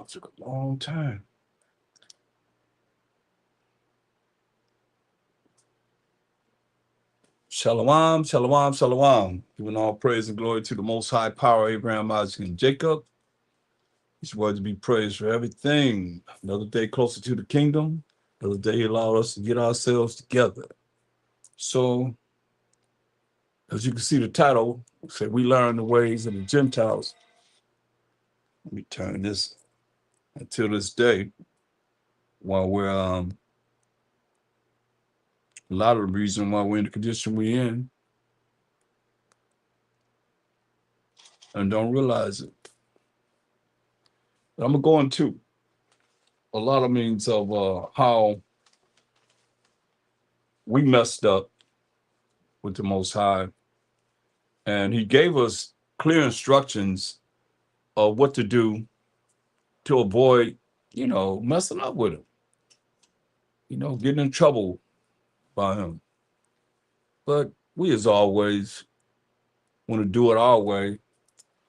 took a long time. Shalom, shalom, shalom. Giving all praise and glory to the Most High Power, Abraham, Isaac, and Jacob. His word to be praised for everything. Another day closer to the kingdom. Another day he allowed us to get ourselves together. So, as you can see, the title said, "We learn the ways of the Gentiles." Let me turn this until this day. While we're a lot of the reason why we're in the condition we're in, and don't realize it. But I'm gonna go into a lot of means of how we messed up with the Most High, and He gave us clear instructions of what to do to avoid, messing up with Him, getting in trouble by Him. But we, as always, want to do it our way,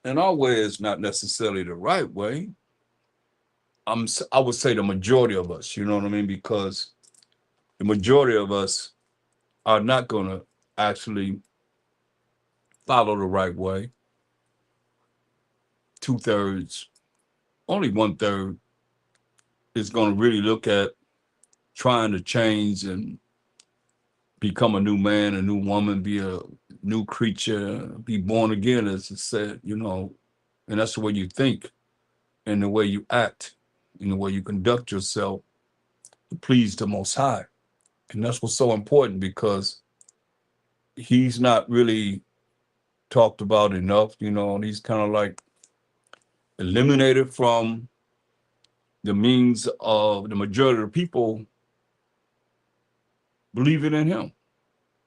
and our way is not necessarily the right way. I would say the majority of us, you know what I mean, because the majority of us are not going to actually follow the right way. 2/3, only 1/3 is going to really look at trying to change and become a new man, a new woman, be a new creature, be born again, as it said, and that's the way you think and the way you act and the way you conduct yourself to please the Most High. And that's what's so important, because He's not really talked about enough, and He's kind of like eliminated from the means of the majority of the people believing in Him.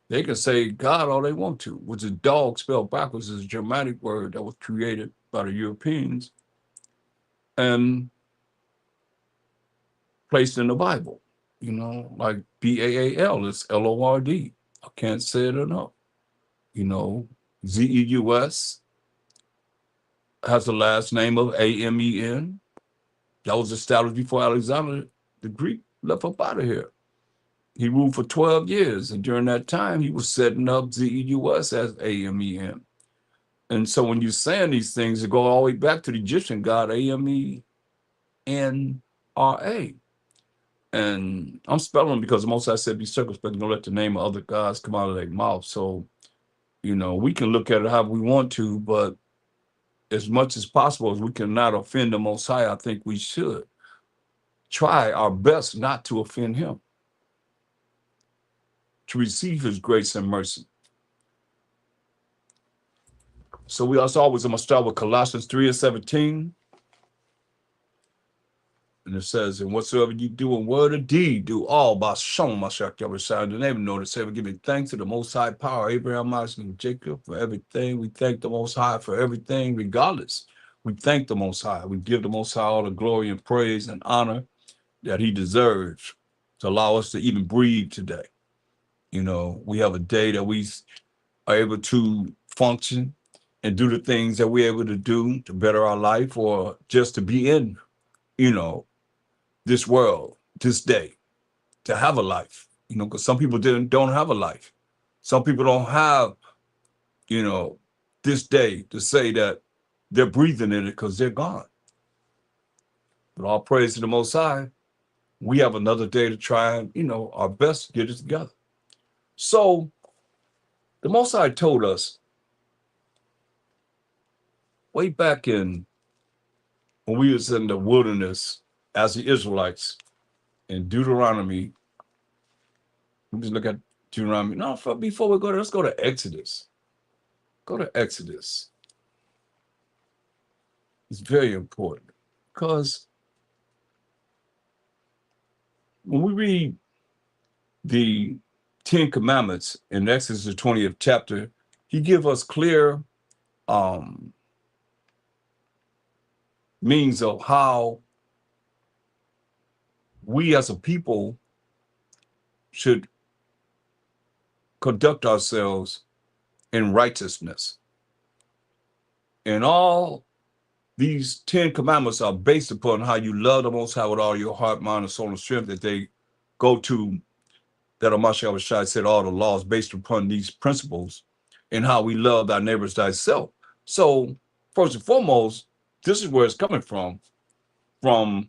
They can say God all they want to, which is dog spelled backwards, is a Germanic word that was created by the Europeans and placed in the Bible, like Baal is Lord. I can't say it enough. Zeus has the last name of Amen. That was established before Alexander the Greek left up out of here. He ruled for 12 years, and during that time, he was setting up Zeus as Amen. And so when you're saying these things, it go all the way back to the Egyptian god Amenra. And I'm spelling them because most I said be circumspect, don't let the name of other gods come out of their mouth. So, we can look at it how we want to, but as much as possible as we cannot offend the Most High, I think we should try our best not to offend Him, to receive His grace and mercy. So we also always, I'm going to start with Colossians 3:17. And it says, "And whatsoever you do in word or deed, do all by Shem Mashiach Yahushua. In the name of the Lord, say, we give you thanks to the Most High Power, Abraham, Isaac, and Jacob, for everything. We thank the Most High for everything, regardless. We thank the Most High. We give the Most High all the glory and praise and honor that He deserves to allow us to even breathe today. We have a day that we are able to function and do the things that we're able to do to better our life, or just to be in, this world, this day, to have a life, because some people don't have a life. Some people don't have, this day to say that they're breathing in it, because they're gone. But all praise to the Most High, we have another day to try and, our best to get it together. So the Most High told us way back when we was in the wilderness as the Israelites, in Deuteronomy. Let me just look at Deuteronomy. No, before we go there, let's go to Exodus. Go to Exodus. It's very important, because when we read the 10 Commandments in Exodus, the 20th chapter, He gives us clear means of how we as a people should conduct ourselves in righteousness. And all these 10 commandments are based upon how you love the Most High with all your heart, mind, and soul, and strength, that they go to, that Amashiach Shai said all the laws based upon these principles and how we love thy neighbors thyself. So first and foremost, this is where it's coming from the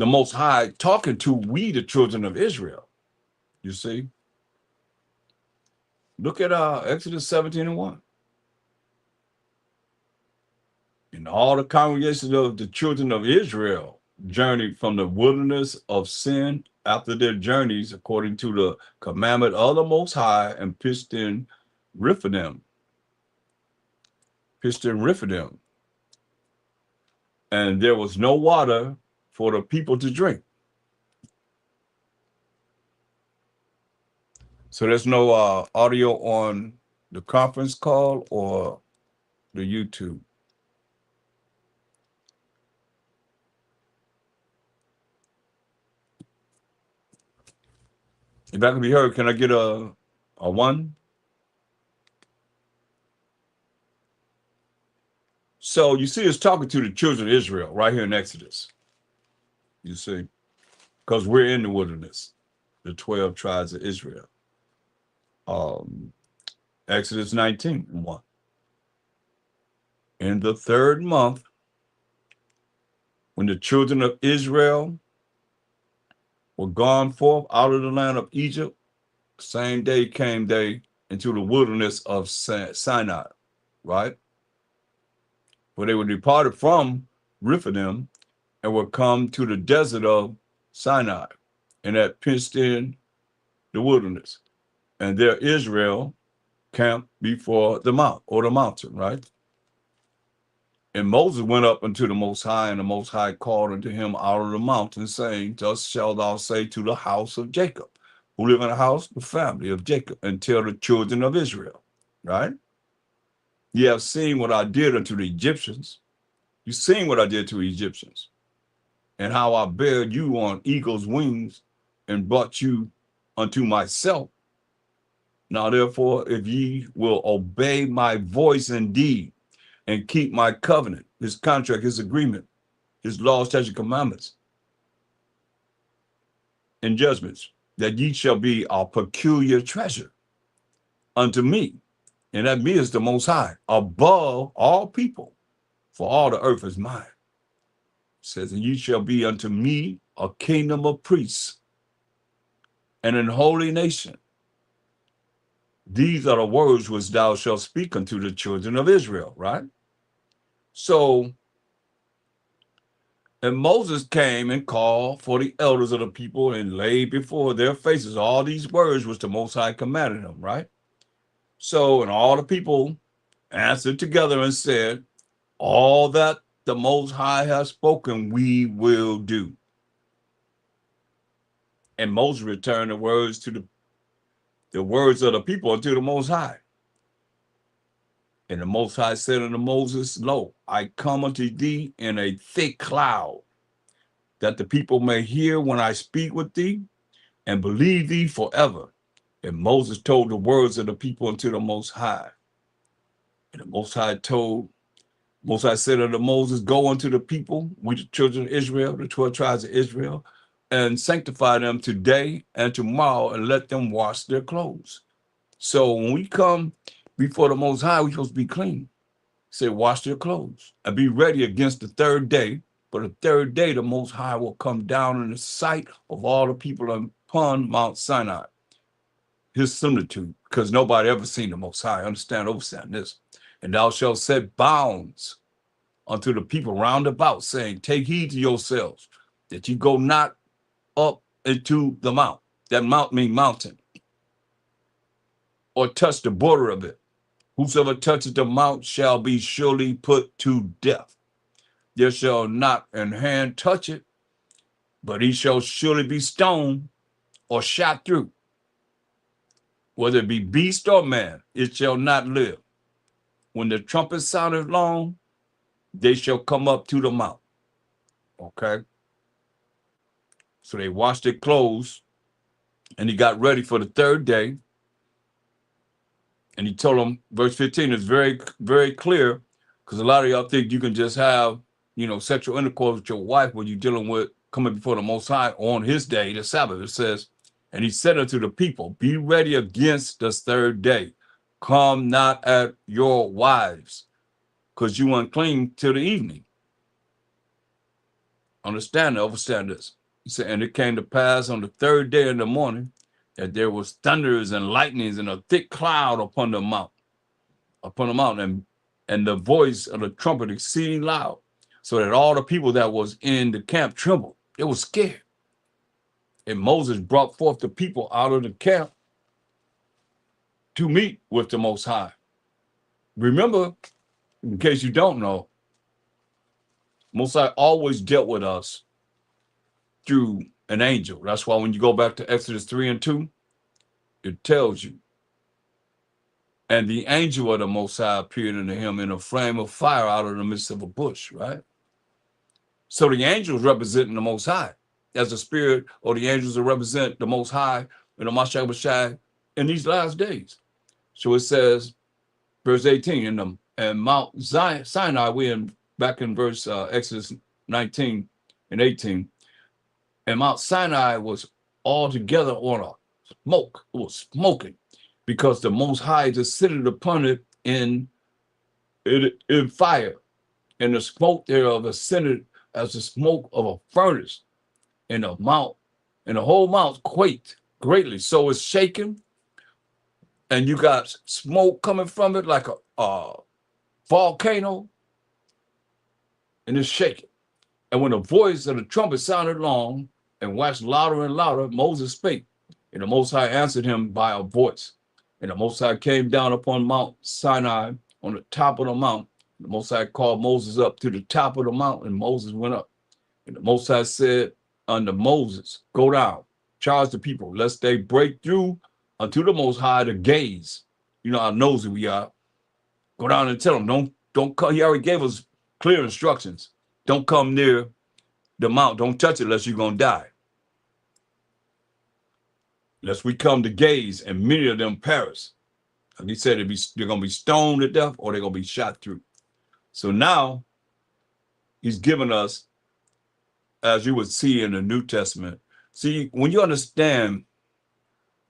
Most High talking to we, the children of Israel. You see? Look at Exodus 17:1. And all the congregations of the children of Israel journeyed from the wilderness of sin after their journeys according to the commandment of the Most High, and pitched in Rephidim. And there was no water for the people to drink. So there's no audio on the conference call or the YouTube. If I can be heard, can I get a one? So you see, it's talking to the children of Israel right here in Exodus. You see, because we're in the wilderness, the 12 tribes of Israel. Exodus 19:1. In the third month, when the children of Israel were gone forth out of the land of Egypt, same day came they into the wilderness of Sinai, right? Where they were departed from Rephidim and were come to the desert of Sinai, and had pitched in the wilderness. And there Israel camped before the mount, or the mountain, right? And Moses went up unto the Most High, and the Most High called unto him out of the mountain, saying, thus shalt thou say to the house of Jacob, who live in the house, the family of Jacob, and tell the children of Israel, right? Ye have seen what I did unto the Egyptians. You've seen what I did to the Egyptians, and how I bare you on eagle's wings and brought you unto myself. Now therefore, if ye will obey my voice indeed, and keep my covenant, his contract, his agreement, his laws, statutes, commandments, and judgments, that ye shall be a peculiar treasure unto me. And that me is the Most High, above all people, for all the earth is mine. It says, and ye shall be unto me a kingdom of priests and an holy nation. These are the words which thou shalt speak unto the children of Israel, right? So, and Moses came and called for the elders of the people and laid before their faces all these words which the Most High commanded them, right? So, and all the people answered together and said, all that the Most High has spoken, we will do. And Moses returned the words to the words of the people unto the Most High. And the Most High said unto Moses, lo, I come unto thee in a thick cloud, that the people may hear when I speak with thee, and believe thee forever. And Moses told the words of the people unto the Most High. And the Most High said unto Moses, go unto the people, we the children of Israel, the 12 tribes of Israel, and sanctify them today and tomorrow, and let them wash their clothes. So when we come before the Most High, we're supposed to be clean. Say, wash their clothes and be ready against the third day. For the third day, the Most High will come down in the sight of all the people upon Mount Sinai, his similitude, because nobody ever seen the Most High. Understand this. And thou shalt set bounds unto the people round about, saying, take heed to yourselves, that you go not up into the mount. That mount means mountain. Or touch the border of it. Whosoever touches the mount shall be surely put to death. There shall not an hand touch it, but he shall surely be stoned or shot through. Whether it be beast or man, it shall not live. When the trumpet soundeth long, they shall come up to the mount. Okay? So they washed their clothes, and he got ready for the third day. And he told them, verse 15 is very, very clear. Because a lot of y'all think you can just have, sexual intercourse with your wife when you're dealing with coming before the Most High on his day, the Sabbath. It says, and he said unto the people, be ready against this third day. Come not at your wives, because you unclean till the evening. Understand this. He said, and it came to pass on the third day in the morning that there was thunders and lightnings and a thick cloud upon the mountain, and the voice of the trumpet exceeding loud, so that all the people that was in the camp trembled. They were scared. And Moses brought forth the people out of the camp to meet with the Most High. Remember, in case you don't know, Most High always dealt with us through an angel. That's why when you go back to Exodus 3 and 2, it tells you. And the angel of the Most High appeared unto him in a flame of fire out of the midst of a bush, right? So the angels representing the Most High. As the spirit or the angels that represent the Most High and the Mashiach in these last days. So it says, verse 18, and Mount Sinai, back in verse Exodus 19 and 18, and Mount Sinai was altogether on a smoke. It was smoking because the Most High descended upon it in fire, and the smoke thereof ascended as the smoke of a furnace, and the whole mount quaked greatly. So it's shaking, and you got smoke coming from it like a volcano, and it's shaking. And when the voice of the trumpet sounded long and waxed louder and louder, Moses spake, and the Most High answered him by a voice. And the Most High came down upon Mount Sinai on the top of the mount. The Most High called Moses up to the top of the mountain, and Moses went up. And the Most High said unto Moses, go down, charge the people, lest they break through unto the Most High to gaze. You know how nosy we are. Go down and tell them, don't come. He already gave us clear instructions. Don't come near the mount. Don't touch it unless you're going to die. Lest we come to gaze, and many of them perish. And he said they're going to be stoned to death or they're going to be shot through. So now he's given us, as you would see in the New Testament. See, when you understand,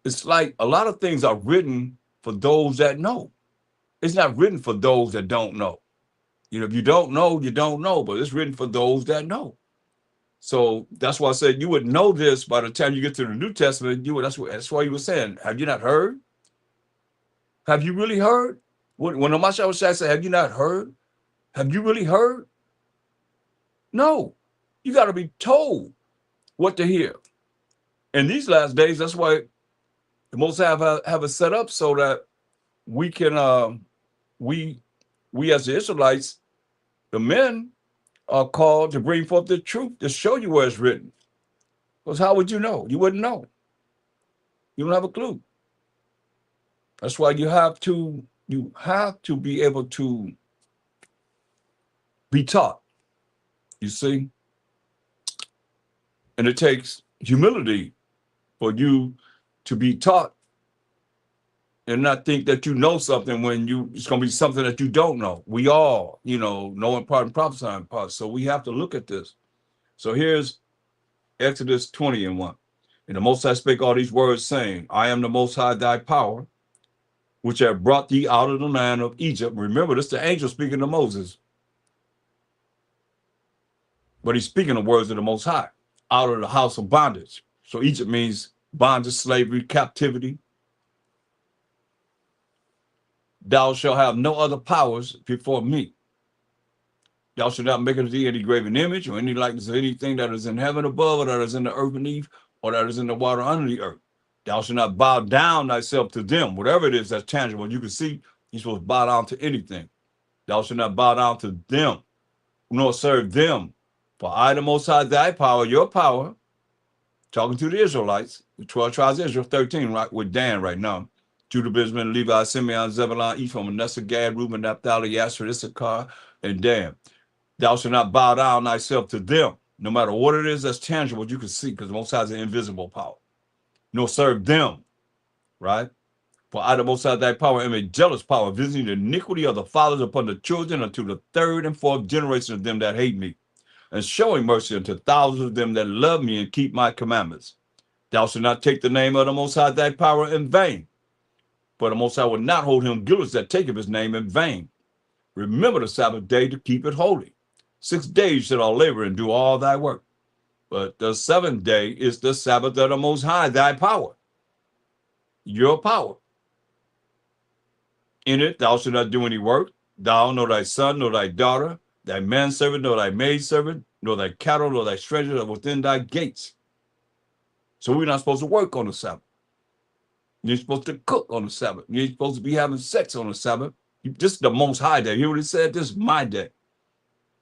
it's like a lot of things are written for those that know. It's not written for those that don't know. If you don't know, you don't know, but it's written for those that know. So that's why I said you would know this by the time you get to the New Testament. That's why you were saying, have you not heard? Have you really heard? When the Mashiach said, have you not heard? Have you really heard? No. You got to be told what to hear. In these last days, that's why the Most have it set up so that we can, we as the Israelites, the men are called to bring forth the truth, to show you where it's written. Because how would you know? You wouldn't know. You don't have a clue. That's why you have to be able to be taught, you see? And it takes humility for you to be taught and not think that you know something when it's going to be something that you don't know. We all, know in part and prophesy in part. So we have to look at this. So here's Exodus 20 and 1. And the Most High spake all these words, saying, I am the Most High thy power, which have brought thee out of the land of Egypt. Remember, this is the angel speaking to Moses. But he's speaking the words of the Most High, out of the house of bondage. So Egypt means bondage, slavery, captivity. Thou shalt have no other powers before me. Thou shalt not make unto thee any graven image or any likeness of anything that is in heaven above, or that is in the earth beneath, or that is in the water under the earth. Thou shalt not bow down thyself to them. Whatever it is that's tangible, you can see, you're supposed to bow down to anything. Thou shalt not bow down to them, nor serve them. For I, the Most High, thy power, your power, talking to the Israelites, the 12 tribes of Israel, 13, right, with Dan right now. Judah, Benjamin, Levi, Simeon, Zebulun, Ephraim, Manasseh, Gad, Reuben, Naphtali, Asher, Issachar, and Dan. Thou shalt not bow down thyself to them, no matter what it is that's tangible, you can see, because the Most High is an invisible power. Nor serve them, right? For I, the Most High, thy power, am a jealous power, visiting the iniquity of the fathers upon the children unto the third and fourth generation of them that hate me, and showing mercy unto thousands of them that love me and keep my commandments. Thou shalt not take the name of the Most High, thy power, in vain. For the Most High will not hold him guiltless that taketh his name in vain. Remember the Sabbath day to keep it holy. 6 days shalt thou labor and do all thy work. But the seventh day is the Sabbath of the Most High, thy power, your power. In it thou shalt not do any work, thou, nor thy son, nor thy daughter, thy manservant, nor thy maidservant, nor thy cattle, nor thy stranger that are within thy gates. So we're not supposed to work on the Sabbath. You're supposed to cook on the Sabbath. You ain't supposed to be having sex on the Sabbath. This is the Most High day. You hear what he said? This is my day.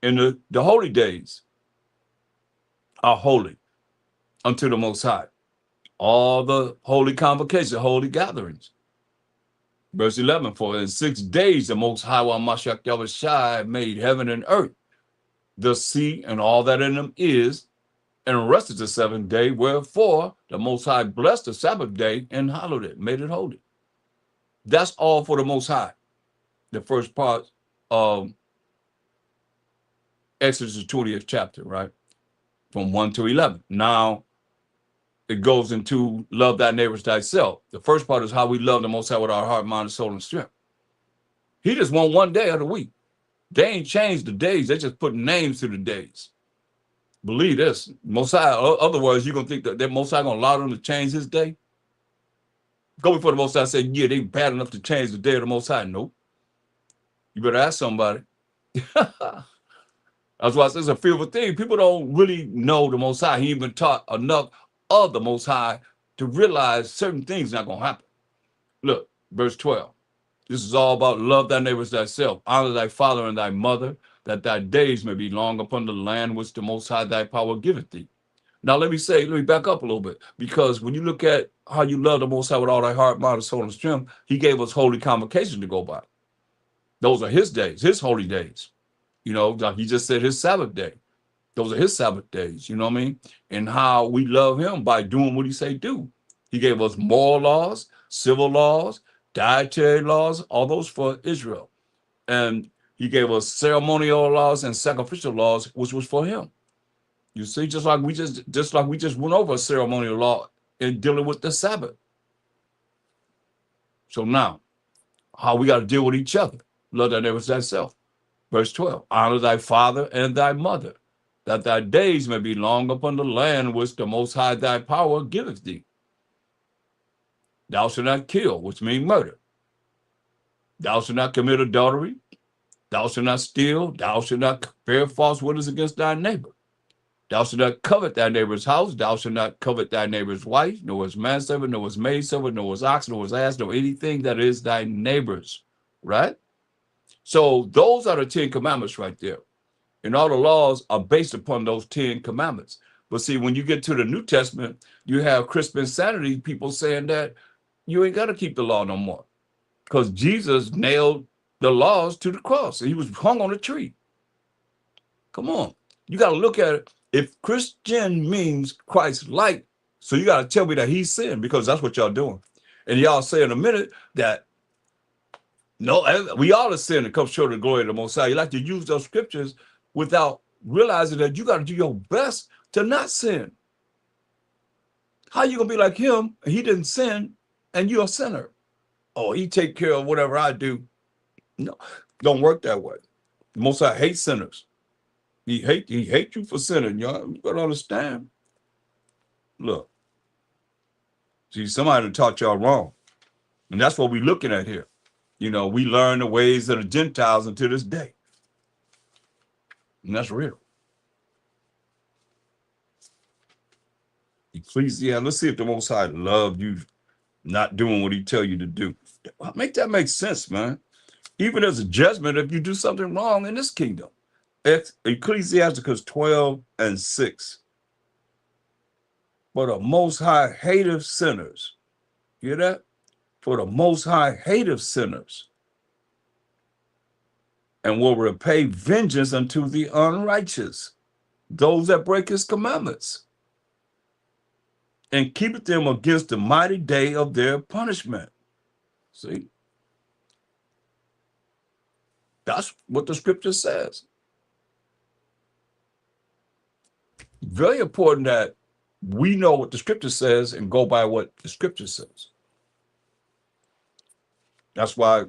And the holy days are holy unto the Most High. All the holy convocations, holy gatherings. Verse 11, for in 6 days the Most High, Mashiach Yahushai, made heaven and earth, the sea and all that in them is, and rested the seventh day. Wherefore the Most High blessed the Sabbath day and hallowed it, made it holy. That's all for the Most High. The first part of Exodus, the 20th chapter, right? From 1 to 11. Now, it goes into love thy neighbors thyself. The first part is how we love the Most High with our heart, mind, soul, and strength. He just want one day of the week. They ain't changed the days. They just put names to the days. Believe this. Most High, otherwise, you're going to think that Most High going to allow them to change his day? Go before the Most High and say, yeah, they bad enough to change the day of the Most High. Nope. You better ask somebody. That's why it's a fearful thing. People don't really know the Most High. He even taught enough of the Most High to realize certain things not going to happen. Look, verse 12. This is all about love thy neighbors thyself. Honor thy father and thy mother, that thy days may be long upon the land which the Most High thy power giveth thee. Now let me back up a little bit, because when you look at how you love the Most High with all thy heart, mind, soul, and strength, he gave us holy convocations to go by. Those are his days, his holy days. You know, like he just said, his Sabbath day. Those are his Sabbath days, you know what I mean? And how we love him by doing what he say do. He gave us moral laws, civil laws, dietary laws, all those for Israel. And he gave us ceremonial laws and sacrificial laws, which was for him. You see, just like we just went over a ceremonial law in dealing with the Sabbath. So now, how we got to deal with each other. Love thy neighbor as thyself. Verse 12, honor thy father and thy mother, that thy days may be long upon the land which the Most High thy power giveth thee. Thou shalt not kill, which means murder. Thou shalt not commit adultery. Thou shalt not steal. Thou shalt not bear false witness against thy neighbor. Thou shalt not covet thy neighbor's house. Thou shalt not covet thy neighbor's wife, nor his manservant, nor his maidservant, nor his ox, nor his ass, nor anything that is thy neighbor's. Right? So those are the 10 commandments right there. And all the laws are based upon those 10 commandments. But see, when you get to the New Testament, you have crisp insanity people saying that you ain't got to keep the law no more, because Jesus nailed the laws to the cross. He was hung on a tree. Come on. You got to look at it. If Christian means Christ-like, so you got to tell me that he sinned, because that's what y'all doing. And y'all say in a minute that, no, we all are sin and come short of the glory of the Most High. You like to use those scriptures without realizing that you got to do your best to not sin. How you going to be like him, and he didn't sin, and you're a sinner? Oh, he take care of whatever I do. No, don't work that way. The Most High hates sinners. He hate you for sinning, y'all. You got to understand. Look, see, somebody taught y'all wrong. And that's what we're looking at here. You know, we learn the ways of the Gentiles until this day. And that's real. Ecclesiastes, let's see if the Most High loved you not doing what he tell you to do. Make that make sense, man. Even as a judgment if you do something wrong in this kingdom. Ecclesiasticus 12:6. For the Most High hateth sinners. Hear that? For the Most High hateth sinners, and will repay vengeance unto the unrighteous, those that break his commandments, and keepeth them against the mighty day of their punishment. See, that's what the scripture says. Very important that we know what the scripture says and go by what the scripture says. That's why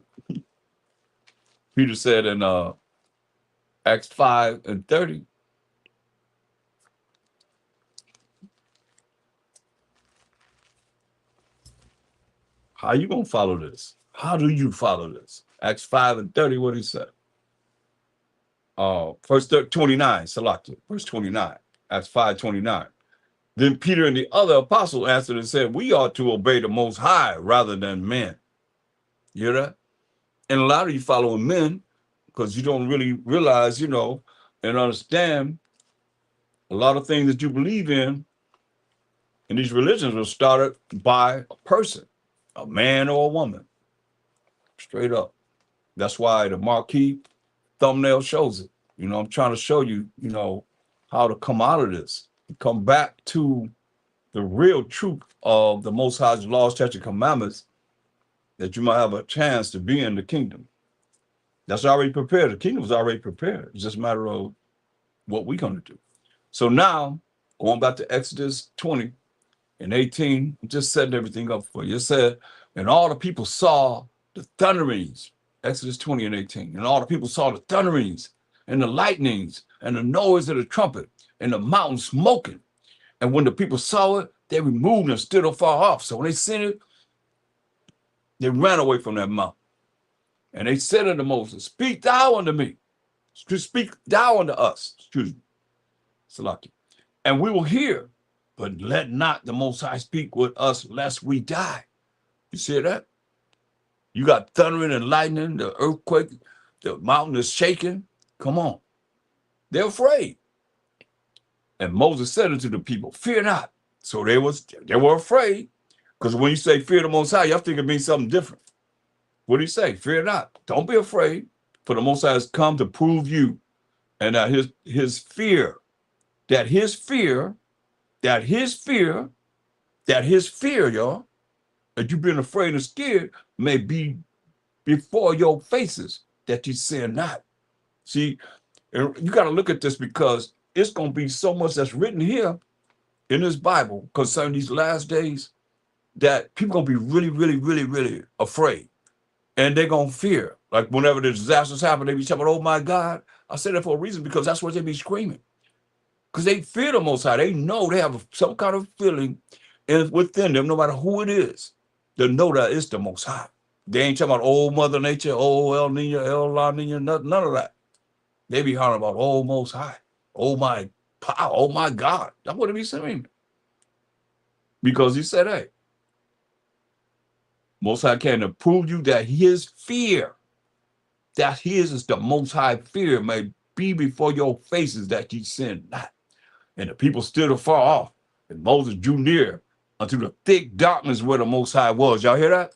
Peter said in Acts 5:30, how you gonna follow this? How do you follow this? Acts 5:30, what he said? Verse 29, Salaki, verse 29, Acts 5:29. Then Peter and the other apostle answered and said, we ought to obey the Most High rather than men. You hear that? And a lot of you following men because you don't really realize, and understand a lot of things that you believe in these religions were started by a person, a man or a woman, straight up. That's why the marquee thumbnail shows it. I'm trying to show you, how to come out of this, come back to the real truth of the Most High's laws, statutes, and commandments, that you might have a chance to be in the kingdom. That's already prepared. The kingdom is already prepared. It's just a matter of what we're going to do. So now, going back to Exodus 20 and 18, just setting everything up for you. It said, and all the people saw the thunderings, Exodus 20 and 18, and all the people saw the thunderings and the lightnings and the noise of the trumpet and the mountain smoking. And when the people saw it, they removed and stood afar off. So when they seen it, they ran away from that mountain. And they said unto Moses, speak thou unto me. Speak thou unto us. Excuse me. Salaki. And we will hear, but let not the Most High speak with us lest we die. You see that? You got thundering and lightning, the earthquake, the mountain is shaking. Come on. They're afraid. And Moses said unto the people, fear not. So they were afraid. Because when you say fear the Most High, you think it means something different. What do you say? Fear not. Don't be afraid. For the Most High has come to prove you. And that his fear, y'all, that you've been afraid and scared may be before your faces, that you sin not. See, you got to look at this because it's going to be so much that's written here in this Bible concerning these last days that people going to be really, really, really, really afraid. And they're going to fear. Like whenever the disasters happen, they be talking, oh my God. I say that for a reason because that's what they be screaming. Because they fear the Most High. They know they have some kind of feeling within them, no matter who it is, they know that it's the Most High. They ain't talking about old Mother Nature, old El Nino, El La Nina, none of that. They be hollering about old Most High, oh my power, oh my God. That's what it be saying. Because he said, hey, Most High came to prove you that his fear, that his is the Most High fear, may be before your faces that ye sin not. And the people stood afar off, and Moses drew near unto the thick darkness where the Most High was. Y'all hear that?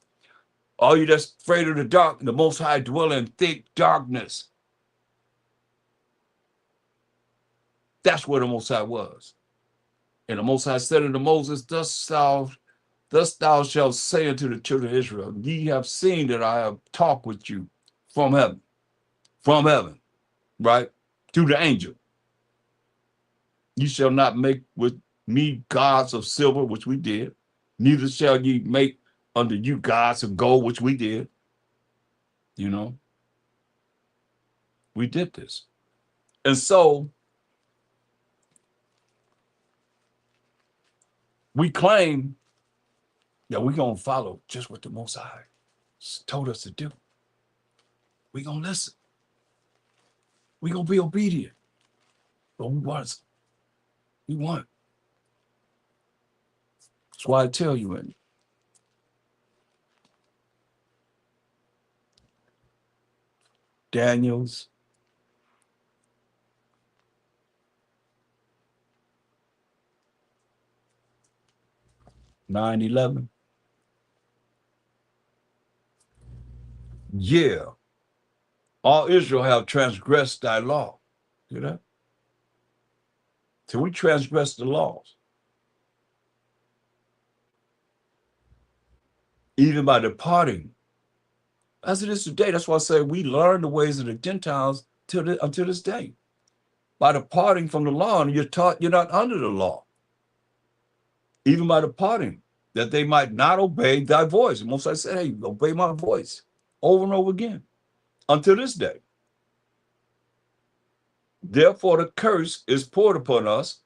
All you that's afraid of the dark, the Most High dwell in thick darkness. That's where the Most High was. And the Most High said unto Moses, thus thou shalt say unto the children of Israel, ye have seen that I have talked with you from heaven, right? Through the angel. You shall not make with me gods of silver, which we did. Neither shall ye make unto you gods of gold, which we did. We did this. And so we claim that we're going to follow just what the Most High told us to do. We're going to listen. We're going to be obedient. But we want. That's why I tell you in Daniel's 9:11. Yeah, all Israel have transgressed thy law. You know? So we transgress the laws. Even by departing as it is today. That's why I say we learn the ways of the Gentiles until this day. By departing from the law, and you're taught you're not under the law. Even by departing, that they might not obey thy voice. And Most I said, hey, obey my voice over and over again until this day. Therefore, the curse is poured upon us,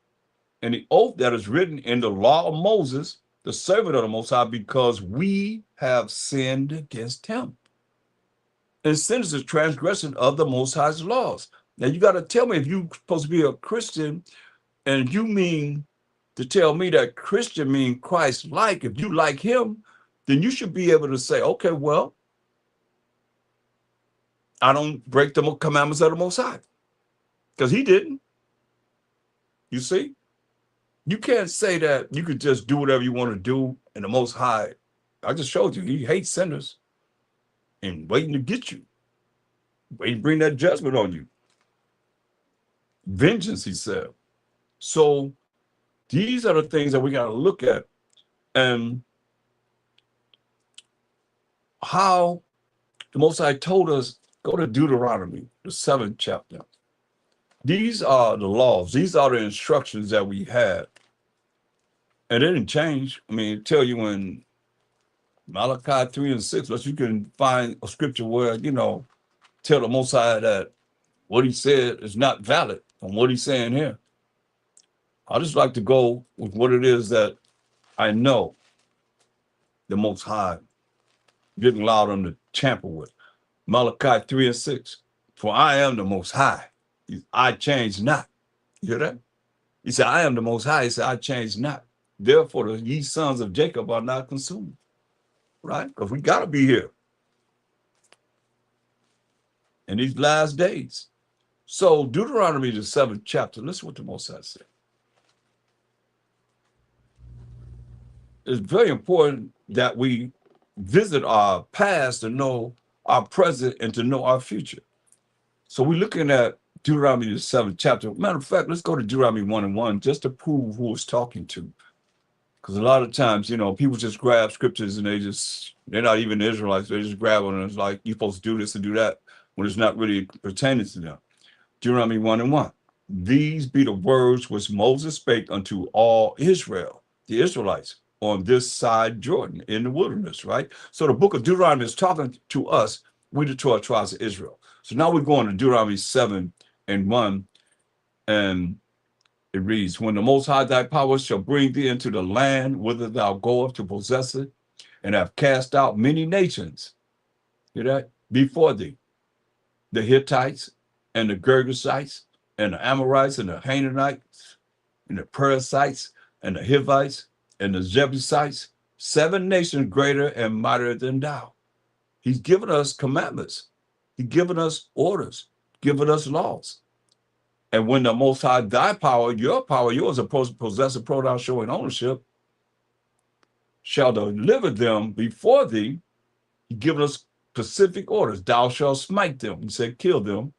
and the oath that is written in the law of Moses, the servant of the Most High, because we have sinned against him. And sin is a transgression of the Most High's laws. Now, you got to tell me, if you're supposed to be a Christian and you mean to tell me that Christian mean Christ-like, if you like him, then you should be able to say, okay, well, I don't break the commandments of the Most High. Because he didn't. You see? You can't say that you could just do whatever you want to do and the Most High. I just showed you, he hates sinners and waiting to get you. Waiting to bring that judgment on you. Vengeance, he said. So these are the things that we got to look at, and how the Most High told us, go to Deuteronomy, the 7th chapter. These are the laws. These are the instructions that we had. And it didn't change. I mean, it tell you in Malachi 3 and 6, but you can find a scripture where, tell the Most High that what he said is not valid from what he's saying here. I just like to go with what it is that I know the Most High didn't allow them to tamper with. Malachi 3 and 6. For I am the Most High. I change not. You hear that? He said, I am the Most High. He said, I change not. Therefore, the ye sons of Jacob are not consumed. Right? Because we got to be here in these last days. So Deuteronomy, the 7th chapter, listen what the Most High said. It's very important that we visit our past to know our present and to know our future. So we're looking at Deuteronomy, the 7th chapter. Matter of fact, let's go to Deuteronomy 1 and 1 just to prove who it's talking to. Because a lot of times, people just grab scriptures and they're not even Israelites. They just grab them and it's like, you're supposed to do this and do that when it's not really pertaining to them. Deuteronomy 1 and 1. These be the words which Moses spake unto all Israel, the Israelites, on this side Jordan in the wilderness, right? So the book of Deuteronomy is talking to us, we the 12 tribes of Israel. So now we're going to Deuteronomy 7 and 1, and it reads, when the Most High thy power shall bring thee into the land whither thou goest to possess it, and have cast out many nations, hear that, before thee, the Hittites and the Girgashites and the Amorites and the Canaanites and the Perizzites and the Hivites and the Jebusites, 7 nations greater and mightier than thou. He's given us commandments. He's given us orders, given us laws. And when the Most High, thy power, yours, opposed to possess a pronoun showing ownership, shall deliver them before thee, he's given us specific orders. Thou shalt smite them, he said, kill them,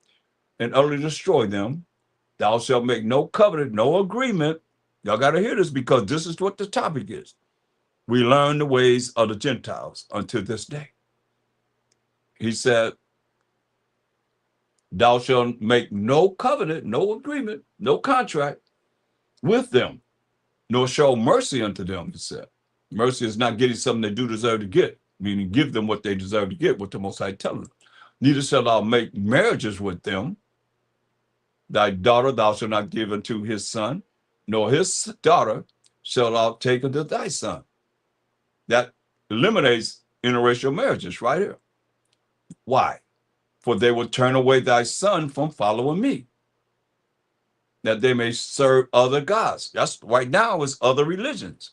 and utterly destroy them. Thou shalt make no covenant, no agreement. Y'all got to hear this because this is what the topic is. We learn the ways of the Gentiles until this day. He said, thou shalt make no covenant, no agreement, no contract with them, nor show mercy unto them, he said. Mercy is not getting something they do deserve to get, meaning give them what they deserve to get, what the Most High telling them. Neither shalt thou make marriages with them. Thy daughter thou shalt not give unto his son, nor his daughter shalt thou take unto thy son. That eliminates interracial marriages right here. Why? For they will turn away thy son from following me, that they may serve other gods. That's right now is other religions.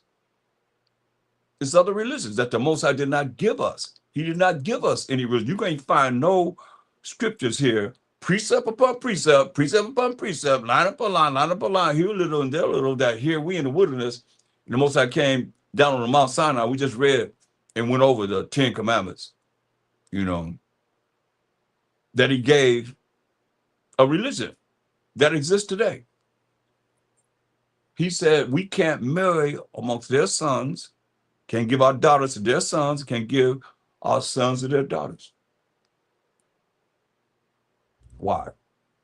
It's other religions that the Most High did not give us. He did not give us any religion. You can't find no scriptures here, precept upon precept, precept upon precept, line upon line, here a little and there a little, that here we in the wilderness, and the Most High came down on the Mount Sinai. We just read and went over the 10 commandments, that he gave a religion that exists today. He said we can't marry amongst their sons, can't give our daughters to their sons, can't give our sons to their daughters. Why?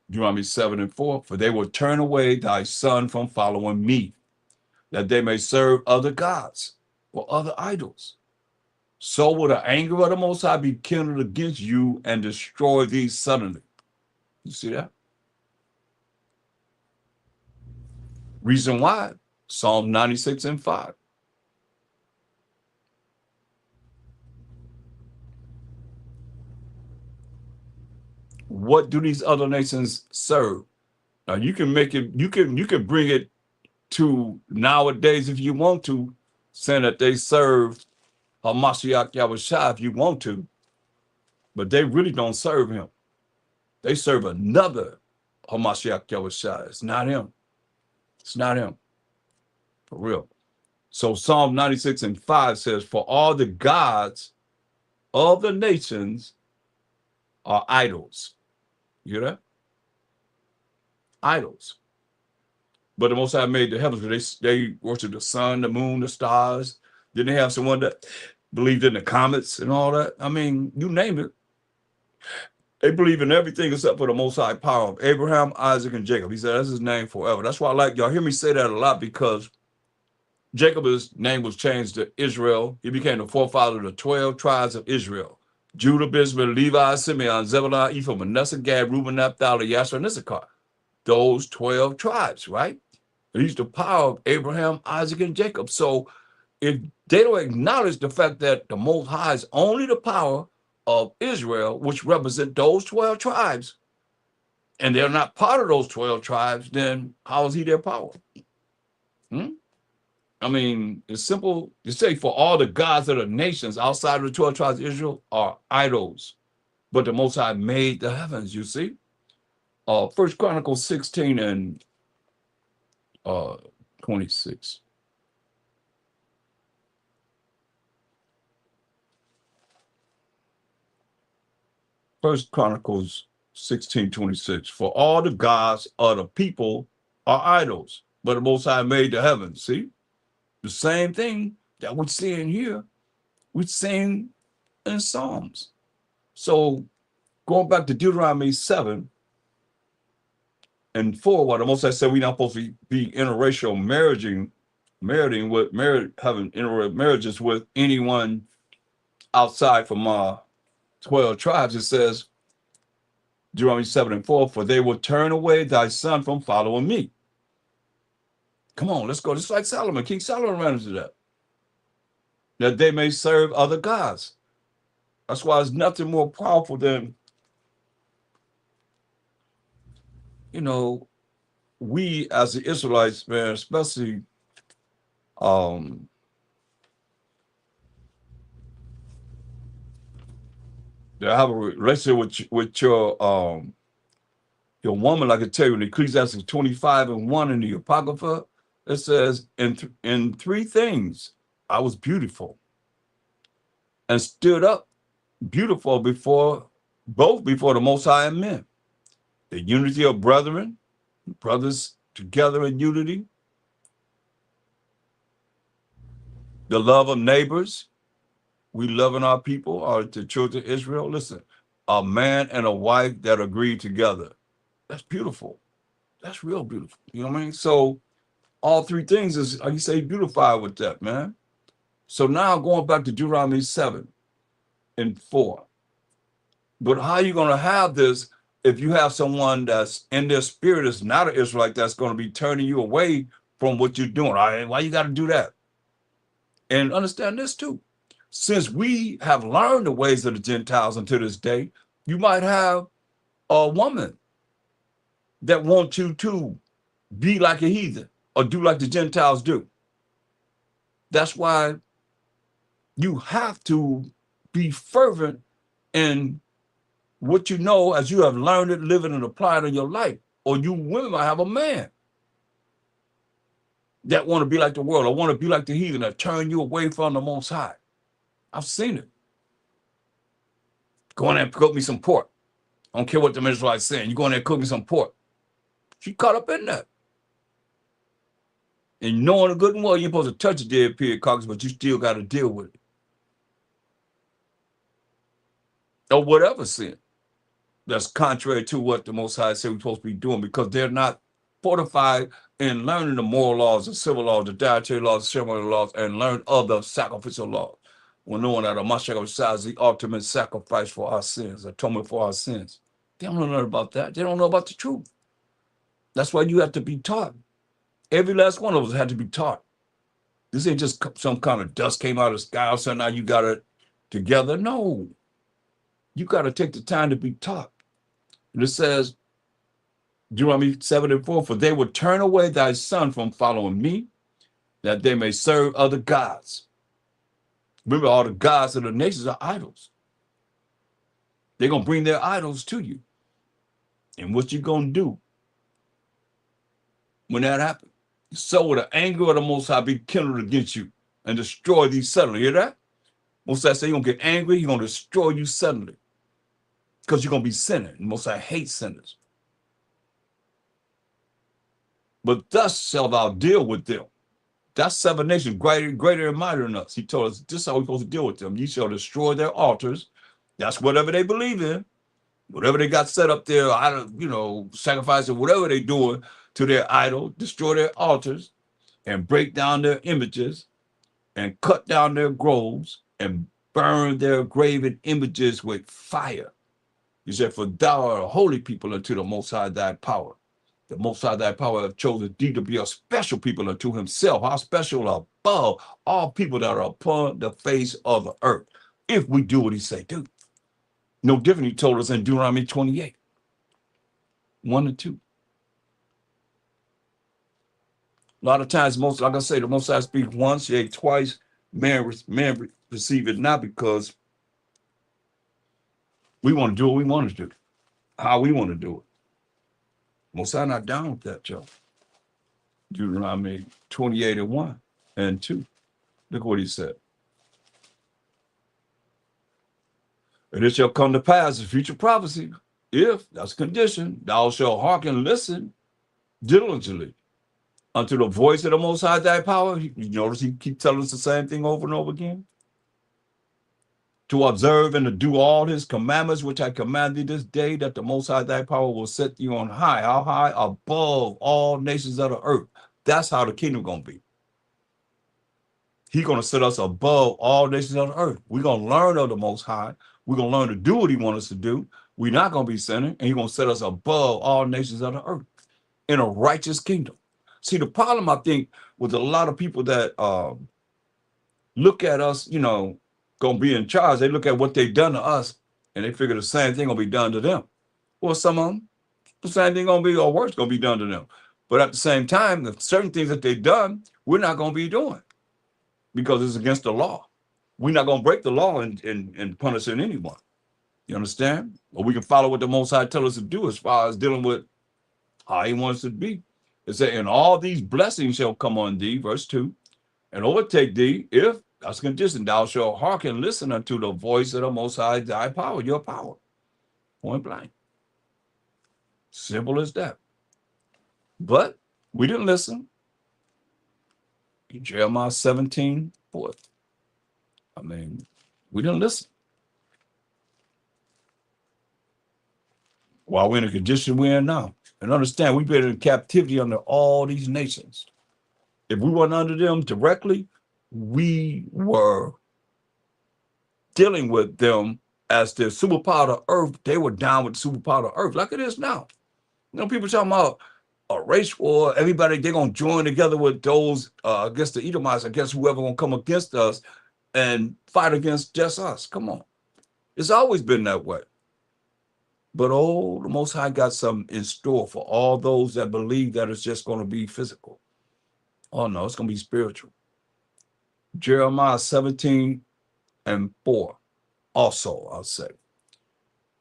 Deuteronomy 7:4, for they will turn away thy son from following me, that they may serve other gods or other idols. So will the anger of the Most High be kindled against you and destroy thee suddenly. You see that? Reason why? Psalm 96:5. What do these other nations serve? Now you can make it, you can bring it to nowadays if you want to, saying that they serve Hamashiach Yahushua if you want to, but they really don't serve him. They serve another Hamashiach Yahushua. It's not him. It's not him. For real. So Psalm 96:5 says, for all the gods of the nations are idols. You hear that? Idols. But the Most High made the heavens. They worship the sun, the moon, the stars. Then they have someone that believed in the comets and all that. I mean, you name it. They believe in everything except for the Most High power of Abraham, Isaac, and Jacob. He said that's his name forever. That's why I like y'all hear me say that a lot, because Jacob's name was changed to Israel. He became the forefather of the 12 tribes of Israel: Judah, Benjamin, Levi, Simeon, Zebulun, Ephraim, Manasseh, Gad, Reuben, Naphtali, Asher, and Issachar. Those 12 tribes, right? He's the power of Abraham, Isaac, and Jacob. So if they don't acknowledge the fact that the Most High is only the power of Israel, which represent those 12 tribes, and they're not part of those 12 tribes, then how is he their power? I mean, it's simple to say, for all the gods of the nations outside of the 12 tribes of Israel are idols, but the Most High made the heavens, you see. First Chronicles 16 and 26. First Chronicles 16:26. For all the gods of the people are idols, but the Most High made the heavens. See? The same thing that we're seeing here, we're seeing in Psalms. So going back to Deuteronomy 7:4, what the Most High said we're not supposed to be interracial having intermarriages with anyone outside from 12 tribes. It says, Deuteronomy 7:4, for they will turn away thy son from following me. Come on, let's go. Just like Solomon. King Solomon ran into that they may serve other gods. That's why it's nothing more powerful than, we as the Israelites, man, especially to have a relationship with your woman. Like I tell you, in Ecclesiastes 25:1 in the Apocrypha, it says, in three things I was beautiful and stood up beautiful before the Most High and men. The unity of brethren, brothers together in unity. The love of neighbors. We loving our people, or the children of Israel. Listen, a man and a wife that agree together. That's beautiful. That's real beautiful. You know what I mean? So all three things is, like you say, beautified with that, man. So now going back to Deuteronomy 7:4. But how are you going to have this if you have someone that's in their spirit is not an Israelite, that's going to be turning you away from what you're doing? Why you got to do that? And understand this too. Since we have learned the ways of the Gentiles until this day, you might have a woman that wants you to be like a heathen or do like the Gentiles do. That's why you have to be fervent in what you know as you have learned it, living and applied in your life. Or you women might have a man that want to be like the world or want to be like the heathen, that turn you away from the Most High. I've seen it. Go in there and cook me some pork. I don't care what the Israelites saying. You go in there and cook me some pork. She caught up in that. And knowing the good and well, you're supposed to touch a dead pig carcass, but you still got to deal with it. Or whatever sin. that's contrary to what the Most High said we're supposed to be doing, because they're not fortified in learning the moral laws, the civil laws, the dietary laws, the ceremonial laws, and learn of the sacrificial laws. We're knowing that a Mashiach is the ultimate sacrifice for our sins, atonement for our sins. They don't know about that. They don't know about the truth. That's why you have to be taught. Every last one of us had to be taught. This ain't just some kind of dust came out of the sky, so now you got it together. No, you got to take the time to be taught. And it says, Deuteronomy 7:4, for they will turn away thy son from following me, that they may serve other gods. Remember, all the gods of the nations are idols. They're going to bring their idols to you. And what you going to do when that happens? So will the anger of the Most High be kindled against you and destroy thee suddenly. Hear that? Most High say you're going to get angry, he's going to destroy you suddenly. Because you're going to be sinning. Most High hates sinners. But thus shalt thou deal with them. That's 7 nations, greater and mightier than us. He told us this is how we're supposed to deal with them. You shall destroy their altars. That's whatever they believe in. Whatever they got set up there, sacrifice or whatever they're doing to their idol, destroy their altars and break down their images and cut down their groves and burn their graven images with fire. He said, for thou art a holy people unto the Most High thy power. The Most High thy power hath chosen thee to be a special people unto himself. How special above all people that are upon the face of the earth. If we do what he say do. No different, he told us in Deuteronomy 28, 1 and 2. A lot of times, like I say, the Most High speak once, yea, twice. Man receive it not, because we want to do what we want to do, how we want to do it. Most High not down with that, Joe. Deuteronomy 28 and 1 and 2. Look what he said. And it shall come to pass, a future prophecy, if, that's a condition, thou shalt hearken and listen diligently unto the voice of the Most High thy power. You notice he keep telling us the same thing over and over again. To observe and to do all his commandments, which I command thee this day, that the Most High thy power will set you on high. How high? Above all nations of the earth. That's how the kingdom going to be. He's going to set us above all nations of the earth. We're going to learn of the Most High. We're going to learn to do what he wants us to do. We're not going to be sinning, and he's going to set us above all nations of the earth in a righteous kingdom. See, the problem, I think, with a lot of people that look at us, going to be in charge, they look at what they've done to us, and they figure the same thing going to be done to them. Well, some of them, the same thing going to be, or worse, going to be done to them. But at the same time, the certain things that they've done, we're not going to be doing, because it's against the law. We're not going to break the law and punishing anyone. You understand? Or we can follow what the Most High tells us to do as far as dealing with how he wants it to be. It said, and all these blessings shall come on thee, verse 2, and overtake thee, if, that's a condition, thou shalt hearken and listen unto the voice of the Most High thy power, your power. Point blank. Simple as that. But we didn't listen. Jeremiah 17:4. We didn't listen. While we're in the condition we're in now. And understand, we've been in captivity under all these nations. If we weren't under them directly, we were dealing with them as the superpower of earth. They were down with the superpower of earth, like it is now. People talking about a race war. Everybody, they're going to join together with those against the Edomites, against whoever going to come against us and fight against just us. Come on. It's always been that way. But the Most High got something in store for all those that believe that it's just going to be physical. Oh, no, it's going to be spiritual. Jeremiah 17:4 also, I'll say.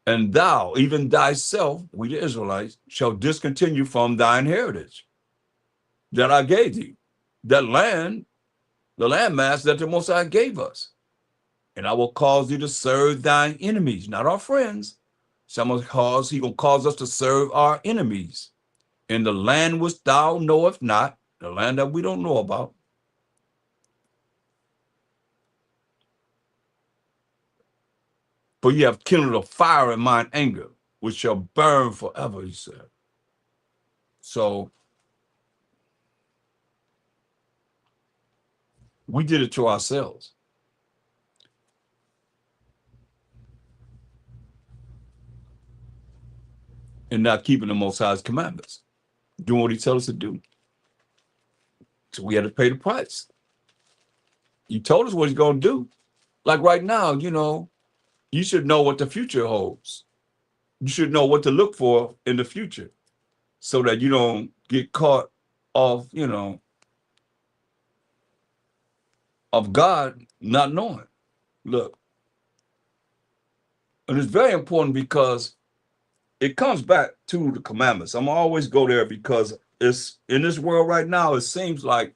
And thou, even thyself, we the Israelites, shall discontinue from thine heritage that I gave thee, that land, the landmass that the Most High gave us. And I will cause thee to serve thine enemies, not our friends. He gonna cause us to serve our enemies in the land which thou knowest not, the land that we don't know about. For you have kindled a fire in mine anger, which shall burn forever, he said. So we did it to ourselves. And not keeping the Most High's commandments, doing what he tells us to do. So we had to pay the price. He told us what he's going to do. Like right now, you should know what the future holds. You should know what to look for in the future so that you don't get caught off, of God not knowing. Look, and it's very important because it comes back to the commandments. I'm always go there because it's in this world right now, it seems like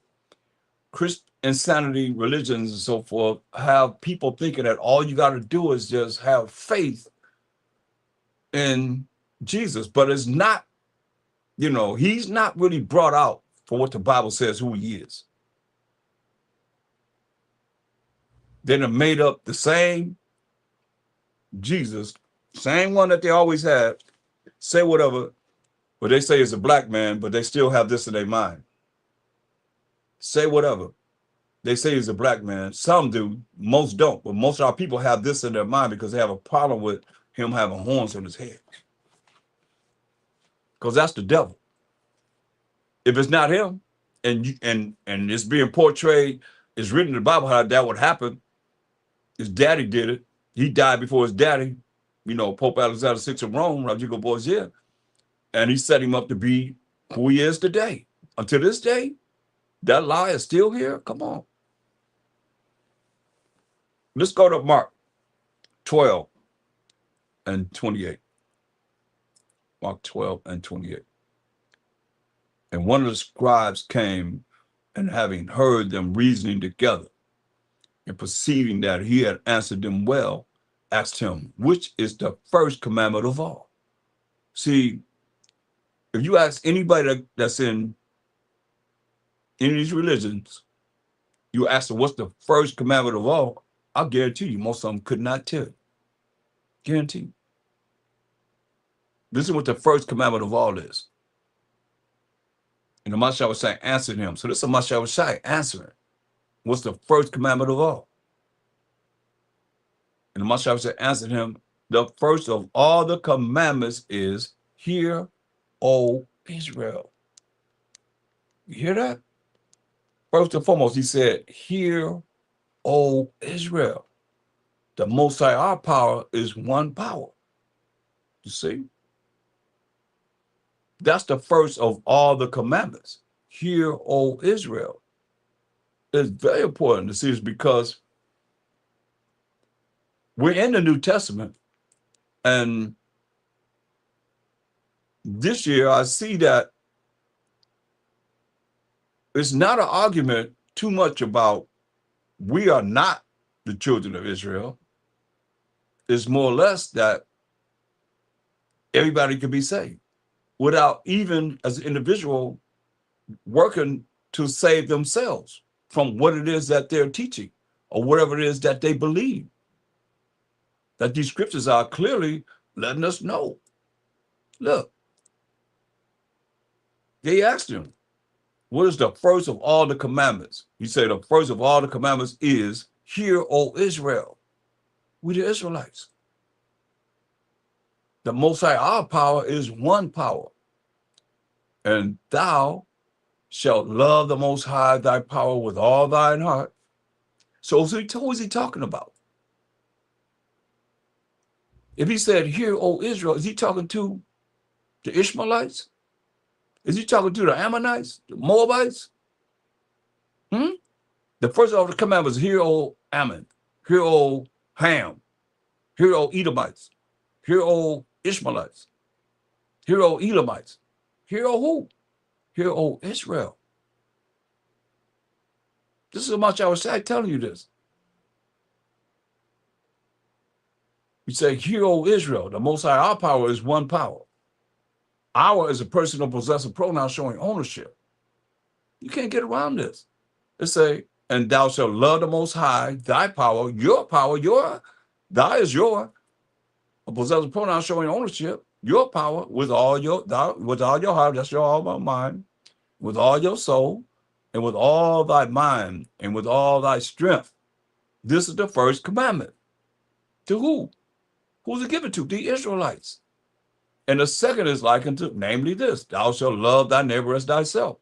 insanity, religions, and so forth have people thinking that all you got to do is just have faith in Jesus. But it's not, he's not really brought out for what the Bible says who he is. They done made up the same Jesus, same one that they always had, say whatever, but they say it's a black man, but they still have this in their mind. Say whatever. They say he's a black man. Some do, most don't, but most of our people have this in their mind because they have a problem with him having horns on his head. Because that's the devil. If it's not him, and it's being portrayed, it's written in the Bible how that would happen. His daddy did it. He died before his daddy, Pope Alexander VI of Rome, Rodrigo Borgia, and he set him up to be who he is today. Until this day, that lie is still here. Come on. Let's go to Mark 12 and 28. Mark 12 and 28. And one of the scribes came, and having heard them reasoning together, and perceiving that he had answered them well, asked him, which is the first commandment of all? See, if you ask anybody that's in any of these religions, you ask them, what's the first commandment of all? I'll guarantee you, most of them could not tell you. Guarantee you. Listen what the first commandment of all is. And the Mashiach was saying, answer him. So this is a Mashiach was saying, answering. What's the first commandment of all? And the Mashiach said, answer him, the first of all the commandments is, hear, O Israel. You hear that? First and foremost, he said, hear, O Israel. The Most High, our power, is one power. You see? That's the first of all the commandments. Hear, O Israel. It's very important to see this because we're in the New Testament, and this year I see that it's not an argument too much about we are not the children of Israel. It's more or less that everybody can be saved without even as an individual working to save themselves from what it is that they're teaching or whatever it is that they believe. That these scriptures are clearly letting us know. Look, they asked him, what is the first of all the commandments? He said, the first of all the commandments is, hear, O Israel. We the Israelites. The Most High, our power, is one power. And thou shalt love the Most High, thy power, with all thine heart. So who is he talking about? If he said, hear, O Israel, is he talking to the Ishmaelites? Is he talking to the Ammonites, the Moabites? The first of all the commandments, hear, O Ammon, hear, O Ham, hear, O Edomites, hear, O Ishmaelites, hear, O Elamites, hear, O who? Hear, O Israel. This is how much I was telling you this. We say, hear, O Israel, the Most High, our power is one power. Our is a personal possessive pronoun showing ownership. You can't get around this. It say, and thou shalt love the Most High, thy power, thy is your, a possessive pronoun showing ownership, your power with all your heart, that's your all mind, with all your soul, and with all thy mind, and with all thy strength. This is the first commandment. To who? Who's it given to? The Israelites. And the second is like unto, namely this, thou shalt love thy neighbor as thyself.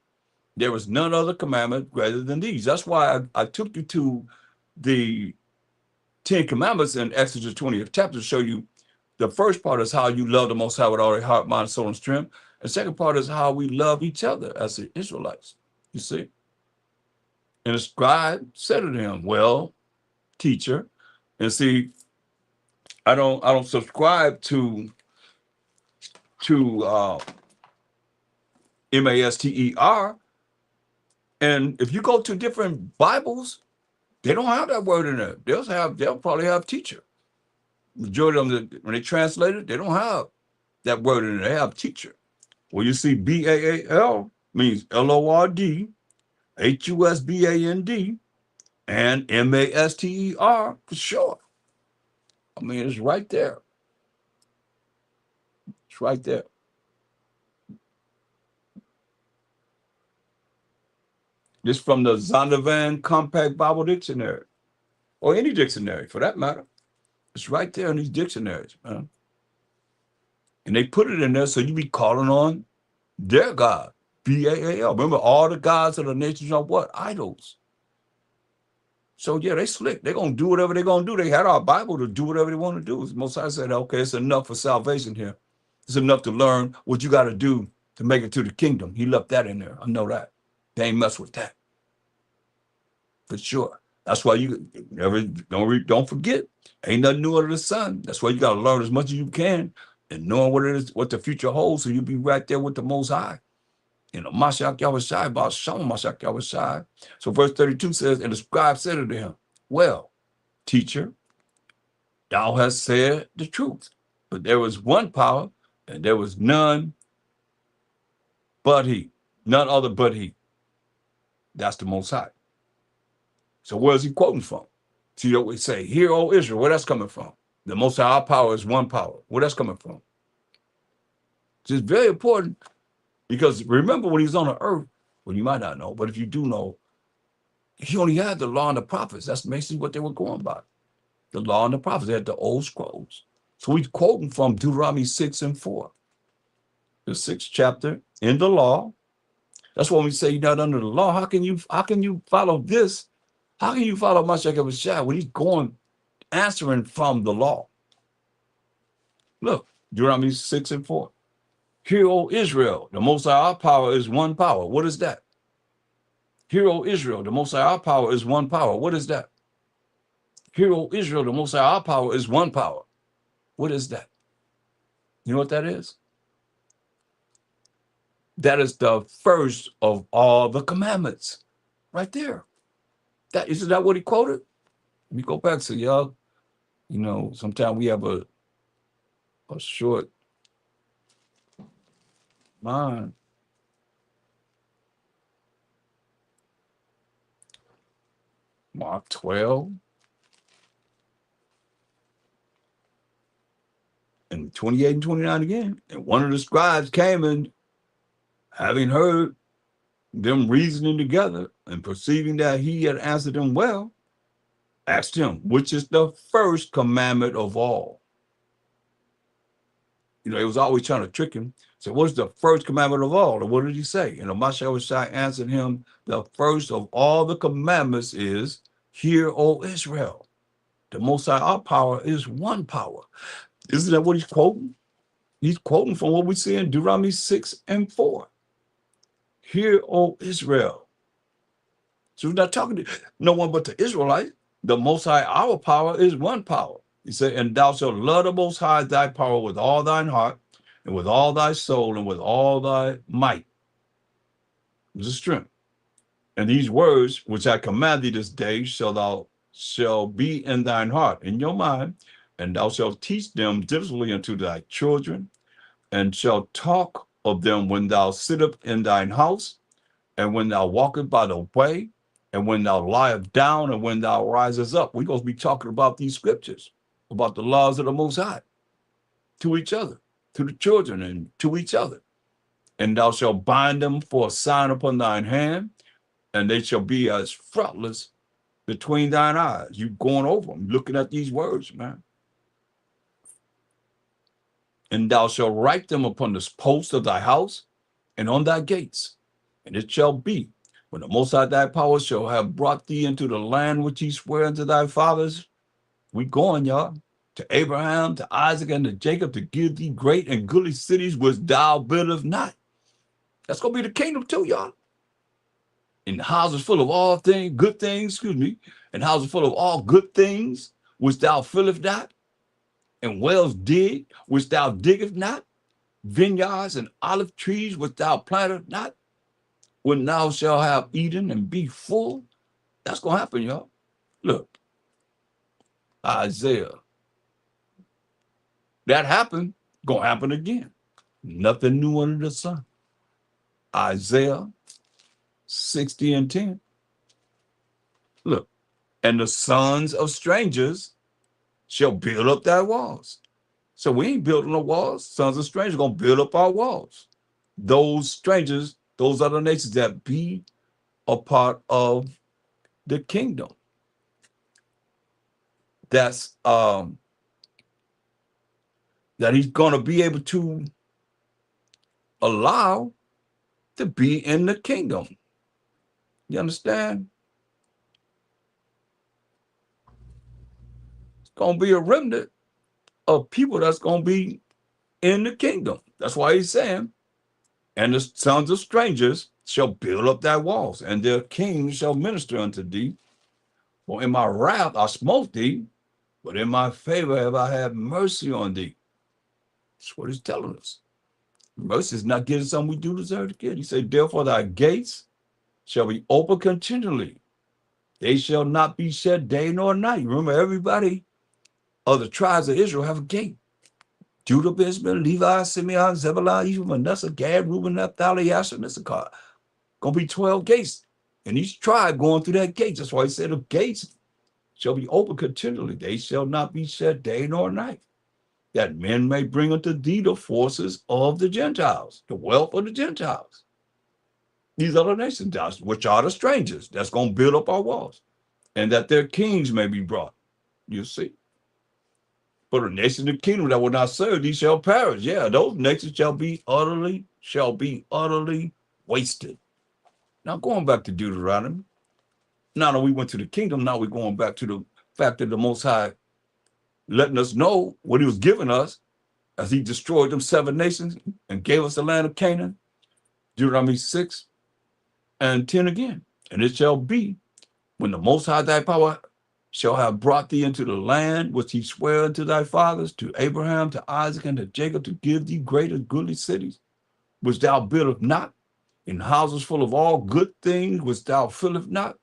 There is none other commandment greater than these. That's why I took you to the 10 commandments in Exodus 20th chapter to show you the first part is how you love the Most High with all your heart, mind, soul, and strength. The second part is how we love each other as the Israelites. You see? And the scribe said to him, well, teacher, and see, I don't subscribe to master. And if you go to different Bibles, they don't have that word in there. They'll probably have teacher. Majority of them, when they translate it, they don't have that word in there. They have teacher. Well, you see BAAL means LORD, HUSBAND, and MASTER for sure. I mean, it's right there. It's right there. This from the Zondervan Compact Bible Dictionary, or any dictionary for that matter. It's right there in these dictionaries, man. And they put it in there so you be calling on their God, BAAL. Remember, all the gods of the nations are what? Idols. So yeah, they slick. They're going to do whatever they're going to do. They had our Bible to do whatever they want to do. Most I said, okay, it's enough for salvation here. It's enough to learn what you got to do to make it to the kingdom. He left that in there. I know that. They ain't mess with that. For sure. That's why you never don't forget. Ain't nothing new under the sun. That's why you got to learn as much as you can and knowing what it is, what the future holds, so you'll be right there with the Most High. You know, Mashiach Yahushai, about Shalom Mashiach Yahushai. So verse 32 says, and the scribe said unto him, well, teacher, thou hast said the truth. But there was one power, and there was none but he. None other but he. That's the Most High. So where's he quoting from? See what we say, hear, O Israel, where that's coming from? The Most High, our power is one power. Where that's coming from? It's very important because remember when he was on the earth, well, you might not know, but if you do know, he only had the law and the prophets. That's basically what they were going by. The law and the prophets. They had the old scrolls. So he's quoting from Deuteronomy 6 and 4. The 6th chapter in the law. That's when we say you're not under the law. How can you follow this? How can you follow Mashiach Yahushua when he's going answering from the law? Look, Deuteronomy 6 and 4. Hear, O Israel, the Most High, our power is one power. What is that? Hear, O Israel, the Most High, our power is one power. What is that? Hear, O Israel, the Most High, our power is one power. What is that? You know what that is? That is the first of all the commandments. Right there. Isn't that what he quoted? Let me go back to y'all. You know, sometimes we have a short mind. Mark 12 and 28 and 29 again. And one of the scribes came and having heard them reasoning together and perceiving that he had answered them well, asked him, which is the first commandment of all? You know, he was always trying to trick him. So what's the first commandment of all? And what did he say? And Mashiach answered him, the first of all the commandments is, hear, O Israel. The Most High, our power is one power. Isn't that what he's quoting? He's quoting from what we see in Deuteronomy 6 and 4. Hear, O Israel. So we're not talking to no one but the Israelites. The Most High, our power is one power. He said, and thou shalt love the Most High thy power with all thine heart, and with all thy soul, and with all thy might. This is strength. And these words which I command thee this day shall be in thine heart, in your mind, and thou shalt teach them diligently unto thy children, and shalt talk of them when thou sittest in thine house, and when thou walkest by the way, and when thou liest down, and when thou risest up. We're going to be talking about these scriptures, about the laws of the Most High to each other. to the children and to each other. And thou shalt bind them for a sign upon thine hand, and they shall be as frontlets between thine eyes. You going over them, looking at these words, man. And thou shalt write them upon the posts of thy house and on thy gates. And it shall be, when the Most High thy power shall have brought thee into the land which he sware unto thy fathers, we going, y'all, to Abraham, to Isaac, and to Jacob, to give thee great and goodly cities which thou buildest not. That's going to be the kingdom too, y'all. And houses full of all things, good things, excuse me, and houses full of all good things which thou fillest not, and wells dig which thou diggest not, vineyards and olive trees which thou plantest not, when thou shalt have eaten and be full. That's going to happen, y'all. Look, Isaiah. That happened, going to happen again. Nothing new under the sun. Isaiah 60 and 10. Look, and the sons of strangers shall build up thy walls. So we ain't building no walls. Sons of strangers going to build up our walls. Those strangers, those other nations that be a part of the kingdom. That's that he's going to be able to allow to be in the kingdom. You understand? It's going to be a remnant of people that's going to be in the kingdom. That's why he's saying, and the sons of strangers shall build up thy walls, and their kings shall minister unto thee. For in my wrath I smote thee, but in my favor have I had mercy on thee. That's what he's telling us. Mercy is not getting something we do deserve to get. He said, therefore thy gates shall be open continually. They shall not be shut day nor night. Remember, everybody of the tribes of Israel have a gate. Judah, Benjamin, Levi, Simeon, Zebulun, Ephraim, Manasseh, Gad, Reuben, Naphtali, Asher, and Issachar. Going to be 12 gates. And each tribe going through that gate. That's why he said the gates shall be open continually. They shall not be shut day nor night, that men may bring unto thee the forces of the Gentiles, the wealth of the Gentiles. These other nations, which are the strangers, that's going to build up our walls, and that their kings may be brought. You see. For the nations of the kingdom that will not serve thee shall perish. Yeah, those nations shall be utterly wasted. Now going back to Deuteronomy. Now that we went to the kingdom, now we're going back to the fact that the Most High letting us know what he was giving us as he destroyed them 7 nations and gave us the land of Canaan. Deuteronomy 6 and 10 again. And it shall be, when the Most High thy power shall have brought thee into the land which he sware unto thy fathers, to Abraham, to Isaac, and to Jacob, to give thee great and goodly cities, which thou buildest not, in houses full of all good things which thou fillest not,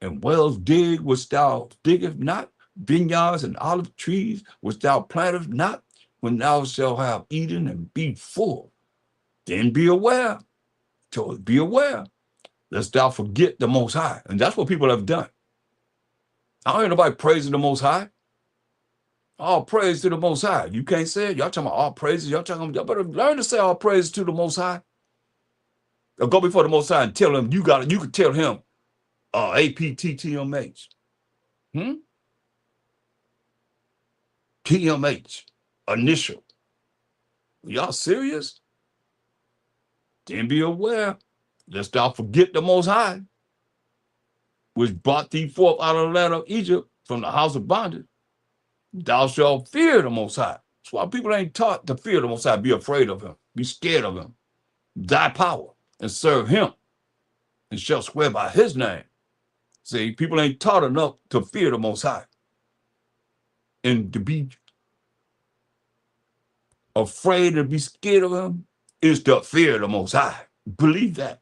and wells dig which thou diggest not, vineyards and olive trees which thou plantest not, when thou shalt have eaten and be full. Then be aware, lest thou forget the Most High. And that's what people have done. I don't hear nobody praising the Most High. All praise to the Most High. You can't say it. Y'all talking about all praises. Y'all better learn to say all praises to the Most High. Or go before the Most High and tell him, you can tell him, APTTMH. TMH, initial. Y'all serious? Then be aware, lest thou forget the Most High, which brought thee forth out of the land of Egypt from the house of bondage. Thou shalt fear the Most High. That's why people ain't taught to fear the Most High, be afraid of him, be scared of him, thy power, and serve him, and shall swear by his name. See, people ain't taught enough to fear the Most High and to be afraid and be scared of him is to fear the Most High. Believe that.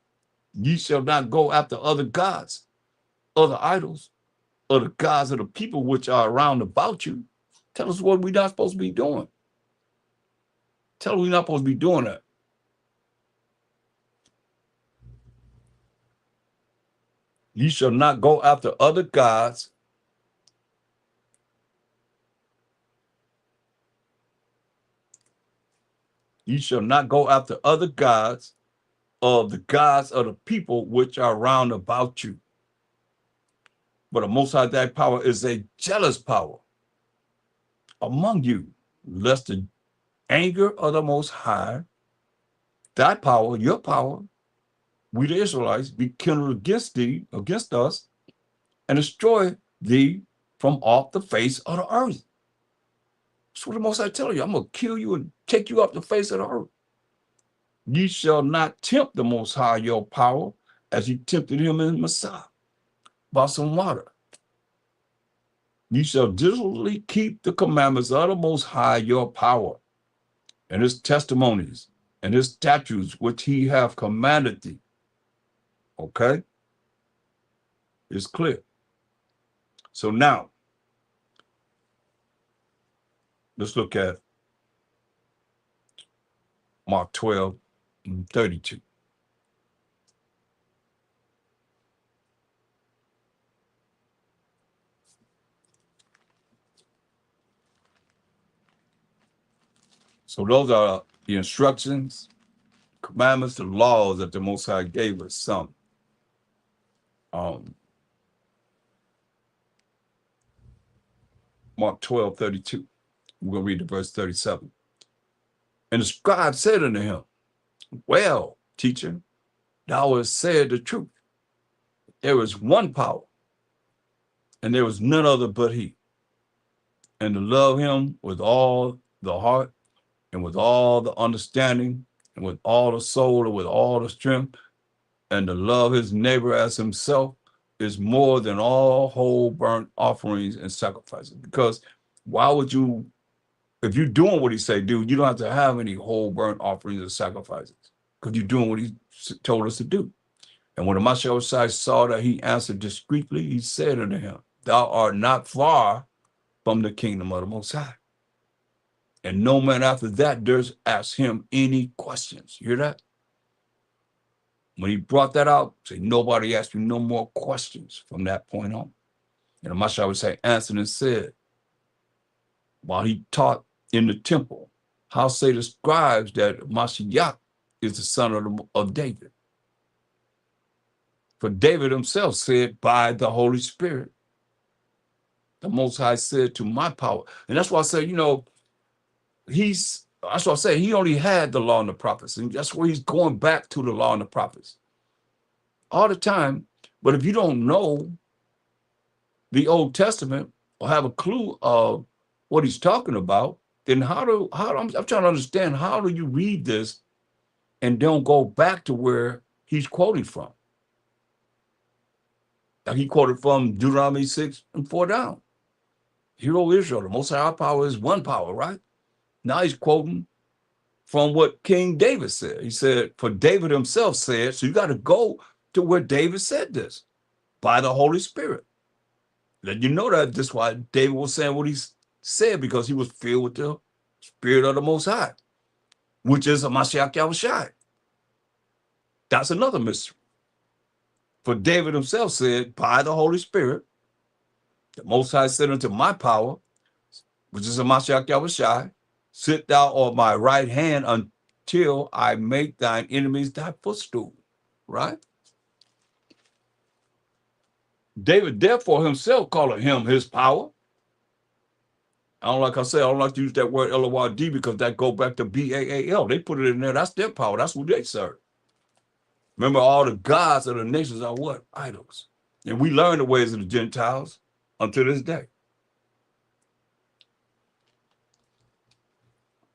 Ye shall not go after other gods, other idols, other gods of the people which are around about you. Tell us what we're not supposed to be doing. Tell us we're not supposed to be doing that. Ye shall not go after other gods, Ye shall not go after other gods of the gods of the people which are round about you. But the Most High thy power is a jealous power among you, lest the anger of the Most High, thy power, your power, we the Israelites, be kindled against thee, against us, and destroy thee from off the face of the earth. That's what the Most High tell you. I'm going to kill you and take you off the face of the earth. Ye shall not tempt the Most High your power as you tempted him in Messiah by some water. Ye shall diligently keep the commandments of the Most High your power, and his testimonies, and his statutes which he hath commanded thee. Okay? It's clear. So now, let's look at Mark 12 and 32. So those are the instructions, commandments, the laws that the Most High gave us. Some. Mark 12:32. We're going to read the verse 37. And the scribe said unto him, well, teacher, thou hast said the truth. There is one power, and there is none other but he. And to love him with all the heart, and with all the understanding, and with all the soul, and with all the strength, and to love his neighbor as himself is more than all whole burnt offerings and sacrifices. Because why would you, if you're doing what he say do, you don't have to have any whole burnt offerings and sacrifices, because you're doing what he told us to do. And when the Mashiach saw that he answered discreetly, he said unto him, thou art not far from the kingdom of the Most High. And no man after that dares ask him any questions. You hear that? When he brought that out, say nobody asked you no more questions from that point on. And the Mashiach would say, answered and said, while he taught in the temple, how say the scribes that Mashiach is the son of David? For David himself said, by the Holy Spirit, the Most High said to my power. And that's why I say, that's what I say, he only had the law and the prophets. And that's where he's going back to the law and the prophets all the time. But if you don't know the Old Testament or have a clue of what he's talking about, then I'm trying to understand, how do you read this and don't go back to where he's quoting from? Like he quoted from Deuteronomy 6 and 4 down. Hear, O Israel, the Most High power is one power, right? Now he's quoting from what King David said. He said, for David himself said, so you got to go to where David said this, by the Holy Spirit. Let you know that this is why David was saying what he said, because he was filled with the Spirit of the Most High, which is a Mashiach Yahushai. That's another mystery. For David himself said, by the Holy Spirit, the Most High said unto my power, which is a Mashiach Yahushai, sit thou on my right hand until I make thine enemies thy footstool. Right? David therefore himself called him his power. I don't like to use that word L-O-R-D, because that go back to B-A-A-L. They put it in there. That's their power. That's who they serve. Remember, all the gods of the nations are what? Idols. And we learn the ways of the Gentiles until this day.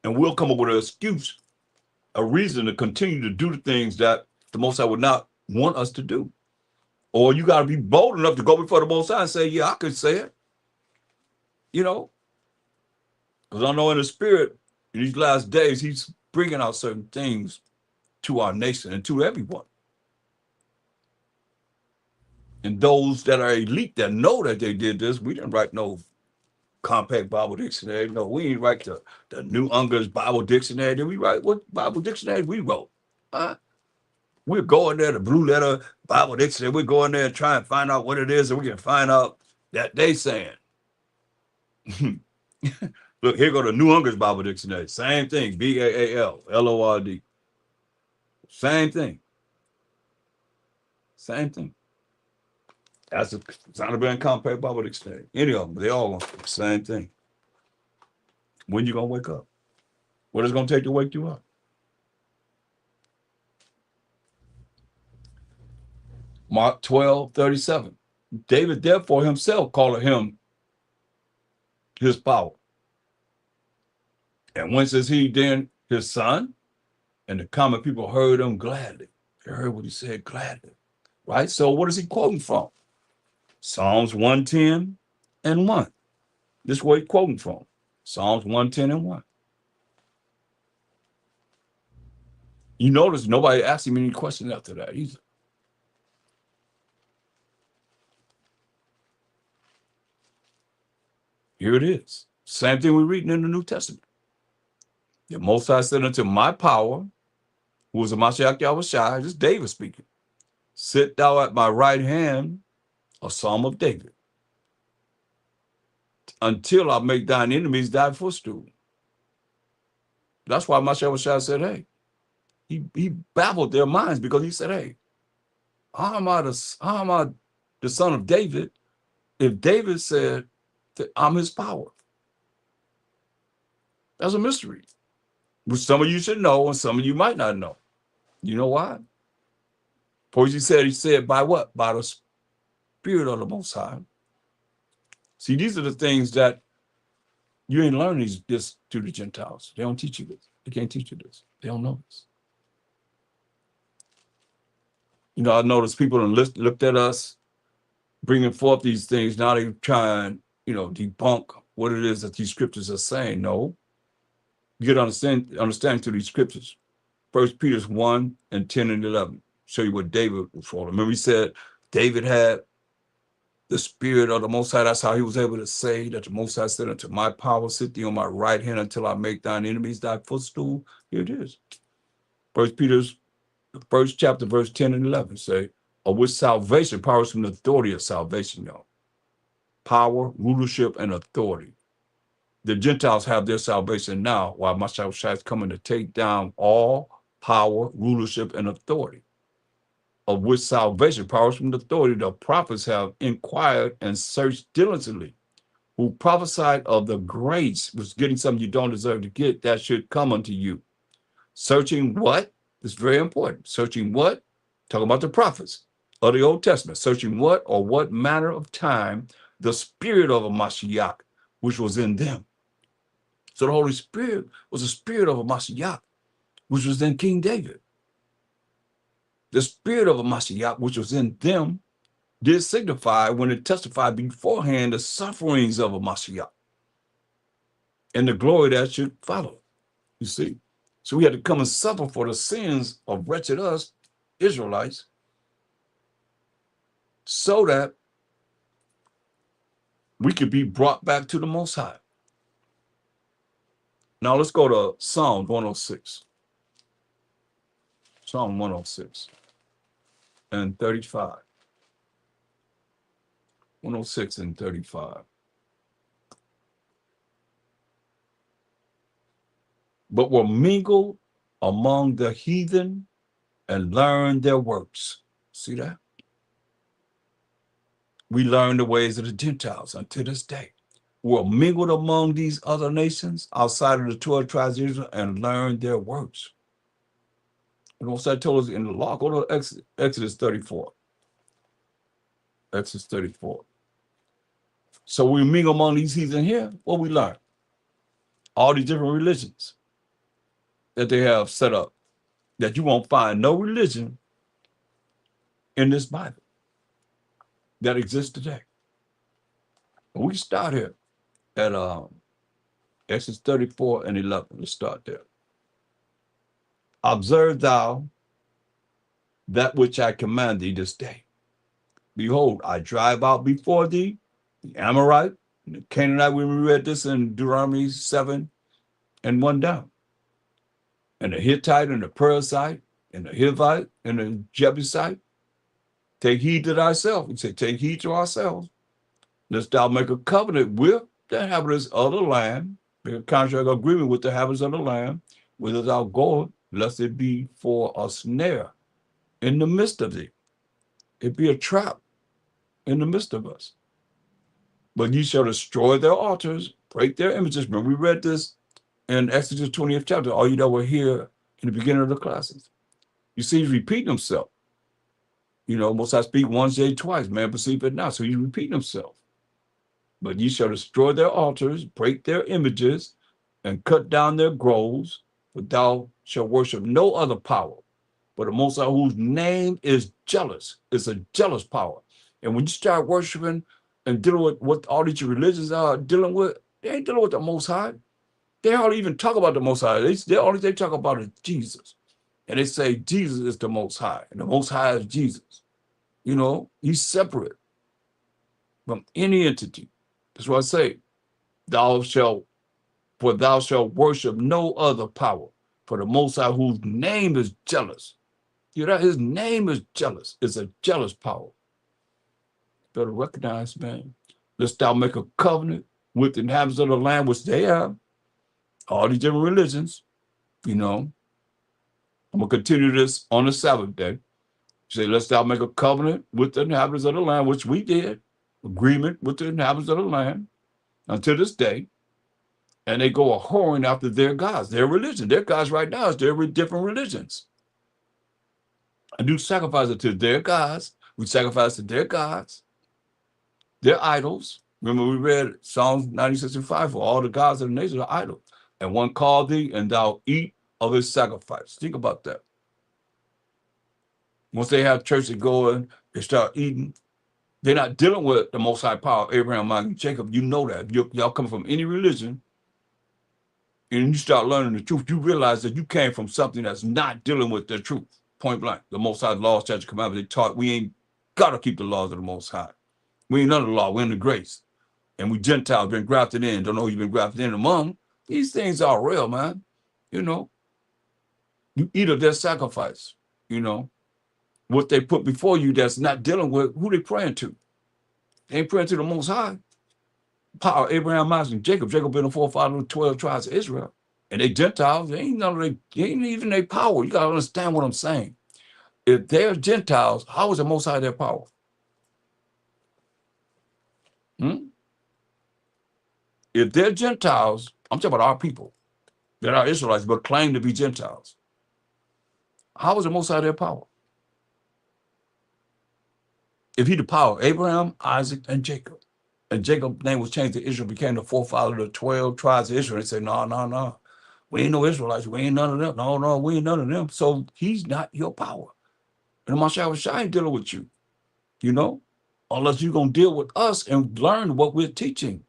And we'll come up with an excuse, a reason to continue to do the things that the Most High would not want us to do. Or you got to be bold enough to go before the Most High and say, yeah, I could say it. Because I know in the spirit, in these last days, he's bringing out certain things to our nation and to everyone. And those that are elite that know that they did this, we didn't write no compact Bible dictionary. No, we didn't write the New Unger's Bible Dictionary. Did we write what Bible dictionary we wrote? We're going there, the Blue Letter Bible Dictionary. We're going there and try and find out what it is, and we can find out that they saying. Look, here go the New English Bible Dictionary. Same thing. Baal, Lord. Same thing. Same thing. That's a Zondervan Compact Bible Dictionary. Any of them, they all want the same thing. When you gonna wake up? What is it gonna take to wake you up? Mark 12:37. David therefore himself called him his power. And whence is he then his son? And the common people heard him gladly. They heard what he said gladly. Right? So what is he quoting from? Psalms 110 and 1. This is where he's quoting from. Psalms 110 and 1. You notice nobody asked him any questions after that either. Here it is. Same thing we're reading in the New Testament. The Most High said unto my power, who was a Mashiach Yahushua, this is David speaking. Sit thou at my right hand, a Psalm of David, until I make thine enemies thy footstool. That's why Mashiach Yahushua said, hey, he baffled their minds because he said, hey, how am I the son of David if David said that I'm his power? That's a mystery, which some of you should know and some of you might not know. You know why? For he said, by what? By the Spirit of the Most High. See, these are the things that you ain't learning this to the Gentiles. They don't teach you this. They can't teach you this. They don't know this. You know, I noticed people looked at us bringing forth these things. Now they try and, debunk what it is that these scriptures are saying. No, you get understanding through these scriptures. 1 Peter 1 and 10 and 11 show you what David was for. Remember, he said David had the Spirit of the Most High. That's how he was able to say that the Most High said, unto my power sit thee on my right hand until I make thine enemies thy footstool. Here it is. 1 Peter's the first chapter, verse 10 and 11 say, or with salvation, power is from the authority of salvation, y'all. Power, rulership, and authority. The Gentiles have their salvation now, while Mashiach is coming to take down all power, rulership, and authority. Of which salvation, power is from the authority, the prophets have inquired and searched diligently, who prophesied of the grace, was getting something you don't deserve to get, that should come unto you. Searching what? It's very important. Searching what? Talking about the prophets of the Old Testament. Searching what or what manner of time the Spirit of a Mashiach, which was in them. So the Holy Spirit was the Spirit of a Mashiach, which was in King David. The Spirit of a Mashiach, which was in them, did signify when it testified beforehand the sufferings of a Mashiach and the glory that should follow. You see? So we had to come and suffer for the sins of wretched us, Israelites, so that we could be brought back to the Most High. Now let's go to Psalm 106. Psalm 106 and 35. 106 and 35. But were mingled among the heathen and learned their works. See that? We learn the ways of the Gentiles unto this day. Were mingled among these other nations outside of the 12 tribes of Israel and learned their works. And also I told us in the law, go to Exodus 34. Exodus 34. So we mingle among these heathen here, what we learn? All these different religions that they have set up, that you won't find no religion in this Bible that exists today. We start here at Exodus 34 and 11. Let's start there. Observe thou that which I command thee this day. Behold, I drive out before thee the Amorite, and the Canaanite. We read this in Deuteronomy 7 and 1 down. And the Hittite and the Perizzite and the Hivite and the Jebusite. Take heed to thyself. He said, take heed to ourselves. Lest thou make a covenant with the inhabitants of the land, Make a contract agreement with the habits of the land, without going, lest it be for a snare in the midst of thee. It be a trap in the midst of us. But ye shall destroy their altars, break their images. Remember, we read this in Exodus 20th chapter, all you that were here in the beginning of the classes. You see, he's repeating himself. Most I speak once, say twice, man perceive it not. So he's repeating himself. But ye shall destroy their altars, break their images, and cut down their groves, but thou shalt worship no other power, but the Most High, whose name is jealous. It's a jealous power. And when you start worshiping and dealing with what all these religions are dealing with, they ain't dealing with the Most High. They hardly even talk about the Most High. They talk about is Jesus. And they say Jesus is the Most High, and the Most High is Jesus. He's separate from any entity. That's what I say. Thou shalt worship no other power, for the Most High, whose name is jealous. His name is jealous. It's a jealous power. Better recognize, man. Lest thou make a covenant with the inhabitants of the land, which they have, all these different religions. I'm going to continue this on the Sabbath day. Say, lest thou make a covenant with the inhabitants of the land, which we did, agreement with the inhabitants of the land until this day. And they go a whoring after their gods, their religion. Their gods right now is their different religions. And do sacrifice it to their gods. We sacrifice to their gods, their idols. Remember, we read Psalms 96:5, for all the gods of the nations are idols. And one called thee, and thou eat of his sacrifice. Think about that. Once they have church, they go and they start eating. They're not dealing with the Most High power of Abraham, Isaac, and Jacob. You know that. Y'all come from any religion, and you start learning the truth, you realize that you came from something that's not dealing with the truth. Point blank. The Most High laws, statutes, commandments, they taught we ain't got to keep the laws of the Most High. We ain't under the law. We're in the grace. And we Gentiles been grafted in. Don't know who you've been grafted in among. These things are real, man. You eat of their sacrifice. What they put before you that's not dealing with who they praying to. They ain't praying to the Most High. Power of Abraham, Isaac, and Jacob. Jacob been the forefather of the 12 tribes of Israel. And they Gentiles, they ain't even their power. You got to understand what I'm saying. If they're Gentiles, how is the Most High their power? If they're Gentiles, I'm talking about our people. They're not Israelites, but claim to be Gentiles. How is the Most High their power? If he the power, Abraham, Isaac, and Jacob. And Jacob's name was changed to Israel, became the forefather of the 12 tribes of Israel. They said, no. We ain't no Israelites. We ain't none of them. No, we ain't none of them. So he's not your power. And the Mashiach ain't dealing with you, unless you're going to deal with us and learn what we're teaching.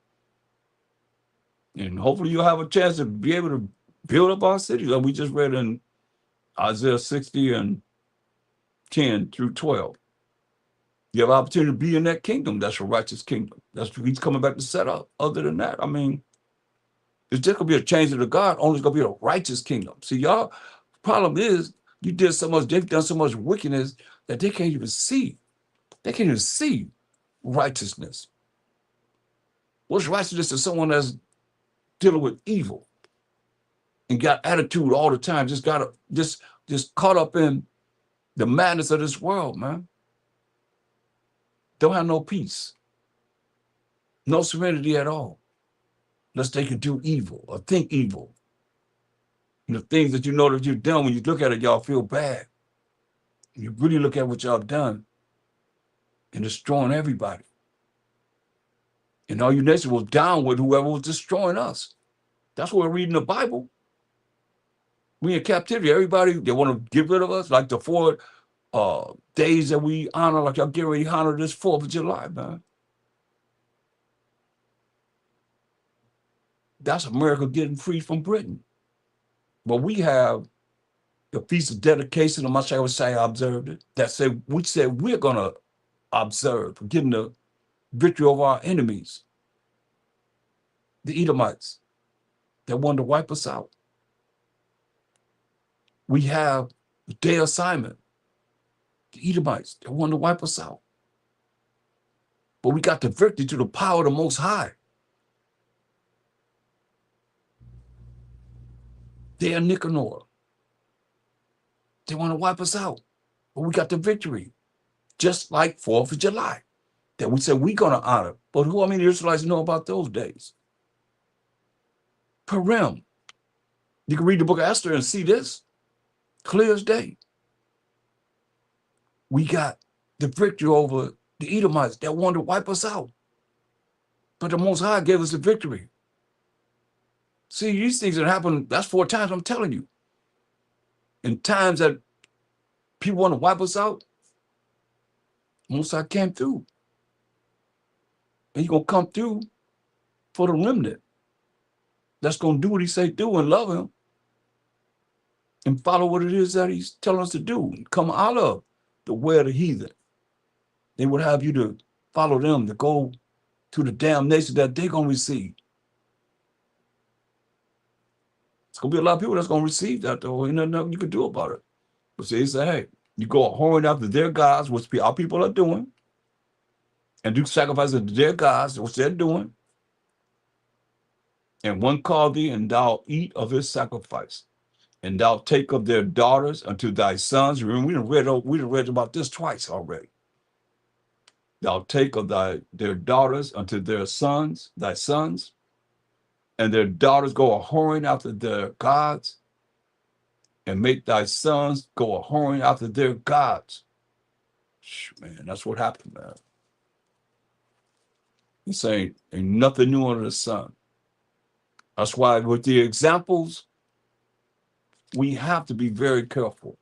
And hopefully you'll have a chance to be able to build up our cities. Like we just read in Isaiah 60 and 10 through 12. You have an opportunity to be in that kingdom. That's a righteous kingdom. That's what he's coming back to set up. Other than that, it's just going to be a change of the God. Only it's going to be a righteous kingdom. See, y'all, problem is they've done so much wickedness that they can't even see. They can't even see righteousness. What's righteousness to someone that's dealing with evil and got attitude all the time, just caught up in the madness of this world, man. Don't have no peace, no serenity at all, unless they can do evil or think evil. The things that that you've done, when you look at it, y'all feel bad. You really look at what y'all done and destroying everybody. And all you nation was down with whoever was destroying us. That's what we're reading the Bible. We in captivity. Everybody, they want to get rid of us, like the 4 days that we honor, like y'all get ready to honor this 4th of July, man. That's America getting free from Britain. But we have the Feast of Dedication, and Mashiach would say, I observed it. We said we're going to observe, getting the victory over our enemies, the Edomites, that wanted to wipe us out. We have the Day of Simon, the Edomites, that wanted to wipe us out. But we got the victory to the power of the Most High. They are Nicanor. They want to wipe us out. But we got the victory. Just like 4th of July. That we said we're going to honor. But who, I mean, the Israelites know about those days? Purim. You can read the book of Esther and see this. Clear as day. We got the victory over the Edomites that wanted to wipe us out. But the Most High gave us the victory. See, these things that happen, that's 4 times, I'm telling you. In times that people want to wipe us out, Most High came through. And he's going to come through for the remnant. That's going to do what he say do and love him. And follow what it is that he's telling us to do. Come out of the way of the heathen. They would have you to follow them, to go to the damnation that they're going to receive. It's going to be a lot of people that's going to receive that, though. Ain't nothing you can do about it. But see, they say, hey, you go whoring after their gods, which our people are doing, and do sacrifices to their gods, which they're doing. And one call thee, and thou eat of his sacrifice. And thou take of their daughters unto thy sons. Remember, we done read about this twice already. Thou take of their daughters unto their sons, thy sons, and their daughters go a whoring after their gods, and make thy sons go a whoring after their gods. Man, that's what happened, man. He's saying, ain't nothing new under the sun. That's why with the examples, we have to be very careful.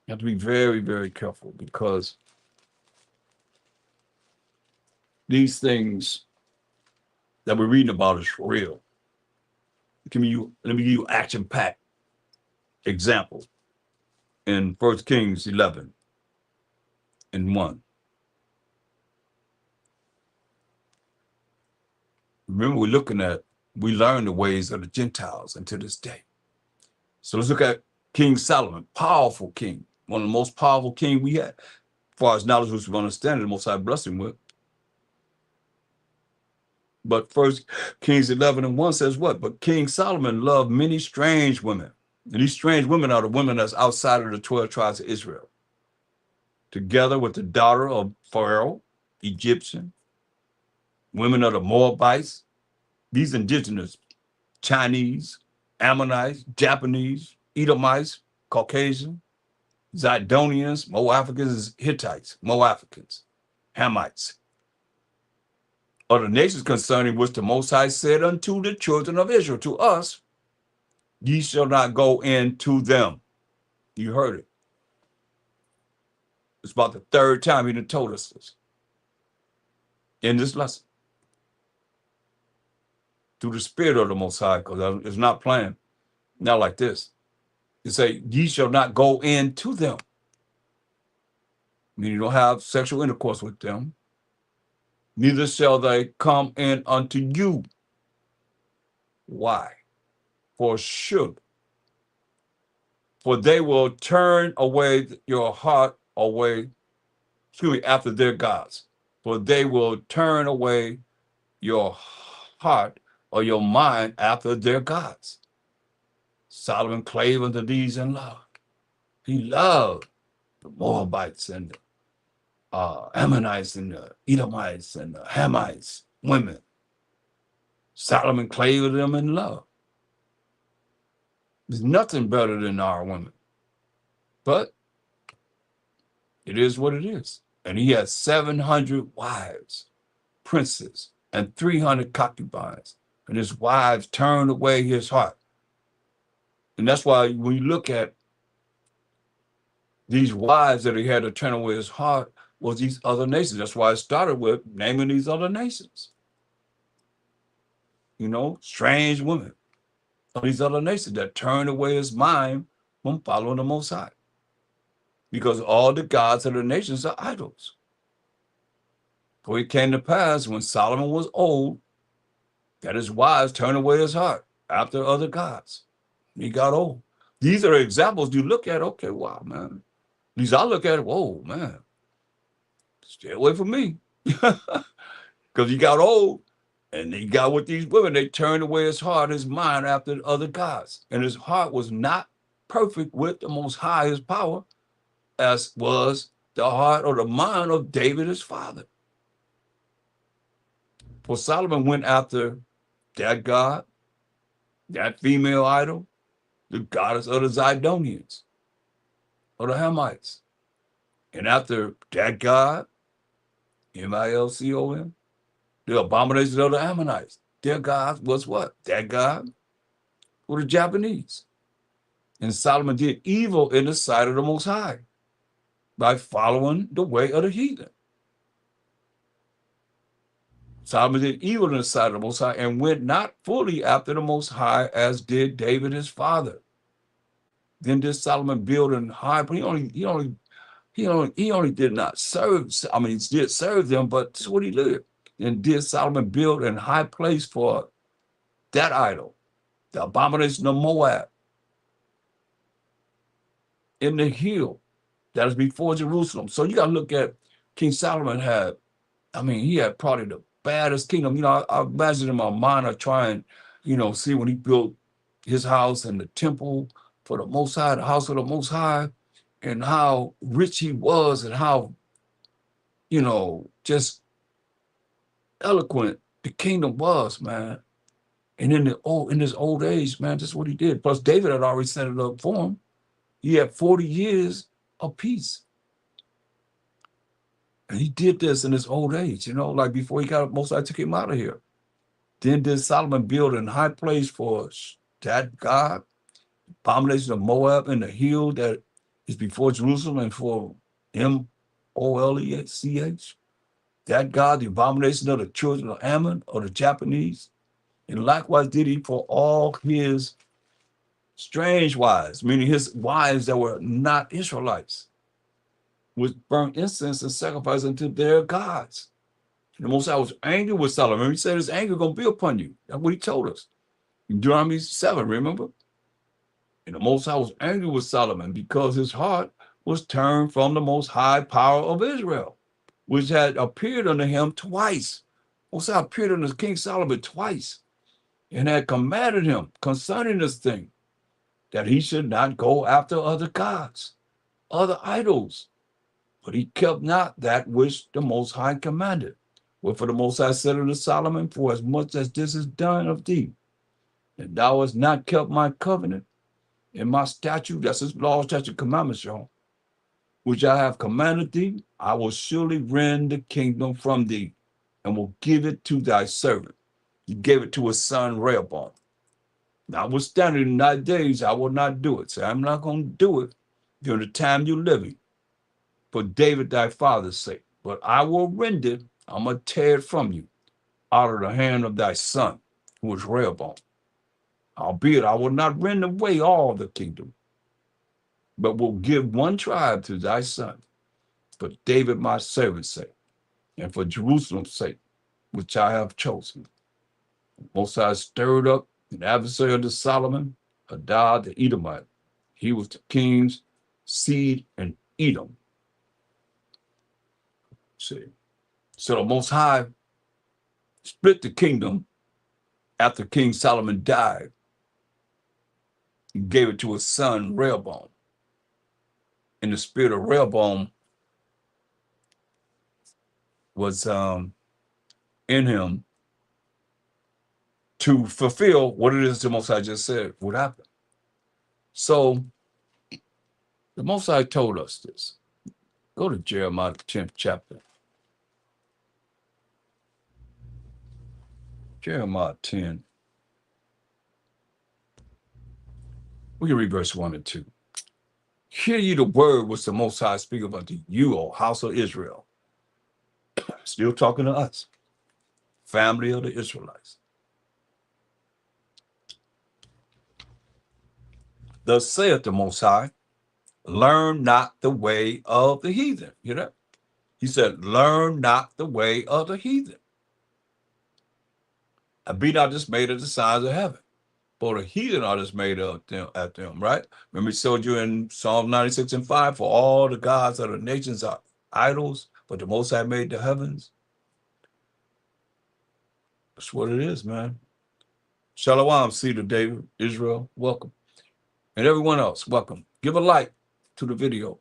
You have to be very, very careful, because these things that we're reading about is real. Let me give you action-packed example in 1 Kings 11 and 1. Remember, we learn the ways of the Gentiles until this day. So let's look at King Solomon, powerful king, one of the most powerful king we had, as far as knowledge which we understand, the Most High blessed him with. But 1 Kings 11 and 1 says what? But King Solomon loved many strange women. And these strange women are the women that's outside of the 12 tribes of Israel. Together with the daughter of Pharaoh, Egyptian, women of the Moabites, these indigenous, Chinese, Ammonites, Japanese, Edomites, Caucasian, Zidonians, Moab-Africans, Hittites, Moab-Africans, Hamites, of the nations concerning which the Most High said unto the children of Israel, to us, ye shall not go into them. You heard it. It's about the 3rd time he done told us this in this lesson. Through the Spirit of the Most High, because it's not playing. Not like this. It say, ye shall not go into them. I mean, you don't have sexual intercourse with them. Neither shall they come in unto you. Why? For they will turn away your heart away, after their gods. For they will turn away your heart or your mind after their gods. Solomon clave unto these in love. He loved the Moabites and the Ammonites and the Edomites and the Hamites, women. Solomon clave to them in love. There's nothing better than our women. But it is what it is. And he had 700 wives, princes, and 300 concubines. And his wives turned away his heart. And that's why when you look at these wives that he had to turn away his heart, was these other nations. That's why it started with naming these other nations. You know, strange women of these other nations that turned away his mind from following the Most High. Because all the gods of the nations are idols. For it came to pass when Solomon was old, that his wives turned away his heart after other gods. He got old. These are examples you look at, okay, wow, man. These I look at, whoa, man. Stay away from me. Because you got old And he got with these women. They turned away his heart, his mind after other gods. And his heart was not perfect with the Most High, his power, as was the heart or the mind of David, his father. For Solomon went after that god, that female idol, the goddess of the Zidonians, or the Hamites. And after that god, Milcom, the abomination of the Ammonites, their god was what? That god were the Japanese. And Solomon did evil in the sight of the Most High by following the way of the heathen. Solomon did evil in the sight of the Most High and went not fully after the Most High as did David his father. Then did Solomon build an high, but he only did not serve. I mean, he did serve them, but this is what he did. And did Solomon build an high place for that idol, the abomination of Moab, in the hill that is before Jerusalem. So you got to look at King Solomon had, I mean, he had probably the baddest kingdom. You know, I imagine in my mind, I try and, see when he built his house and the temple for the Most High, the house of the Most High, and how rich he was and how, just eloquent the kingdom was, man. And in his old age, man, just what he did. Plus, David had already set it up for him. He had 40 years of peace. And he did this in his old age, like before he got Most High took him out of here. Then did Solomon build an high place for that God, abomination of Moab in the hill that is before Jerusalem, and for Molech, that God, the abomination of the children of Ammon or the Japanese. And likewise did he for all his strange wives, meaning his wives that were not Israelites, which burnt incense and sacrifice unto their gods. And the Most High was angry with Solomon. He said his anger going to be upon you. That's what he told us. In Deuteronomy 7, remember? And the Most High was angry with Solomon because his heart was turned from the Most High power of Israel, which had appeared unto him twice. Most High appeared unto King Solomon twice and had commanded him concerning this thing, that he should not go after other gods, other idols. But he kept not that which the Most High commanded. Wherefore the Most High said unto Solomon, for as much as this is done of thee, and thou hast not kept my covenant and my statute, that's his law, statute, commandments, y'all, which I have commanded thee, I will surely rend the kingdom from thee and will give it to thy servant. He gave it to his son Rehoboam. Notwithstanding, in thy days I will not do it. Say, I'm not going to do it during the time you're living, for David thy father's sake. But I will rend it, I'm going to tear it from you, out of the hand of thy son, who is Rehoboam. Albeit I will not rend away all the kingdom, but will give one tribe to thy son, for David my servant's sake, and for Jerusalem's sake, which I have chosen. Most High stirred up an adversary unto Solomon, Hadad the Edomite. He was the king's seed in Edom. See, so the Most High split the kingdom after King Solomon died. He gave it to his son Rehoboam. And the spirit of Rehoboam was in him to fulfill what it is the Most High just said would happen. So the Most High told us this. Go to Jeremiah 10th chapter. Jeremiah 10. We can read verse 1 and 2. Hear ye the word which the Most High speaketh unto you, O house of Israel. Still talking to us, family of the Israelites. Thus saith the Most High, learn not the way of the heathen. You know? He said, learn not the way of the heathen. And be not dismayed at the signs of heaven. For the heathen are dismayed at them, right? Remember, he showed you in Psalm 96 and 5, for all the gods of the nations are idols, but the Most High made the heavens. That's what it is, man. Shalom, Cedar David, Israel, welcome. And everyone else, welcome. Give a like to the video.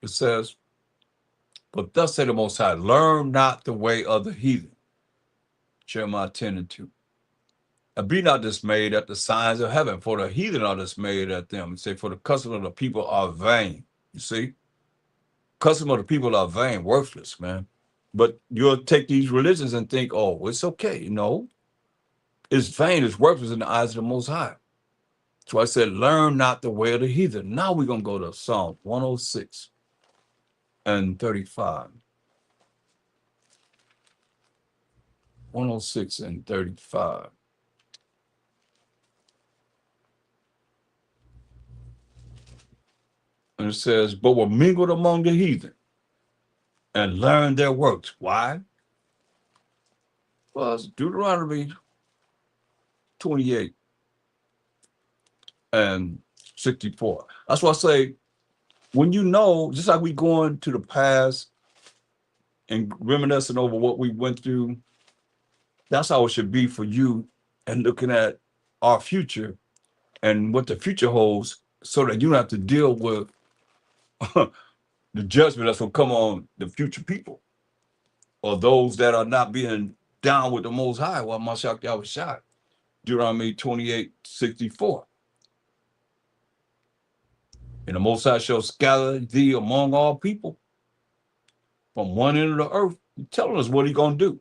It says, but thus said the Most High, learn not the way of the heathen. Jeremiah 10:2. And be not dismayed at the signs of heaven, for the heathen are dismayed at them. Say, for the custom of the people are vain. You see? Custom of the people are vain, worthless, man. But you'll take these religions and think, oh, it's okay. No, it's vain, it's worthless in the eyes of the Most High. So I said, learn not the way of the heathen. Now we're going to go to Psalm 106 and 35. 106 and 35. And it says, but were mingled among the heathen and learned their works. Why? Well, it's Deuteronomy 28 and 64. That's why I say, when you know, just like we going to the past and reminiscing over what we went through, that's how it should be for you and looking at our future and what the future holds so that you don't have to deal with the judgment that's going to come on the future people or those that are not being down with the Most High while Mashak Yahweh shot. Deuteronomy 28:64. And the Most High shall scatter thee among all people from one end of the earth. He's telling us what he's going to do,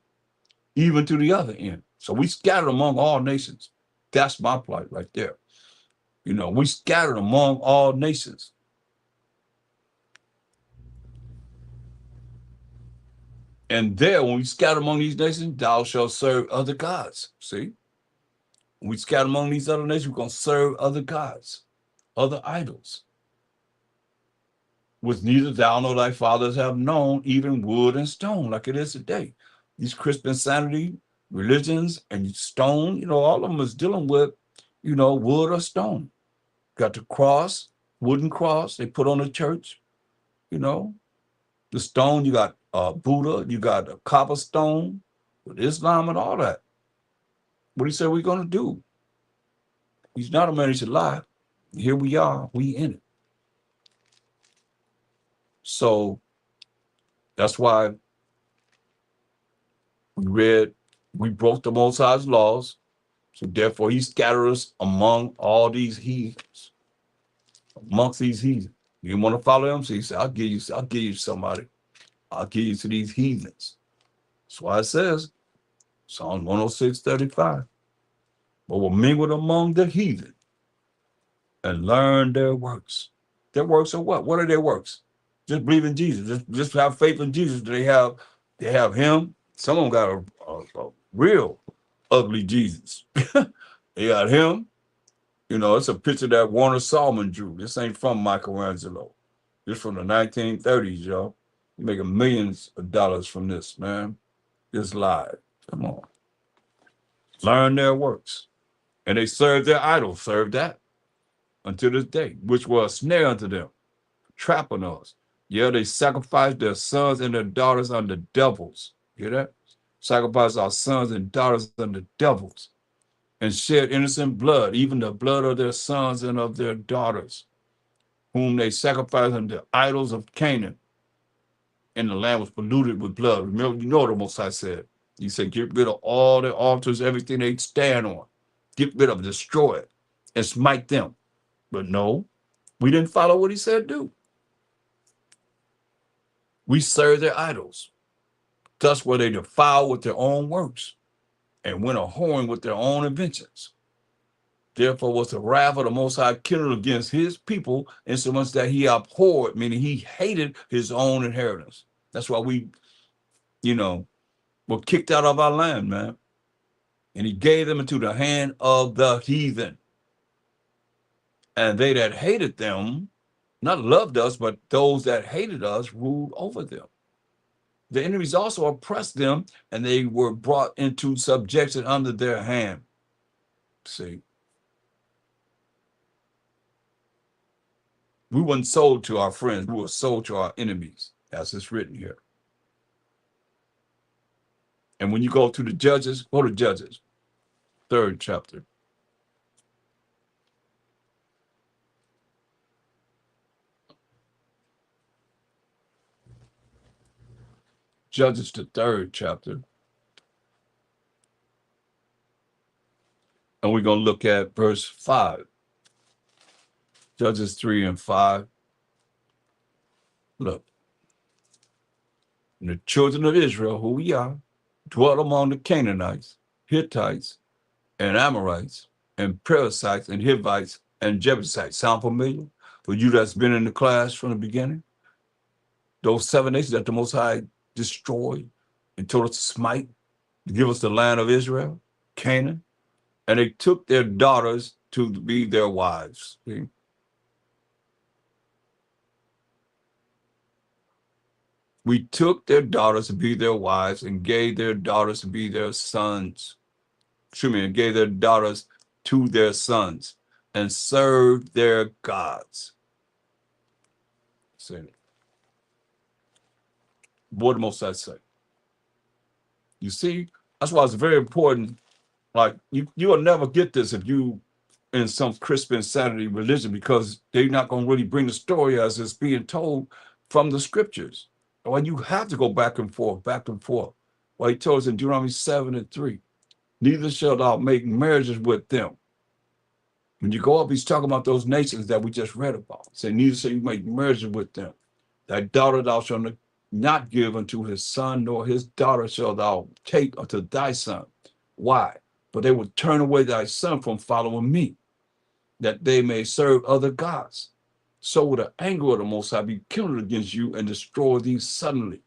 even to the other end. So we scattered among all nations. That's my plight right there. You know, we scattered among all nations. And there, when we scatter among these nations, thou shalt serve other gods. See? When we scatter among these other nations, we're going to serve other gods, other idols, which neither thou nor thy fathers have known, even wood and stone, like it is today. These Christian insanity, religions, and stone, you know, all of them is dealing with, you know, wood or stone. Got the cross, wooden cross they put on the church, you know. The stone, you got Buddha, you got a copper stone with Islam and all that. What he said we're going to do? He's not a man he should lie. Here we are, we in it. So that's why we broke the Most High's laws. So therefore he scattered us among all these heathens, amongst these heathens. You want to follow him? So he said, I'll give you somebody. I'll give you to these heathens. That's why it says, Psalm 106:35. But will mingle among the heathen and learn their works. Their works are what? What are their works? Just believe in Jesus. Just have faith in Jesus. They have him. Some of them got a real ugly Jesus. They got him. You know, it's a picture that Warner Salmon drew. This ain't from Michelangelo. This from the 1930s, y'all. You're making millions of dollars from this, man. This live. Come on. Learn their works. And they serve their idols, serve that until this day, which was a snare unto them, trapping us. Yeah, they sacrificed their sons and their daughters unto devils. Hear that? Sacrifice our sons and daughters unto devils and shed innocent blood, even the blood of their sons and of their daughters, whom they sacrificed unto the idols of Canaan. And the land was polluted with blood. Remember, you know what the Most High said. He said, get rid of all the altars, everything they stand on. Get rid of it, destroy it, and smite them. But no, we didn't follow what he said do. We served their idols. Thus were they defiled with their own works and went a whoring with their own inventions. Therefore was the wrath of the Most High kindled against his people, insomuch that he abhorred, meaning he hated his own inheritance. That's why we, you know, were kicked out of our land, man. And he gave them into the hand of the heathen. And they that hated them, not loved us, but those that hated us ruled over them. The enemies also oppressed them, and they were brought into subjection under their hand. See, we weren't sold to our friends, we were sold to our enemies, as it's written here. And when you go to the Judges, go to Judges, 3rd chapter. Judges, the 3rd chapter. And we're going to look at verse 5. Judges 3 and 5. Look. And the children of Israel, who we are, dwelt among the Canaanites, Hittites, and Amorites, and Perizzites, and Hivites, and Jebusites. Sound familiar? For you that's been in the class from the beginning? Those 7 nations that the Most High destroyed and told us to smite, to give us the land of Israel, Canaan. And they took their daughters to be their wives. See? We took their daughters to be their wives and gave their daughters to be their sons. Excuse me, and gave their daughters to their sons and served their gods. See? What the Most High say? You see, that's why it's very important. Like you will never get this if you in some crisp insanity religion, because they're not going to really bring the story as it's being told from the scriptures. Well, you have to go back and forth, back and forth. Well, he told us in Deuteronomy 7 and 3, neither shalt thou make marriages with them. When you go up, he's talking about those nations that we just read about. Say, neither shall you make marriages with them. Thy daughter thou shalt not give unto his son, nor his daughter shalt thou take unto thy son. Why? But they will turn away thy son from following me, that they may serve other gods. So will the anger of the Most High be kindled against you and destroy thee suddenly.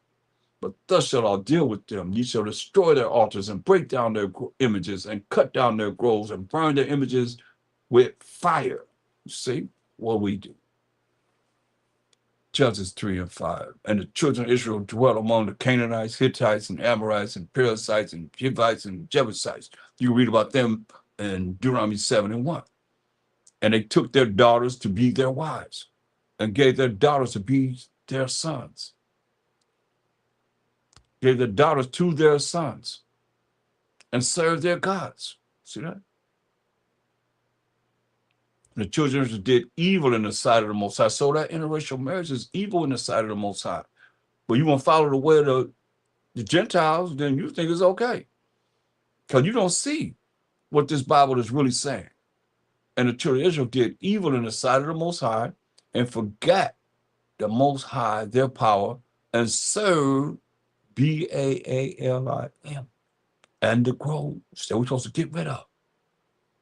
But thus shalt thou deal with them. Ye shall destroy their altars and break down their images and cut down their groves and burn their images with fire. You see what we do. Judges 3 and 5. And the children of Israel dwelt among the Canaanites, Hittites, and Amorites, and Perizzites, and Hivites, and Jebusites. You read about them in Deuteronomy 7 and 1. And they took their daughters to be their wives and gave their daughters to be their sons. Gave their daughters to their sons and served their gods. See that? The children of Israel did evil in the sight of the Most High. So that interracial marriage is evil in the sight of the Most High. But you want to follow the way of the Gentiles, then you think it's okay. Because you don't see what this Bible is really saying. And the children of Israel did evil in the sight of the Most High and forgot the Most High, their power, and served Baalim and the groves that we're supposed to get rid of.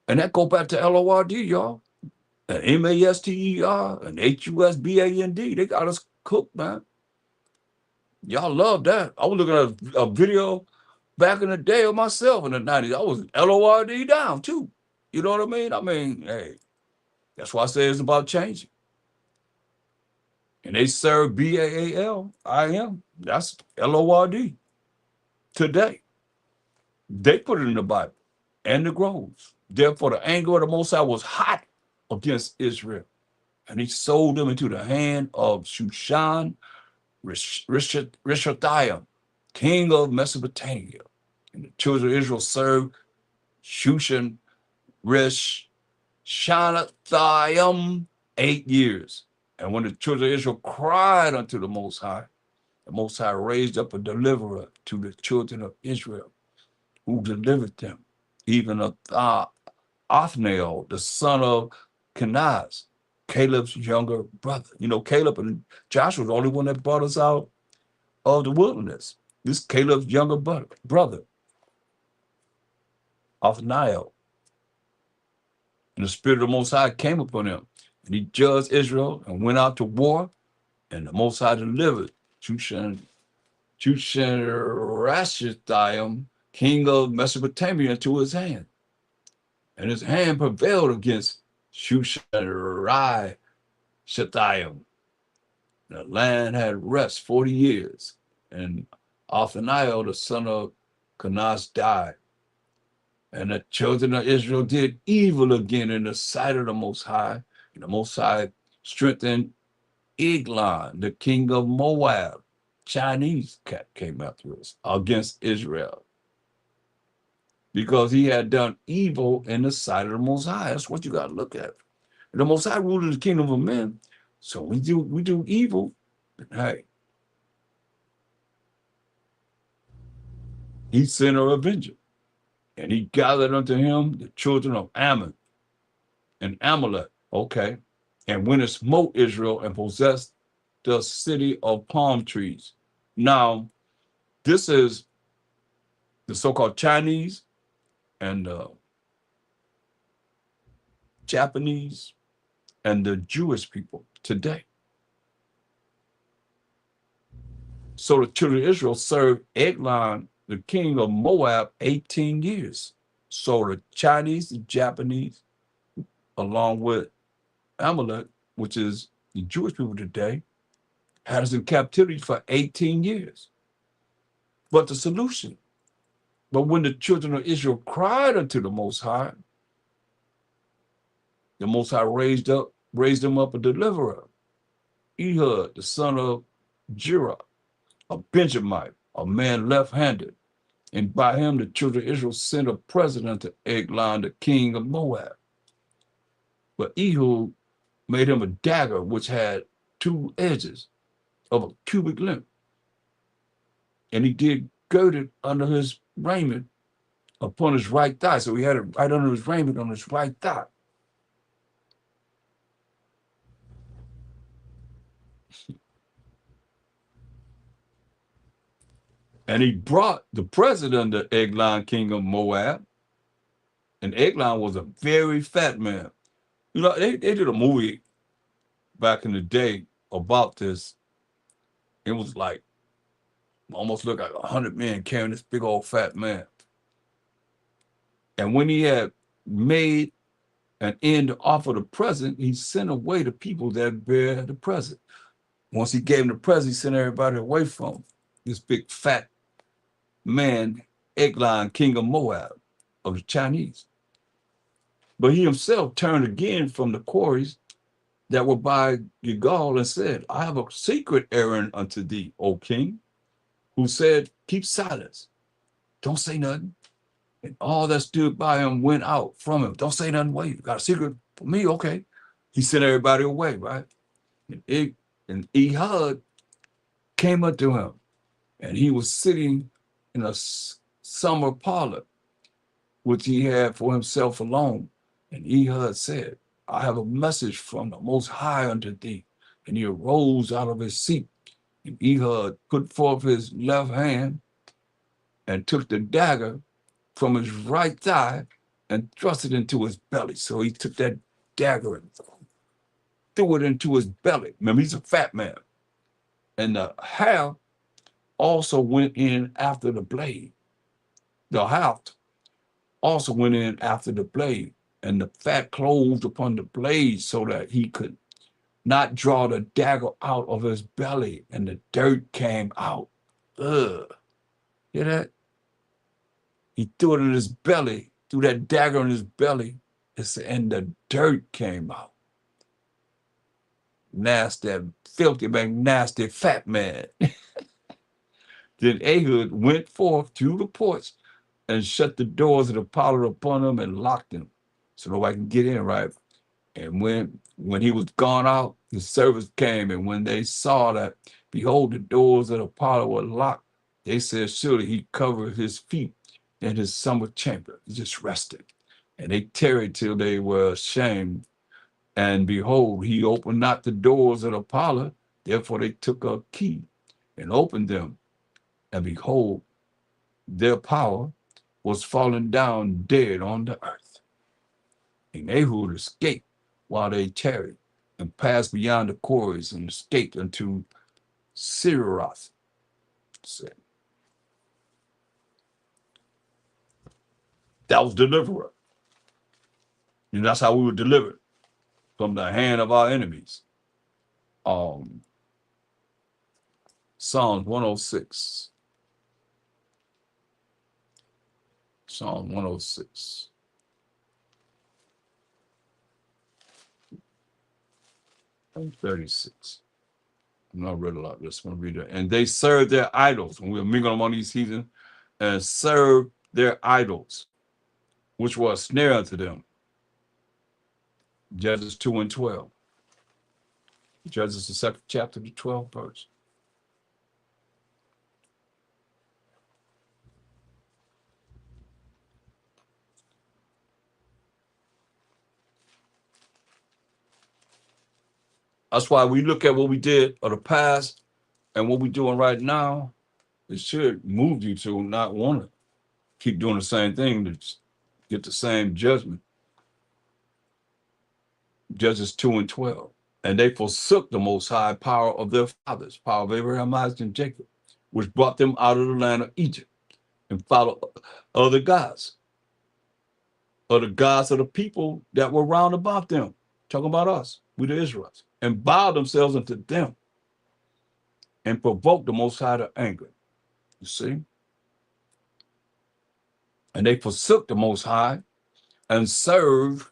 And that go back to LORD, y'all. And MASTER and HUSBAND. They got us cooked, man. Y'all love that. I was looking at a video back in the day of myself in the 90s. I was LORD down too. You know what I mean? I mean, hey, that's why I say it's about changing. And they serve BAALIM. That's LORD today. They put it in the Bible and the groves. Therefore, the anger of the Most High was hot against Israel. And he sold them into the hand of Shushan Rishathaim, king of Mesopotamia. And the children of Israel served Shushan Rishathaim 8 years. And when the children of Israel cried unto the Most High raised up a deliverer to the children of Israel, who delivered them, even Othniel, the son of Kenaz, Caleb's younger brother. You know, Caleb and Joshua was the only one that brought us out of the wilderness. This Caleb's younger brother, Othniel. And the Spirit of the Most High came upon him, and he judged Israel and went out to war, and the Most High delivered Shushan Rashathaim, king of Mesopotamia, into his hand. And his hand prevailed against Shushan Rashathaim. The land had rest 40 years, and Othniel, the son of Kenaz, died. And the children of Israel did evil again in the sight of the Most High. And the Most High strengthened Eglon, the king of Moab. Chinese cat came after us against Israel. because he had done evil in the sight of the Most High. That's what you got to look at. And the Most High ruled in the kingdom of men. So we do evil. Hey, he sent a avenger, and he gathered unto him the children of Ammon and Amalek. Okay. And went and smote Israel and possessed the city of palm trees. Now, this is the so-called Chinese and Japanese and the Jewish people today. So the children of Israel served Eglon, the king of Moab, 18 years. So the Chinese, the Japanese, along with Amalek, which is the Jewish people today, had us in captivity for 18 years. But the solution, but when the children of Israel cried unto the Most High, the Most High raised them up a deliverer, Ehud, the son of Jirah, a Benjamite, a man left-handed. And by him, the children of Israel sent a present to Eglon, the king of Moab. But Ehud made him a dagger which had 2 edges of a cubit length. And he did gird it under his raiment upon his right thigh. So he had it right under his raiment on his right thigh. And he brought the president of Eglon, king of Moab. And Eglon was a very fat man. You know, they did a movie back in the day about this. It was like almost looked like 100 men carrying this big old fat man. And when he had made an end to offer the present, he sent away the people that bear the present. Once he gave him the present, he sent everybody away from this big fat man, Eglon, king of Moab, of the Chinese. But he himself turned again from the quarries that were by Gilgal and said, I have a secret errand unto thee, O king, who said, keep silence, don't say nothing. And all that stood by him went out from him. Don't say nothing. Wait, you got a secret for me? Okay. He sent everybody away, right? And Ehud came up to him, and he was sitting in a summer parlor, which he had for himself alone. And Ehud said, I have a message from the Most High unto thee. And he arose out of his seat, and Ehud put forth his left hand and took the dagger from his right thigh and thrust it into his belly. So he took that dagger and threw it into his belly. Remember, he's a fat man. And the hair also went in after the blade. The haft also went in after the blade, and the fat closed upon the blade so that he could not draw the dagger out of his belly, and the dirt came out. Ugh. Hear that? He threw it in his belly, threw that dagger in his belly, and the dirt came out. Nasty, filthy, nasty fat man. Then Ehud went forth through the porch and shut the doors of the parlor upon him and locked them so nobody can get in, right? And when he was gone out, the servants came, and when they saw that, behold, the doors of the parlor were locked, they said, surely he covered his feet in his summer chamber. He just rested. And they tarried till they were ashamed. And behold, he opened not the doors of the parlor. Therefore they took a key and opened them. And behold, their power was fallen down dead on the earth. And Ehud escaped while they tarried and passed beyond the quarries and escaped unto Siroth. That was deliverer. And that's how we were delivered from the hand of our enemies. Psalms 106. Psalm 106. And 36. I'm not read a lot. Just want to read it. And they served their idols. And we were mingling among these heathens and served their idols. which was a snare unto them. Judges 2 and 12. Judges the second chapter, the 12th verse. That's why we look at what we did of the past and what we're doing right now. It should move you to not want to keep doing the same thing to get the same judgment. Judges 2 and 12. And they forsook the most high power of their fathers, power of Abraham, Isaac, and Jacob, which brought them out of the land of Egypt, and followed other gods, or the gods of the people that were round about them. Talking about us, we the Israelites, and bowed themselves unto them and provoked the Most High to anger. You see? And they forsook the Most High and served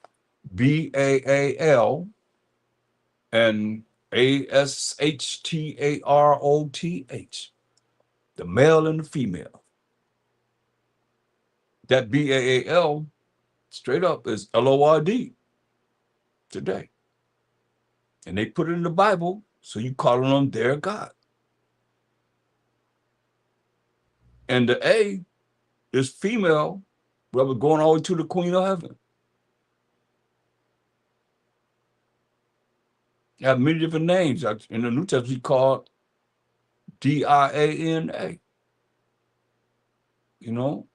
Baal and Ashtaroth, the male and the female. That Baal, straight up, is Lord today. And they put it in the Bible, so you calling them their God. And the A is female, brother, going all the way to the Queen of Heaven. Have many different names. In the New Testament, he called Diana. You know,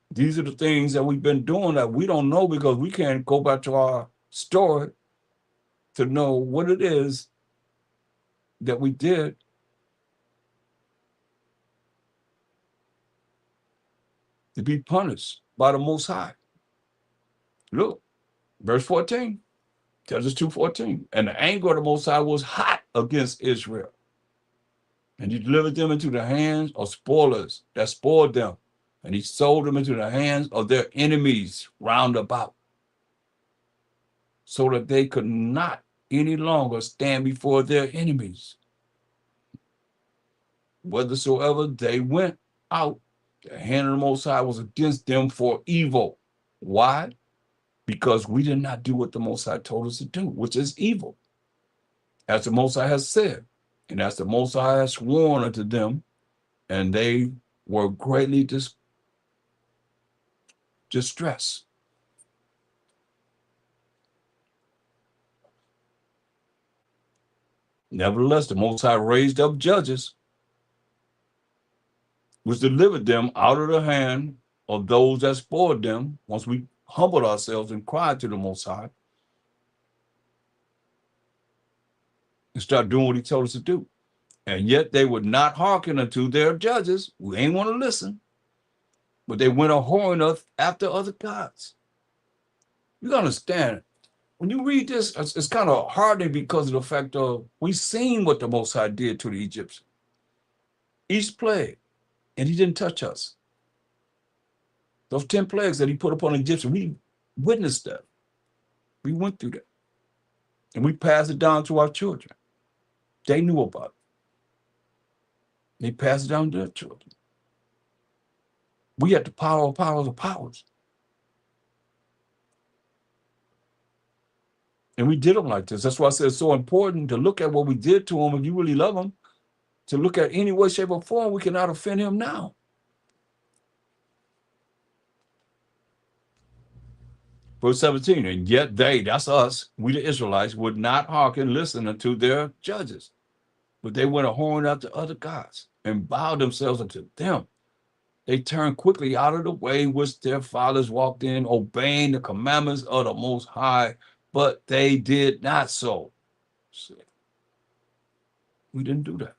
these are the things that we've been doing that we don't know because we can't go back to our story to know what it is that we did. To be punished by the Most High. Look, verse 14, Judges 2:14. And the anger of the Most High was hot against Israel. And he delivered them into the hands of spoilers that spoiled them. And he sold them into the hands of their enemies round about, so that they could not any longer stand before their enemies. Whithersoever they went out, the hand of the Most High was against them for evil. Why? Because we did not do what the Most High told us to do, which is evil, as the Most High has said, and as the Most High has sworn unto them, and they were greatly distressed. Nevertheless, the Most High raised up judges, which delivered them out of the hand of those that spoiled them. Once we humbled ourselves and cried to the Most High and start doing what he told us to do. And yet they would not hearken unto their judges, who ain't want to listen, but they went a whoring after other gods. You understand, when you read this, it's kind of hardening because of the fact of we seen what the Most High did to the Egyptians. Each plague, and he didn't touch us. Those 10 plagues that he put upon the Egyptians, we witnessed that. We went through that. And we passed it down to our children. They knew about it. They passed it down to their children. We had the power of powers of powers. And we did them like this. That's why I said it's so important to look at what we did to him. If you really love him, to look at any way, shape, or form, we cannot offend him now. Verse 17, and yet they, that's us, we the Israelites, would not hearken, listen unto their judges, but they went a whoring after other gods and bowed themselves unto them. They turned quickly out of the way which their fathers walked in, obeying the commandments of the Most High, but they did not so. See, we didn't do that.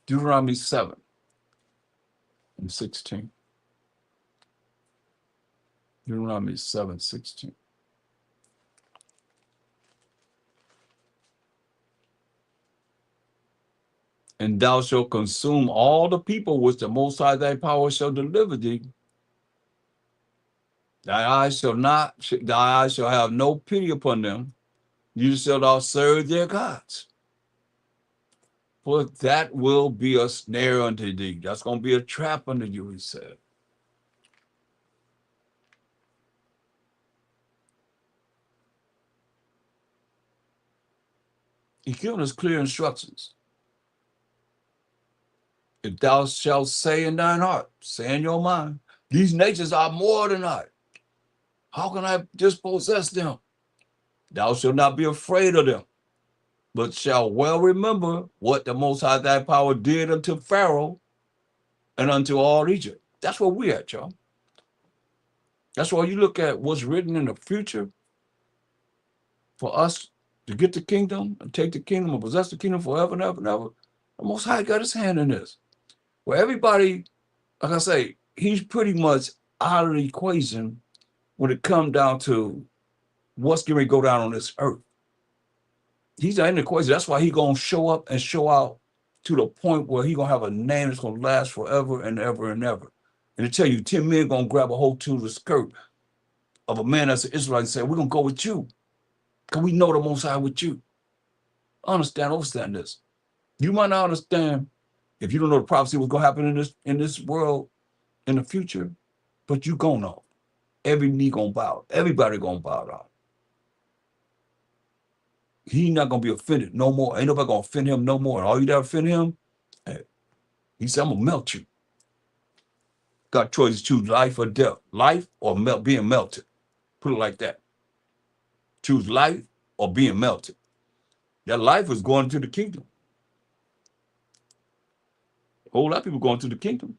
Deuteronomy 7 and 16. Deuteronomy 7:16. And thou shalt consume all the people which the Most High thy power shall deliver thee. Thy eyes shall have no pity upon them. You shall thou serve their gods. For that will be a snare unto thee. That's going to be a trap unto you, he said. He's giving us clear instructions. If thou shalt say in thine heart, say in your mind, these nations are more than I. How can I dispossess them? Thou shalt not be afraid of them, but shall well remember what the Most High thy power did unto Pharaoh and unto all Egypt. That's where we at, y'all. That's why you look at what's written in the future for us to get the kingdom and take the kingdom and possess the kingdom forever and ever and ever. The Most High got his hand in this. Where everybody, like I say, he's pretty much out of the equation when it comes down to what's going to go down on this earth. He's not in the equation. That's why he's going to show up and show out to the point where he's going to have a name that's going to last forever and ever and ever. And to tell you, 10 men going to grab a hold to the skirt of a man that's an Israelite and say, we're going to go with you. Because we know the Most High with you. Understand this. You might not understand if you don't know the prophecy what's going to happen in this world in the future, but you going to know. Every knee going to bow. Everybody going to bow down. He not going to be offended no more. Ain't nobody going to offend him no more. And all you that offend him, hey, he said, I'm going to melt you. Got choices to choose life or death. Life or being melted. Put it like that. Choose life or being melted. That life is going to the kingdom. A whole lot of people going to the kingdom.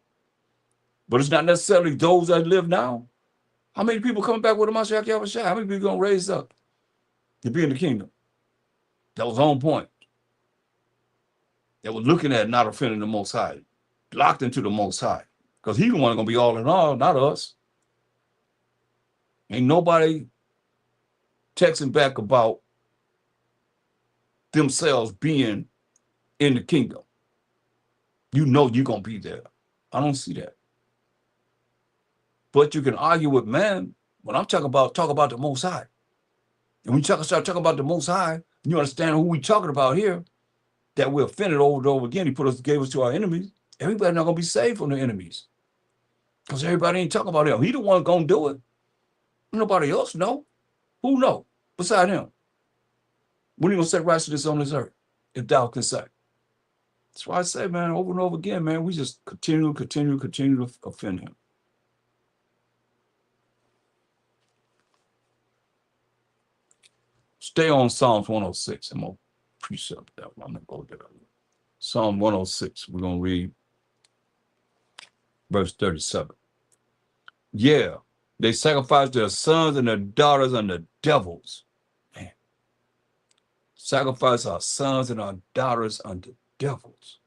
But it's not necessarily those that live now. How many people coming back with a Mashiach Yahushua? How many people going to raise up to be in the kingdom? That was on point. That was looking at not offending the Most High. Locked into the Most High. Because he's the one going to be all in all, not us. Ain't nobody texting back about themselves being in the kingdom. You know you're going to be there. I don't see that. But you can argue with man. When I'm talking about, talk about the Most High. And when you start talking about the Most High, you understand who we talking about here, that we're offended over and over again. He gave us to our enemies. Everybody not going to be saved from the enemies. Because everybody ain't talking about him. He the one going to do it. Nobody else know. Who know beside him? When he going to set righteousness on this earth? If thou can say. That's why I say, man, over and over again, man, we just continue to offend him. Stay on Psalms 106. I'm going to precept that one. I'm going to go there. Psalm 106. We're going to read verse 37. Yeah, they sacrifice their sons and their daughters unto devils. Man. Sacrifice our sons and our daughters unto devils.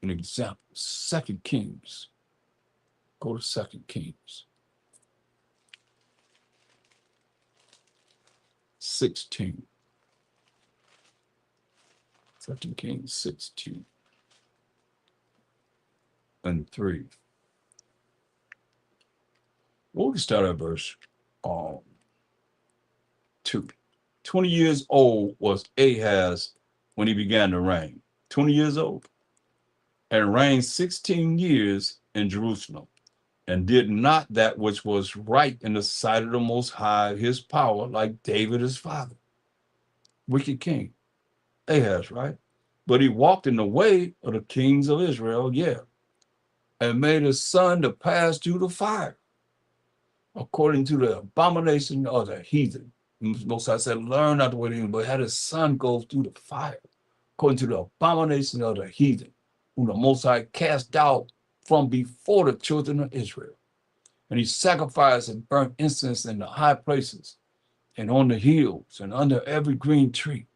An example, 2 Kings. Go to 2 Kings. 16. 2 Kings 16 and 3. Well, we can start at verse 2. 20 years old was Ahaz when he began to reign. 20 years old. And reigned 16 years in Jerusalem, and did not that which was right in the sight of the Most High, his power, like David his father. Wicked king. Ahaz, right? But he walked in the way of the kings of Israel, yeah, and made his son to pass through the fire, according to the abomination of the heathen. Most High said, learn not the way of the heathen, but had his son go through the fire, according to the abomination of the heathen, whom the Most High cast out from before the children of Israel. And he sacrificed and burnt incense in the high places, and on the hills, and under every green tree.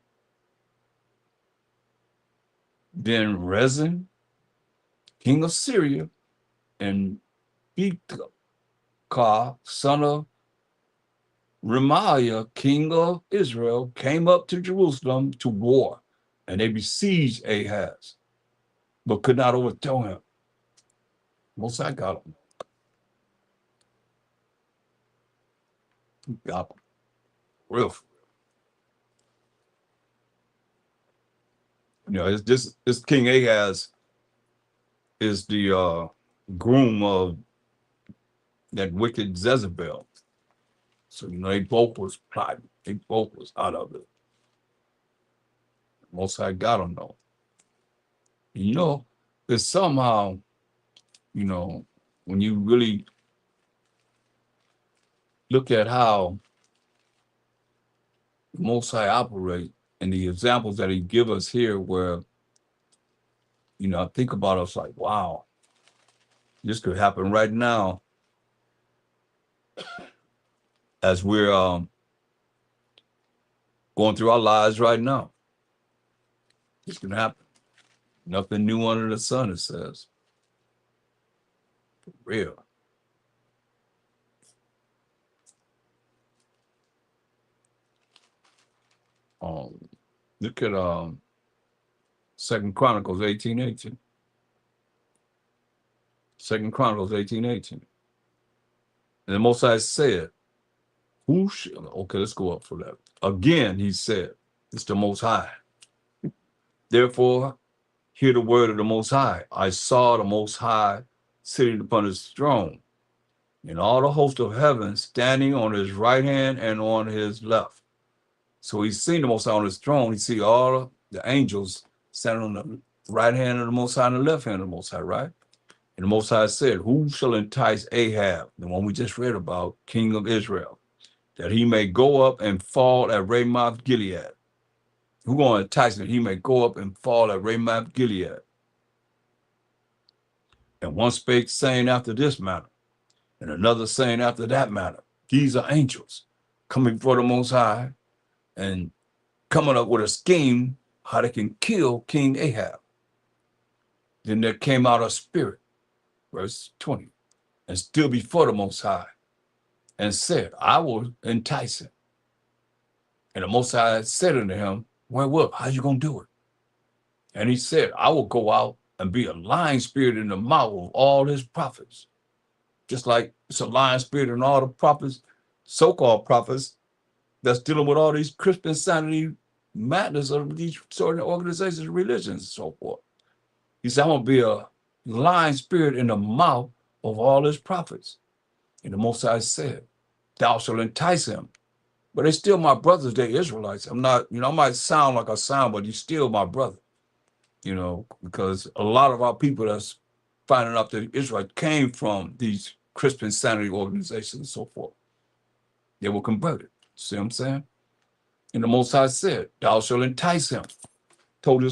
Then Rezin, king of Syria, and Pekah, son of Remaliah, king of Israel, came up to Jerusalem to war, and they besieged Ahaz, but could not overthrow him. Most High got him. He got him. Real. it's just this King Ahaz is the groom of that wicked Jezebel. So they both was plotting. They both was out of it. Most High got them though. There's somehow, you know, when you really look at how the Most High operate and the examples that He give us here, where I think about us like, wow, this could happen right now as we're going through our lives right now. This can happen. Nothing new under the sun, it says. For real. Look at 2 Chronicles 18:18. 2 Chronicles 18:18. And the Most High said, who shall, okay, let's go up for that. Again, He said, it's the Most High. Therefore, hear the word of the Most High. I saw the Most High sitting upon His throne, and all the host of heaven standing on His right hand and on His left. So He's seen the Most High on His throne. He see all the angels standing on the right hand of the Most High and the left hand of the Most High, right? And the Most High said, who shall entice Ahab, the one we just read about, king of Israel, that he may go up and fall at Ramoth Gilead? Who going to entice him? He may go up and fall at Ramoth Gilead. And one spake, saying after this manner, and another saying after that manner. These are angels coming before the Most High and coming up with a scheme how they can kill King Ahab. Then there came out a spirit, verse 20, and stood before the Most High and said, I will entice him. And the Most High said unto him, wherewith? How you going to do it? And he said, I will go out and be a lying spirit in the mouth of all his prophets. Just like it's a lying spirit in all the prophets, so-called prophets, that's dealing with all these Christian sanity madness of these certain organizations, religions, and so forth. He said, I'm going to be a lying spirit in the mouth of all his prophets. And the Most High said, thou shalt entice him. But they're still my brothers, they're Israelites. I'm not, I might sound like I sound, but he's still my brother. Because a lot of our people that's finding out that Israel came from these Christian sanity organizations and so forth. They were converted. See what I'm saying? And the Most High said, thou shalt entice him. Told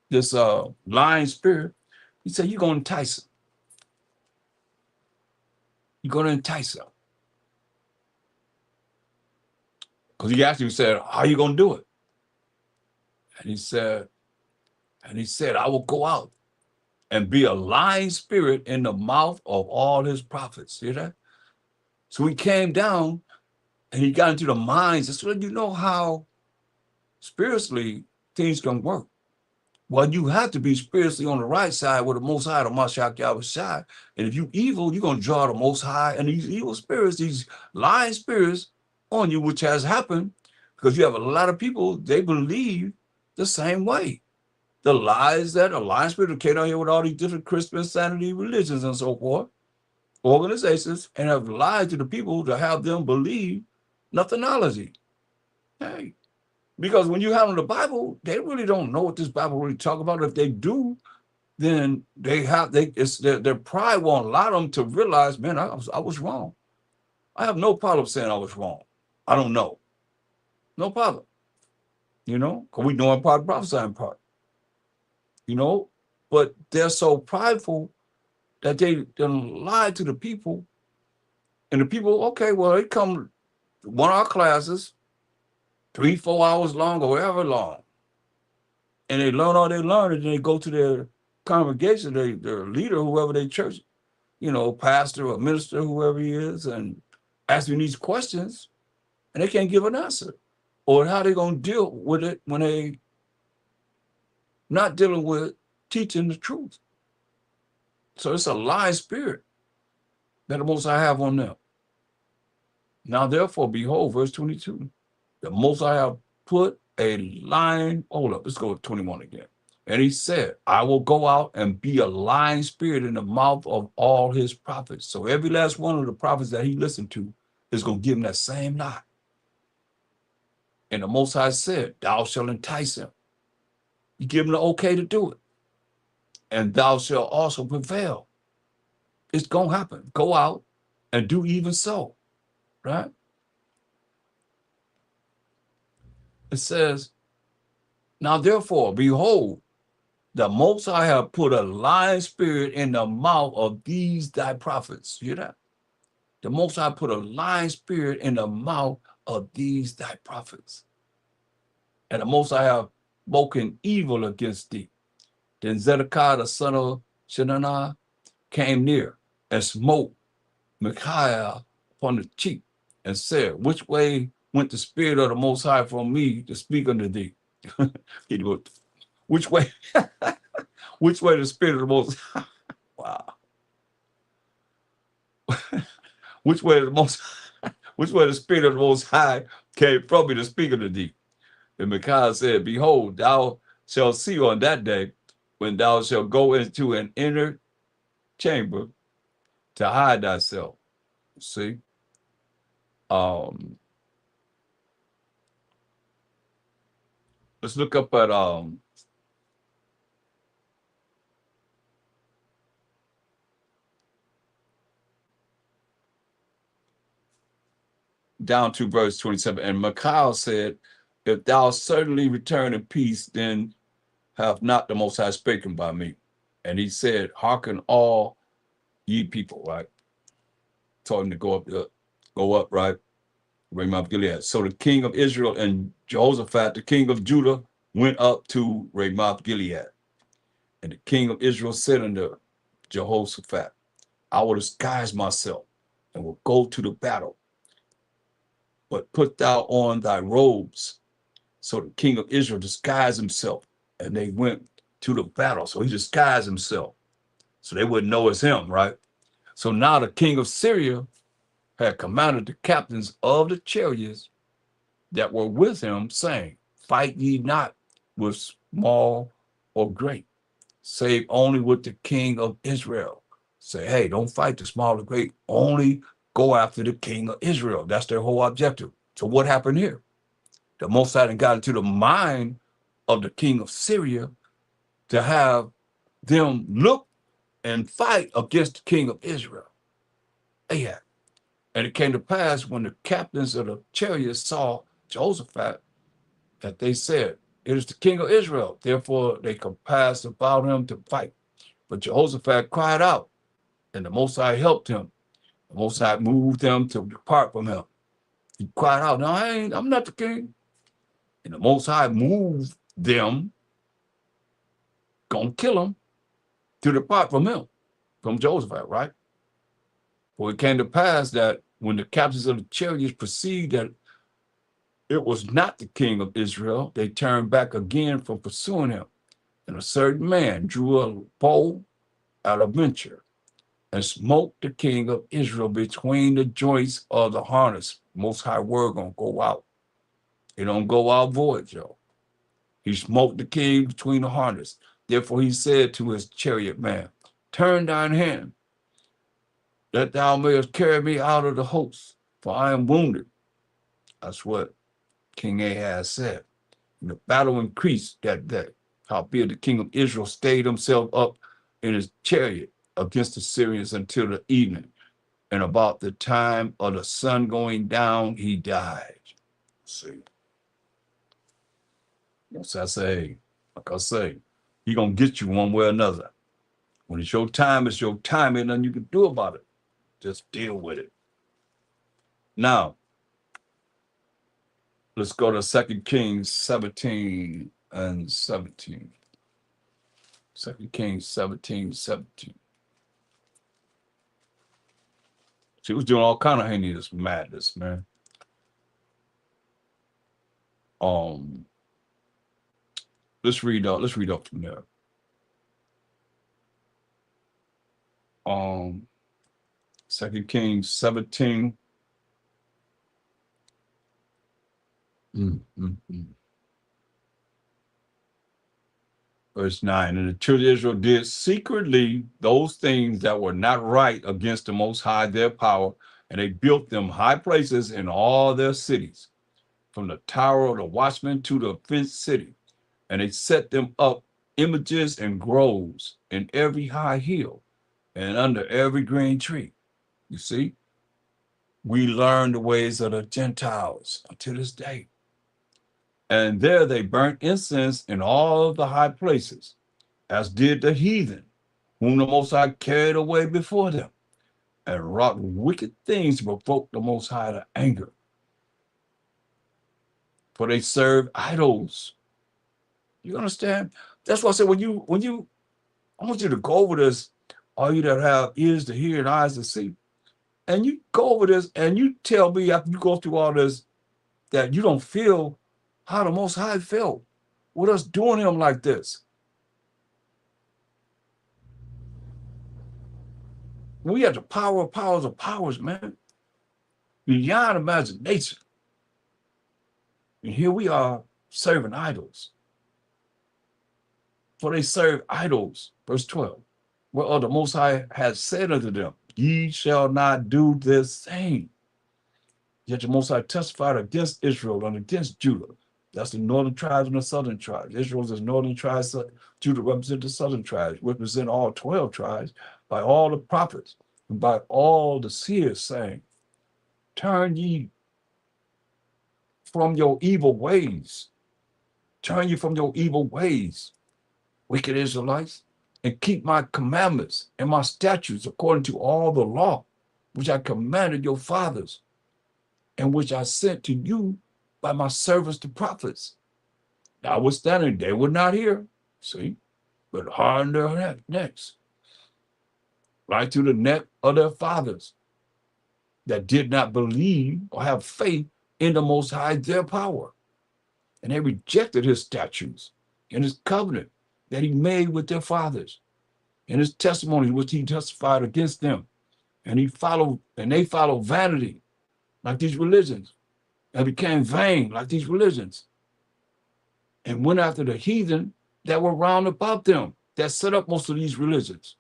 this lying spirit, he said, you're going to entice him. You're going to entice him. Because he actually said, how are you going to do it? And he said, I will go out and be a lying spirit in the mouth of all his prophets. See that? So he came down and he got into the minds. Just so you know how spiritually things can work. Well, you have to be spiritually on the right side with the Most High, the Mashiach Yahushua. And if you evil, you're going to draw the Most High and these evil spirits, these lying spirits on you, which has happened because you have a lot of people, they believe the same way. The lies that a lying spirit came out here with all these different Christian sanity religions and so forth, organizations, and have lied to the people to have them believe nothingology. Hey, because when you have in the Bible, they really don't know what this Bible really talk about. If they do, then it's their pride won't allow them to realize, man, I was wrong. I have no problem saying I was wrong. I don't know. No problem. Because we know in part, prophesy in part. But they're so prideful that they lie to the people. And the people, okay, well, they come to one of our classes, 3-4 hours long or however long. And they learn all they learn, and then they go to their congregation, their leader, whoever they church, pastor or minister, whoever he is, and asking these questions, and they can't give an answer. Or how they going to deal with it when they not dealing with teaching the truth. So it's a lying spirit that the Most High have on them. Now, therefore, behold, verse 22, the Most High have put a lying, hold up, let's go with 21 again. And he said, I will go out and be a lying spirit in the mouth of all his prophets. So every last one of the prophets that he listened to is going to give him that same lie. And the Most High said, thou shalt entice him. You give him the okay to do it. And thou shalt also prevail. It's going to happen. Go out and do even so. Right? It says, now therefore, behold, the Most High have put a lying spirit in the mouth of these thy prophets. You hear that? The Most High put a lying spirit in the mouth of these thy prophets. And the Most High have spoken evil against thee. Then Zedekiah the son of Shenaniah came near and smote Micaiah upon the cheek and said, which way went the spirit of the Most High from me to speak unto thee? He went, which way? Which way the spirit of the Most High? Wow. Which way the most which way the spirit of the Most High came from me to speak unto thee? And Micaiah said, behold, thou shalt see on that day when thou shalt go into an inner chamber to hide thyself. See? Let's look up at down to verse 27. And Micaiah said, if thou certainly return in peace, then have not the Most High spoken by me. And he said, hearken all ye people, right? Told him to go up, right? Ramoth Gilead. So the king of Israel and Jehoshaphat, the king of Judah, went up to Ramoth Gilead. And the king of Israel said unto Jehoshaphat, I will disguise myself and will go to the battle. But put thou on thy robes. So the king of Israel disguised himself, and they went to the battle. So he disguised himself, so they wouldn't know it's him, right? So now the king of Syria had commanded the captains of the chariots that were with him, saying, fight ye not with small or great, save only with the king of Israel. Say, hey, don't fight the small or great, only go after the king of Israel. That's their whole objective. So what happened here? The Most High got into the mind of the king of Syria to have them look and fight against the king of Israel, Ahab. And it came to pass when the captains of the chariots saw Jehoshaphat that they said, it is the king of Israel. Therefore, they compassed about him to fight. But Jehoshaphat cried out, and the Most High helped him. The Most High moved them to depart from him. He cried out, no, I'm not the king. And the Most High moved them, gonna kill him, to depart from him, from Jehoshaphat, right? For it came to pass that when the captains of the chariots perceived that it was not the king of Israel, they turned back again from pursuing him. And a certain man drew a bow out of venture and smote the king of Israel between the joints of the harness. Most High word gonna go out. It don't go out void, Joe. He smote the king between the harness. Therefore he said to his chariot man, turn thine hand, that thou mayest carry me out of the host, for I am wounded. That's what King Ahaz said. And the battle increased that day. Howbeit the king of Israel stayed himself up in his chariot against the Syrians until the evening. And about the time of the sun going down, he died. See. So I say, like I say, he gonna get you one way or another. When it's your time, it's your time, and nothing you can do about it. Just deal with it. Now, let's go to 2 Kings 17 and 17. 2 Kings 17:17. She was doing all kind of heinous madness, man. Um, let's read up from there. Um, 2 Kings 17. Verse 9, and the children of Israel did secretly those things that were not right against the Most High, their power, and they built them high places in all their cities, from the tower of the watchman to the fenced city. And they set them up images and groves in every high hill and under every green tree. You see, we learn the ways of the Gentiles until this day. And there they burnt incense in all of the high places, as did the heathen, whom the Most High carried away before them, and wrought wicked things to provoke the Most High to anger. For they served idols. You understand? That's why I said I want you to go over this, all you that have ears to hear and eyes to see. And you go over this and you tell me after you go through all this that you don't feel how the Most High felt with us doing him like this. We have the power of powers of powers, man, beyond imagination. And here we are serving idols. For they serve idols, verse 12. Whereof the Most High has said unto them, ye shall not do this thing. Yet the Most High testified against Israel and against Judah. That's the northern tribes and the southern tribes. Israel is the northern tribes, Judah represents the southern tribes, represent all 12 tribes, by all the prophets, and by all the seers, saying, turn ye from your evil ways. Turn ye from your evil ways, wicked Israelites, and keep my commandments and my statutes according to all the law, which I commanded your fathers, and which I sent to you by my servants the prophets. Notwithstanding, they would not hear, see, but hardened their necks, right through the neck of their fathers, that did not believe or have faith in the Most High, their power. And they rejected his statutes and his covenant that he made with their fathers, and his testimonies which he testified against them. And they followed vanity, like these religions, and became vain, like these religions, and went after the heathen that were round about them, that set up most of these religions,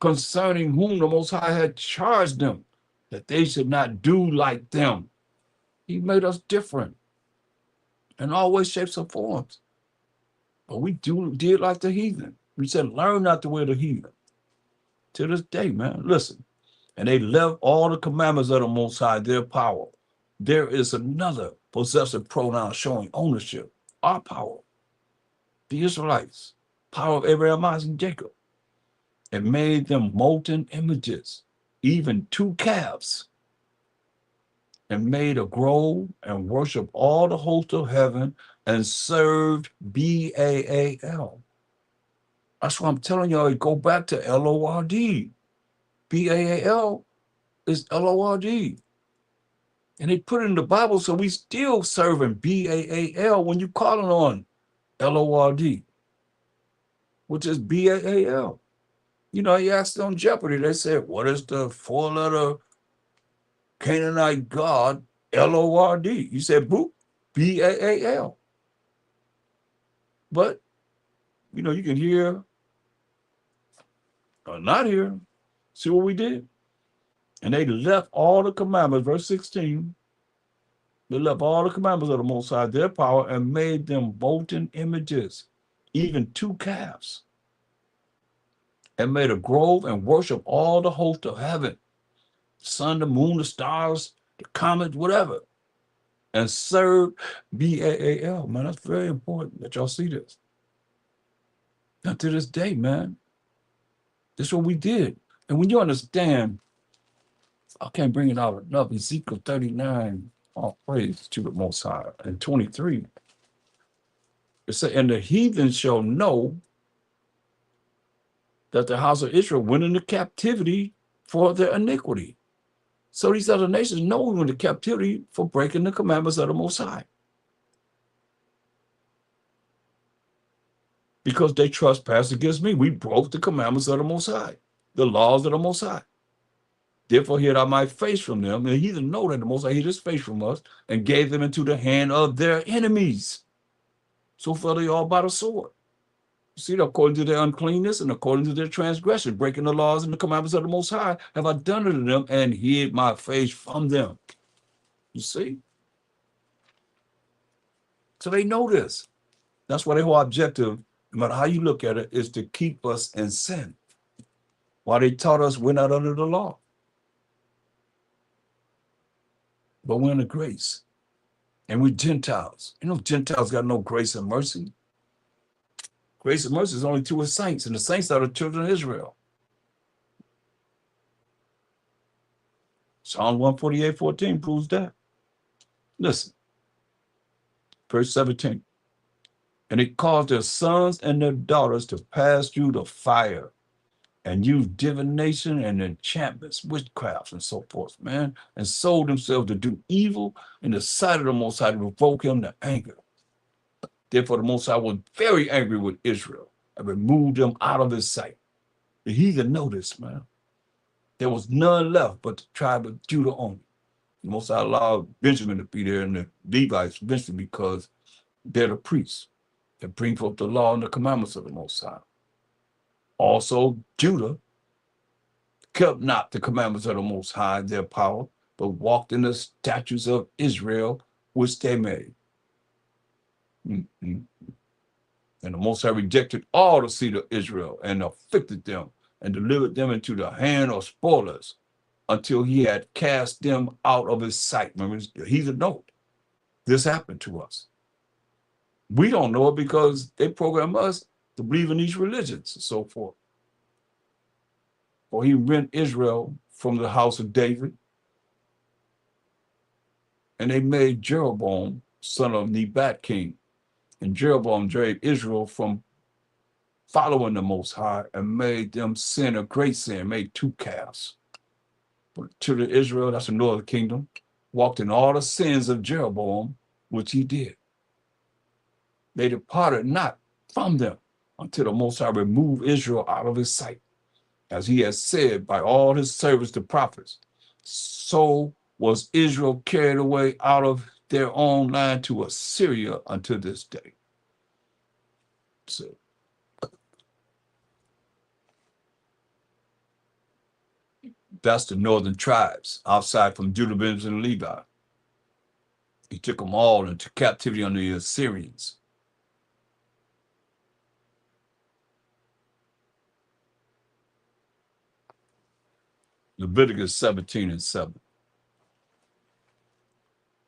concerning whom the Most High had charged them, that they should not do like them. He made us different in all ways, shapes, and forms. But we did like the heathen. We said, learn not the way of the heathen. To this day, man, listen. And they left all the commandments of the Most High, their power. There is another possessive pronoun showing ownership, our power. The Israelites, power of Abraham, Isaac, and Jacob, and made them molten images, even 2 calves, and made a grove and worshiped all the host of heaven and served Baal. That's why I'm telling y'all, go back to Lord. Baal is Lord. And they put it in the Bible, so we still serving Baal when you calling on Lord, which is Baal. You know, he asked on Jeopardy, they said, what is the 4-letter Canaanite god Lord? You said, boop, Baal. But, you know, you can hear or not hear. See what we did? And they left all the commandments, verse 16. They left all the commandments of the Most High, their power, and made them molten images, even 2 calves, and made a grove and worship all the host of heaven, the sun, the moon, the stars, the comets, whatever, and serve Baal. Man, that's very important that y'all see this. Now to this day, man, this is what we did. And when you understand, I can't bring it out enough, Ezekiel 39, all praise to the Most High, and 23, it said, and the heathen shall know that the house of Israel went into captivity for their iniquity. So these other nations know we went into captivity for breaking the commandments of the Most High, because they trespassed against me. We broke the commandments of the Most High, the laws of the Most High. Therefore hid I my face from them, and the heathen know that the Most High hid his face from us and gave them into the hand of their enemies. So fell they all by the sword. See, according to their uncleanness and according to their transgression, breaking the laws and the commandments of the Most High, have I done it to them and hid my face from them. You see? So they know this. That's why their whole objective, no matter how you look at it, is to keep us in sin. Why they taught us we're not under the law, but we're under grace. And we're Gentiles. You know, Gentiles got no grace and mercy. Grace and mercy is only to his saints, and the saints are the children of Israel. Psalm 148:14 proves that. Listen, verse 17. And it caused their sons and their daughters to pass through the fire and use divination and enchantments, witchcrafts, and so forth, man, and sold themselves to do evil in the sight of the Most High to provoke him to anger. Therefore, the Most High was very angry with Israel and removed them out of his sight. The heathen know this, man. There was none left but the tribe of Judah only. The Most High allowed Benjamin to be there and the Levites eventually because they're the priests that bring forth the law and the commandments of the Most High. Also, Judah kept not the commandments of the Most High, their power, but walked in the statutes of Israel, which they made. And the Most High rejected all the seed of Israel and afflicted them and delivered them into the hand of spoilers until he had cast them out of his sight. Remember, he's a note. This happened to us. We don't know it because they program us to believe in these religions and so forth. For he rent Israel from the house of David, and they made Jeroboam, son of Nebat, king. And Jeroboam drave Israel from following the Most High and made them sin a great sin, made two calves. But the children of Israel, that's the northern kingdom, walked in all the sins of Jeroboam, which he did. They departed not from them until the Most High removed Israel out of his sight, as he has said by all his servants the prophets. So was Israel carried away out of their own land to Assyria unto this day. So that's the northern tribes outside from Judah, Benjamin, and Levi. He took them all into captivity under the Assyrians. Leviticus 17:7.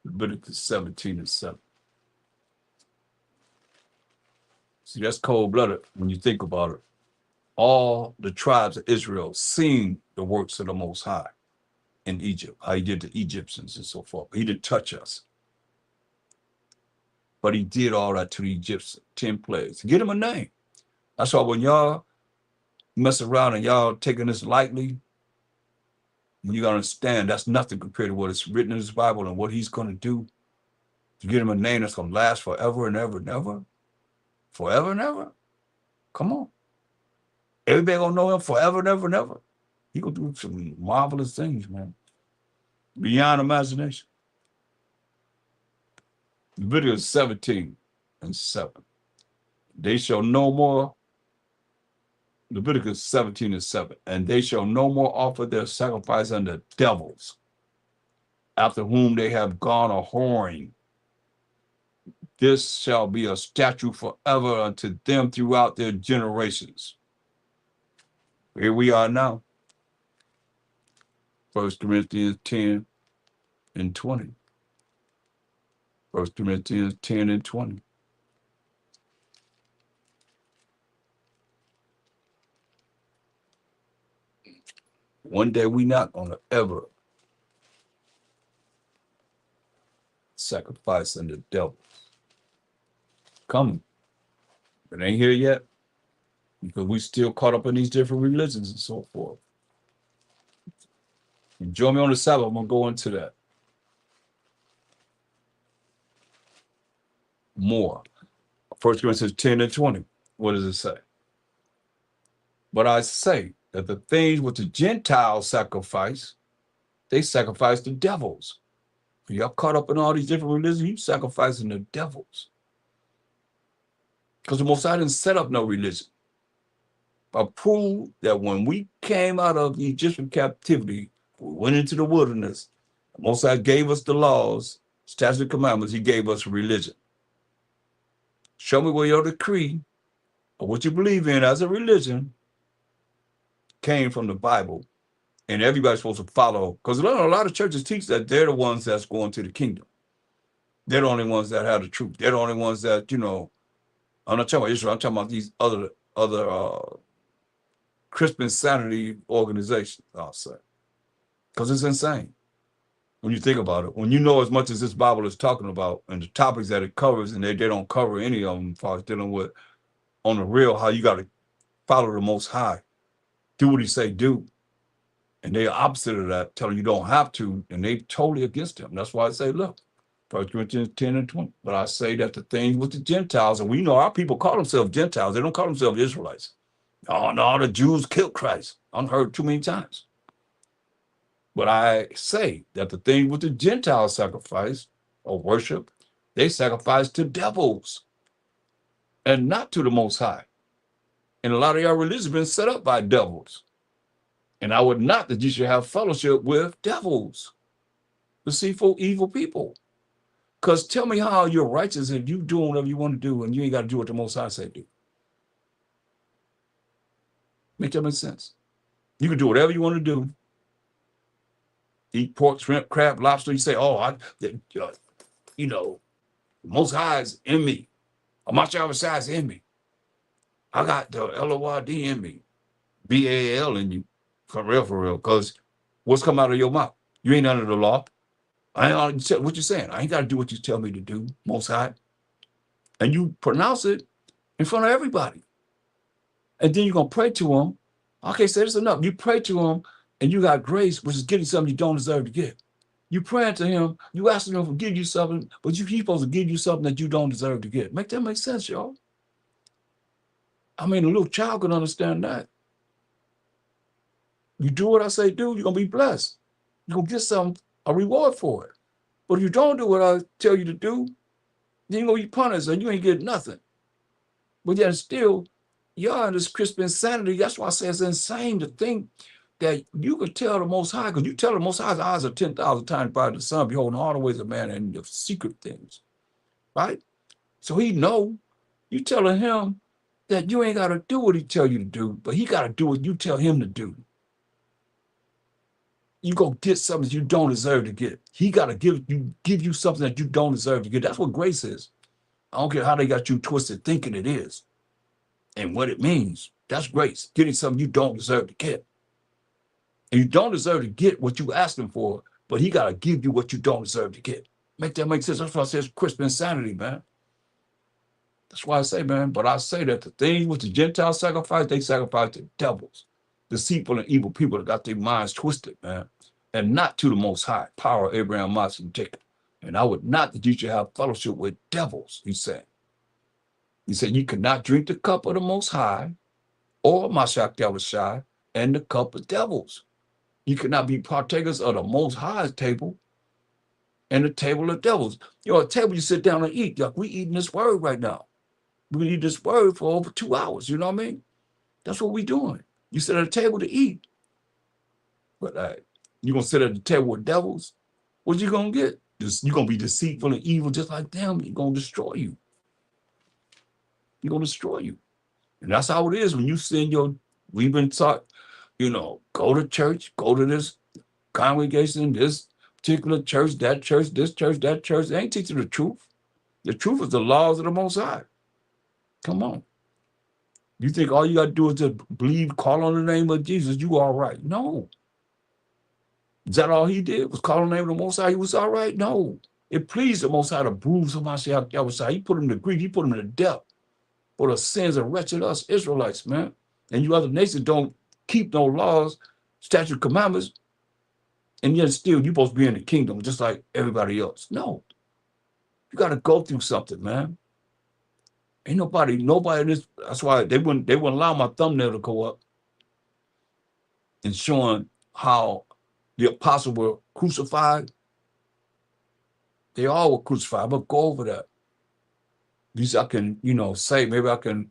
Leviticus 17:7. See, that's cold-blooded when you think about it. All the tribes of Israel seen the works of the Most High in Egypt, how he did the Egyptians and so forth. He didn't touch us. But he did all that to the Egyptians, 10 plagues. Get him a name. That's why when y'all mess around and y'all taking this lightly, you gotta understand that's nothing compared to what is written in this Bible and what he's gonna do. To get him a name that's gonna last forever and ever and ever. Forever and ever. Come on. Everybody gonna know him forever and ever and ever. He gonna do some marvelous things, man. Beyond imagination. Leviticus 17:7. They shall no more, Leviticus 17:7, and they shall no more offer their sacrifice unto devils, after whom they have gone a whoring. This shall be a statute forever unto them throughout their generations. Here we are now. 1 Corinthians 10:20. 1 Corinthians 10:20. One day we not gonna ever sacrifice unto the devil. Coming. It ain't here yet because we still caught up in these different religions and so forth. And join me on the Sabbath. I'm gonna go into that more. 1 Corinthians 10:20. What does it say? But I say that the things which the Gentiles sacrifice, they sacrifice to devils. Y'all caught up in all these different religions, you sacrificing the devils. Because the Most High didn't set up no religion. But prove that when we came out of the Egyptian captivity, we went into the wilderness, the Most High gave us the laws, statutes, and commandments. He gave us religion. Show me where your decree or what you believe in as a religion came from the Bible, and everybody's supposed to follow. Because a lot of churches teach that they're the ones that's going to the kingdom. They're the only ones that have the truth. They're the only ones that, I'm not talking about Israel. I'm talking about these other Christian sanity organizations, I'll say. Because it's insane when you think about it. When you know as much as this Bible is talking about and the topics that it covers, and they don't cover any of them as far as dealing with on the real, how you got to follow the Most High, do what he say do. And they're opposite of that, telling you don't have to, and they totally against him. That's why I say, look, 1 Corinthians 10 and 20. But I say that the things with the Gentiles, and we know our people call themselves Gentiles. They don't call themselves Israelites. Oh, no, the Jews killed Christ. I've heard too many times. But I say that the thing with the Gentiles sacrifice or worship, they sacrifice to devils and not to the Most High. And a lot of your religions have been set up by devils. And I would not that you should have fellowship with devils, deceitful, evil people. Because tell me how you're righteous and you doing whatever you want to do and you ain't got to do what the Most High say do. Make that make sense? You can do whatever you want to do. Eat pork, shrimp, crab, lobster. You say, oh, Most High is in me. Mashiach is in me. I got the L-O-R-D in me. B-A-L in you. For real. Because what's come out of your mouth? You ain't under the law. What you saying? I ain't got to do what you tell me to do, Most High. And you pronounce it in front of everybody. And then you're going to pray to him. Okay, so that's enough. You pray to him and you got grace, which is getting something you don't deserve to get. You praying to him, you asking him to give you something, but he's supposed to give you something that you don't deserve to get. Make that make sense, y'all? I mean, a little child can understand that. You do what I say do, you're going to be blessed. You're going to get a reward for it. But if you don't do what I tell you to do, then you're going to be punished and you ain't getting nothing. But yet still, y'all in this Christian insanity. That's why I say it's insane to think that you could tell the Most High, because you tell the Most High's eyes are 10,000 times by the sun, beholding all the ways of man and the secret things, right? So he know. You telling him that you ain't got to do what he tell you to do, but he got to do what you tell him to do. You go get something you don't deserve to get. He got to give you something that you don't deserve to get. That's what grace is. I don't care how they got you twisted thinking it is and what it means. That's grace, getting something you don't deserve to get. And you don't deserve to get what you asked him for, but he got to give you what you don't deserve to get. Make that make sense? That's why I say it's Christian insanity, man. That's why I say, man, but I say that the things with the Gentile sacrifice, they sacrifice to devils, deceitful and evil people that got their minds twisted, man, and not to the Most High, power of Abraham, Isaac, and Jacob. And I would not that you should have fellowship with devils, he said. He said, you cannot drink the cup of the Most High or Mashiach Yahushua and the cup of devils. You cannot be partakers of the Most High's table and the table of devils. A table you sit down and eat. Like we eating this word right now. We eat this word for over 2 hours. You know what I mean? That's what we doing. You sit at a table to eat. But you going to sit at the table with devils? What you going to get? You're going to be deceitful and evil just like them. You're going to destroy you. You're going to destroy you. And that's how it is when you send we've been taught, go to church, go to this congregation, this particular church, that church, this church, that church. They ain't teaching the truth. The truth is the laws of the Most High. Come on. You think all you got to do is just believe, call on the name of Jesus, you all right. No. Is that all he did? Was call on the name of the Most High, he was all right? No. It pleased the Most High to bruise him. He put him to grief. He put him to death for the sins of wretched us Israelites, man. And you other nations don't keep no laws, statute, commandments, and yet still you're supposed to be in the kingdom just like everybody else. No. You got to go through something, man. Ain't nobody in this. That's why they wouldn't allow my thumbnail to go up and showing how the apostles were crucified. They all were crucified, but go over that. At least I can, say maybe I can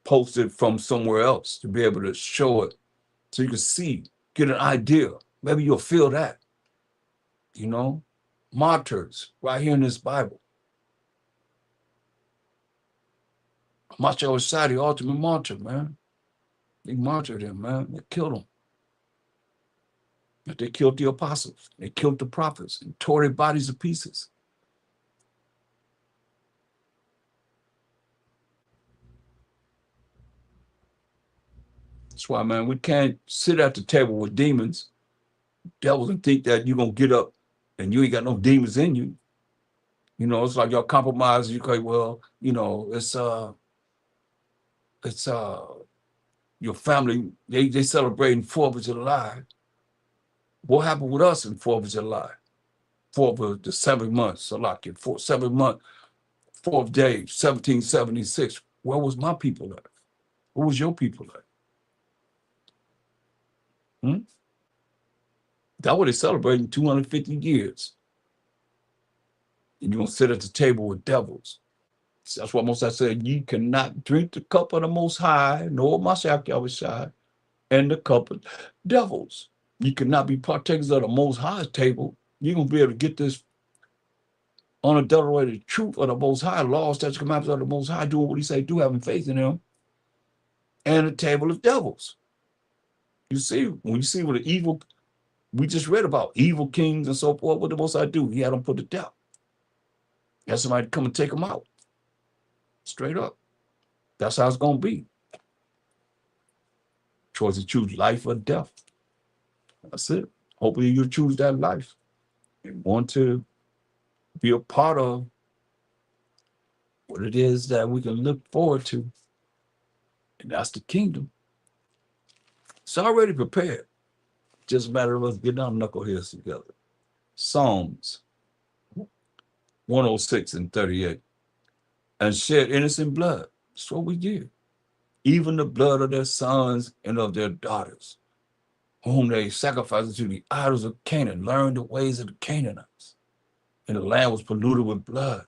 post it from somewhere else to be able to show it so you can see, get an idea. Maybe you'll feel that, you know, martyrs right here in this Bible. Macho Osai, the ultimate martyr, man. They martyred him, man. They killed him. But they killed the apostles. They killed the prophets and tore their bodies to pieces. That's why, man, we can't sit at the table with demons, devils, and think that you're going to get up and you ain't got no demons in you. It's like y'all compromise. You say, well, it's your family, they celebrating 4th of July. What happened with us in 4th of July? 4th of the 7th month, Salaki, 7th month, 4th day, 1776. Where was my people at? Where was your people at? Hmm? That what they celebrating 250 years. And you're going to sit at the table with devils. That's what Most High said, you cannot drink the cup of the Most High, nor Mashiach Yahushua, and the cup of devils. You cannot be partakers of the Most High's table. You're going to be able to get this unadulterated truth of the Most High, laws, statutes, commandments of the Most High, doing what he say, do, having faith in him, and the table of devils. You see, when you see what the evil, we just read about evil kings and so forth, what the Most High do? He had them put to death. He had somebody come and take them out. Straight up. That's how it's going to be. Choice to choose life or death. That's it. Hopefully you choose that life and want to be a part of what it is that we can look forward to. And that's the kingdom. It's already prepared. Just a matter of us getting our knuckleheads together. Psalms 106 and 38. And shed innocent blood. That's what we did. Even the blood of their sons and of their daughters, whom they sacrificed to the idols of Canaan, learned the ways of the Canaanites. And the land was polluted with blood.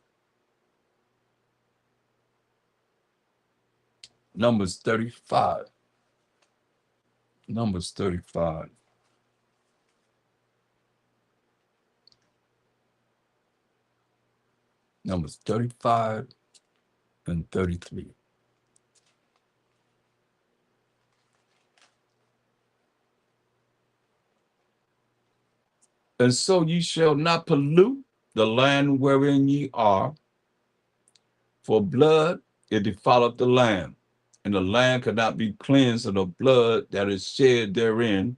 Numbers 35. Numbers 35. Numbers 35 and 33. And so ye shall not pollute the land wherein ye are, for blood it defileth the land, and the land cannot be cleansed of the blood that is shed therein,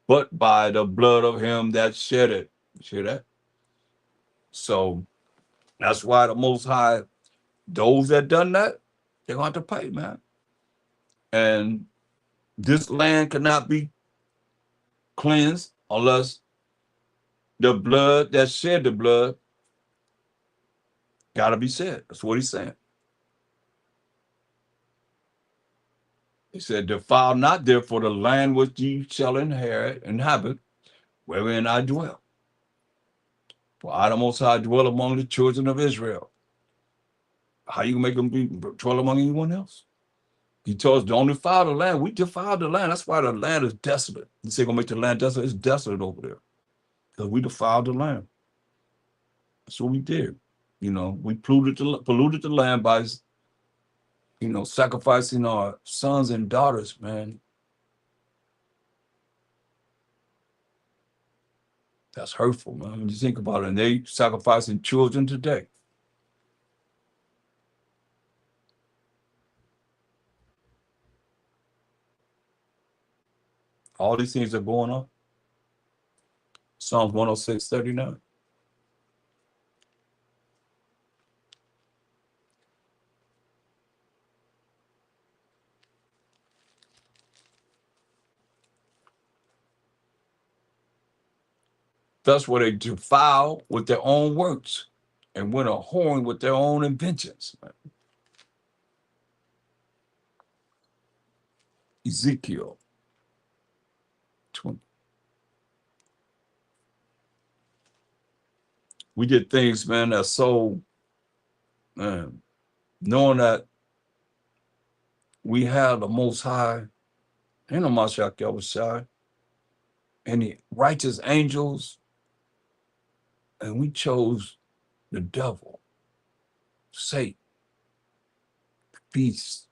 but by the blood of him that shed it. You see that? So that's why the Most High, those that done that, they're going to have to pay, man. And this land cannot be cleansed unless the blood that shed the blood got to be shed. That's what he's saying. He said, defile not therefore the land which ye shall inhabit, wherein I dwell. For I, the Most High, dwell among the children of Israel. How you make them dwell among anyone else? He told us, don't defile the land. We defiled the land. That's why the land is desolate. He said, gonna make the land desolate. It's desolate over there. Because we defiled the land. That's what we did. We polluted the land by, sacrificing our sons and daughters, man. That's hurtful, man. When you think about it, and they sacrificing children today. All these things are going on. Psalms 106, 39. Thus were they defiled with their own works and went a whoring with their own inventions. Ezekiel 20. We did things, man, that's so Man, knowing that we have the Most High, and the Mashiach Yahushua, and the righteous angels, and we chose the devil, Satan, the beast,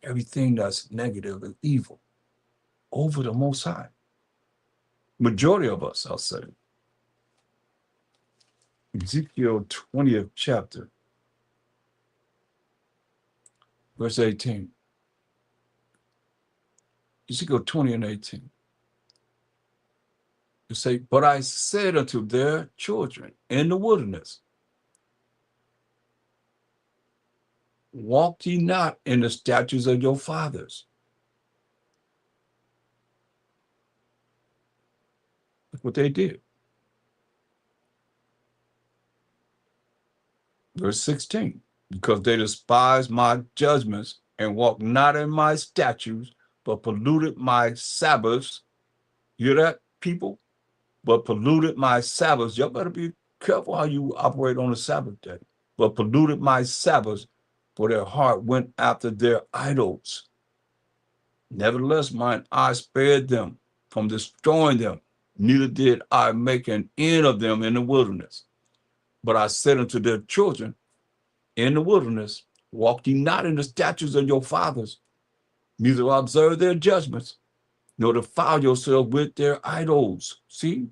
everything that's negative and evil over the Most High. Majority of us, I'll say. Ezekiel 20th chapter, verse 18. Ezekiel 20 and 18. You say, but I said unto their children in the wilderness, walk ye not in the statutes of your fathers. That's what they did. Verse 16, because they despised my judgments and walked not in my statutes, but polluted my Sabbaths. You hear that, people? But polluted my Sabbaths. Y'all better be careful how you operate on the Sabbath day. But polluted my Sabbaths, for their heart went after their idols. Nevertheless, mine eye spared them from destroying them. Neither did I make an end of them in the wilderness. But I said unto their children in the wilderness, walk ye not in the statutes of your fathers, neither observe their judgments, nor defile yourselves with their idols. See?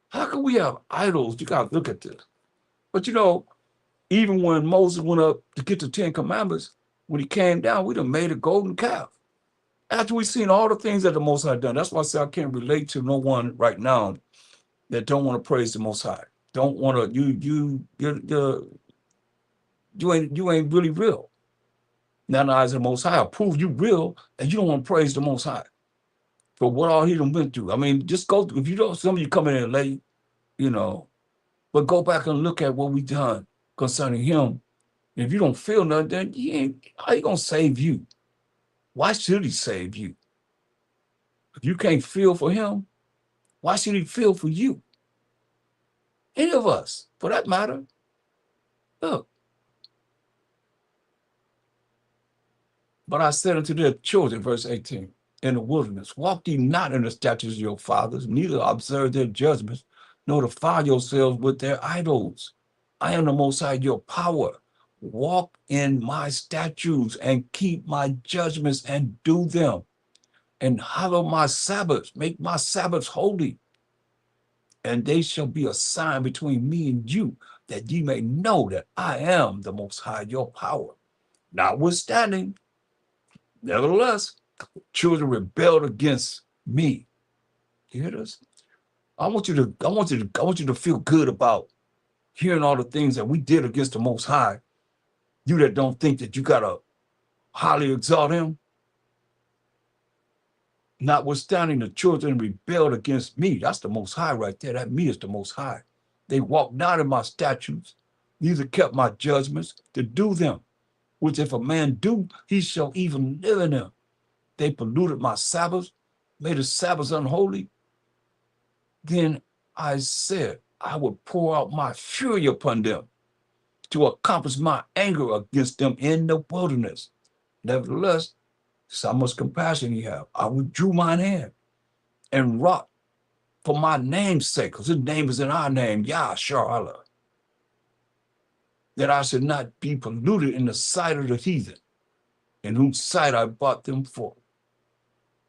How can we have idols? You got to look at this. But you know, even when Moses went up to get the 10 Commandments, when he came down, we done made a golden calf. After we've seen all the things that the Most High done. That's why I say I can't relate to no one right now that don't want to praise the Most High. Don't want to, you ain't really real. Now in the eyes of the Most High, I'll prove you real, and you don't want to praise the Most High for what all he done went through. I mean, just go, if you don't, some of you come in here late, you know, but go back and look at what we done concerning him. And if you don't feel nothing, then how he gonna save you? Why should he save you? If you can't feel for him, why should he feel for you? Any of us, for that matter. Look. But I said unto their children, verse 18, in the wilderness, walk ye not in the statutes of your fathers, neither observe their judgments, nor defile yourselves with their idols. I am the Most High, your power. Walk in my statutes and keep my judgments and do them. And hallow my Sabbaths, make my Sabbaths holy. And they shall be a sign between me and you, that ye may know that I am the Most High, your power. Notwithstanding, nevertheless, children rebelled against me. You hear this? I want you to feel good about hearing all the things that we did against the Most High. You that don't think that you gotta highly exalt him. Notwithstanding, the children rebelled against me. That's the Most High right there. That me is the Most High. They walked not in my statutes, neither kept my judgments to do them, which if a man do, he shall even live in them. They polluted my Sabbaths, made the Sabbaths unholy. Then I said, I would pour out my fury upon them to accomplish my anger against them in the wilderness. Nevertheless, how much compassion he have. I withdrew mine hand and wrought for my name's sake, because his name is in our name, Yahshua, that I should not be polluted in the sight of the heathen, in whose sight I brought them forth.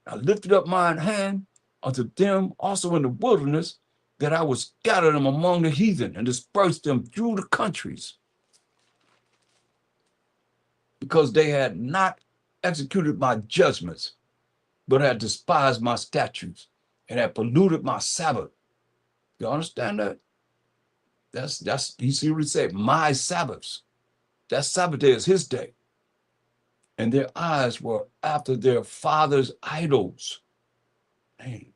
I lifted up mine hand unto them also in the wilderness, that I would scatter them among the heathen and disperse them through the countries, because they had not executed my judgments, but had despised my statutes and had polluted my Sabbath. You understand that? That's you see what he said, my Sabbaths. That Sabbath day is his day. And their eyes were after their father's idols. Man.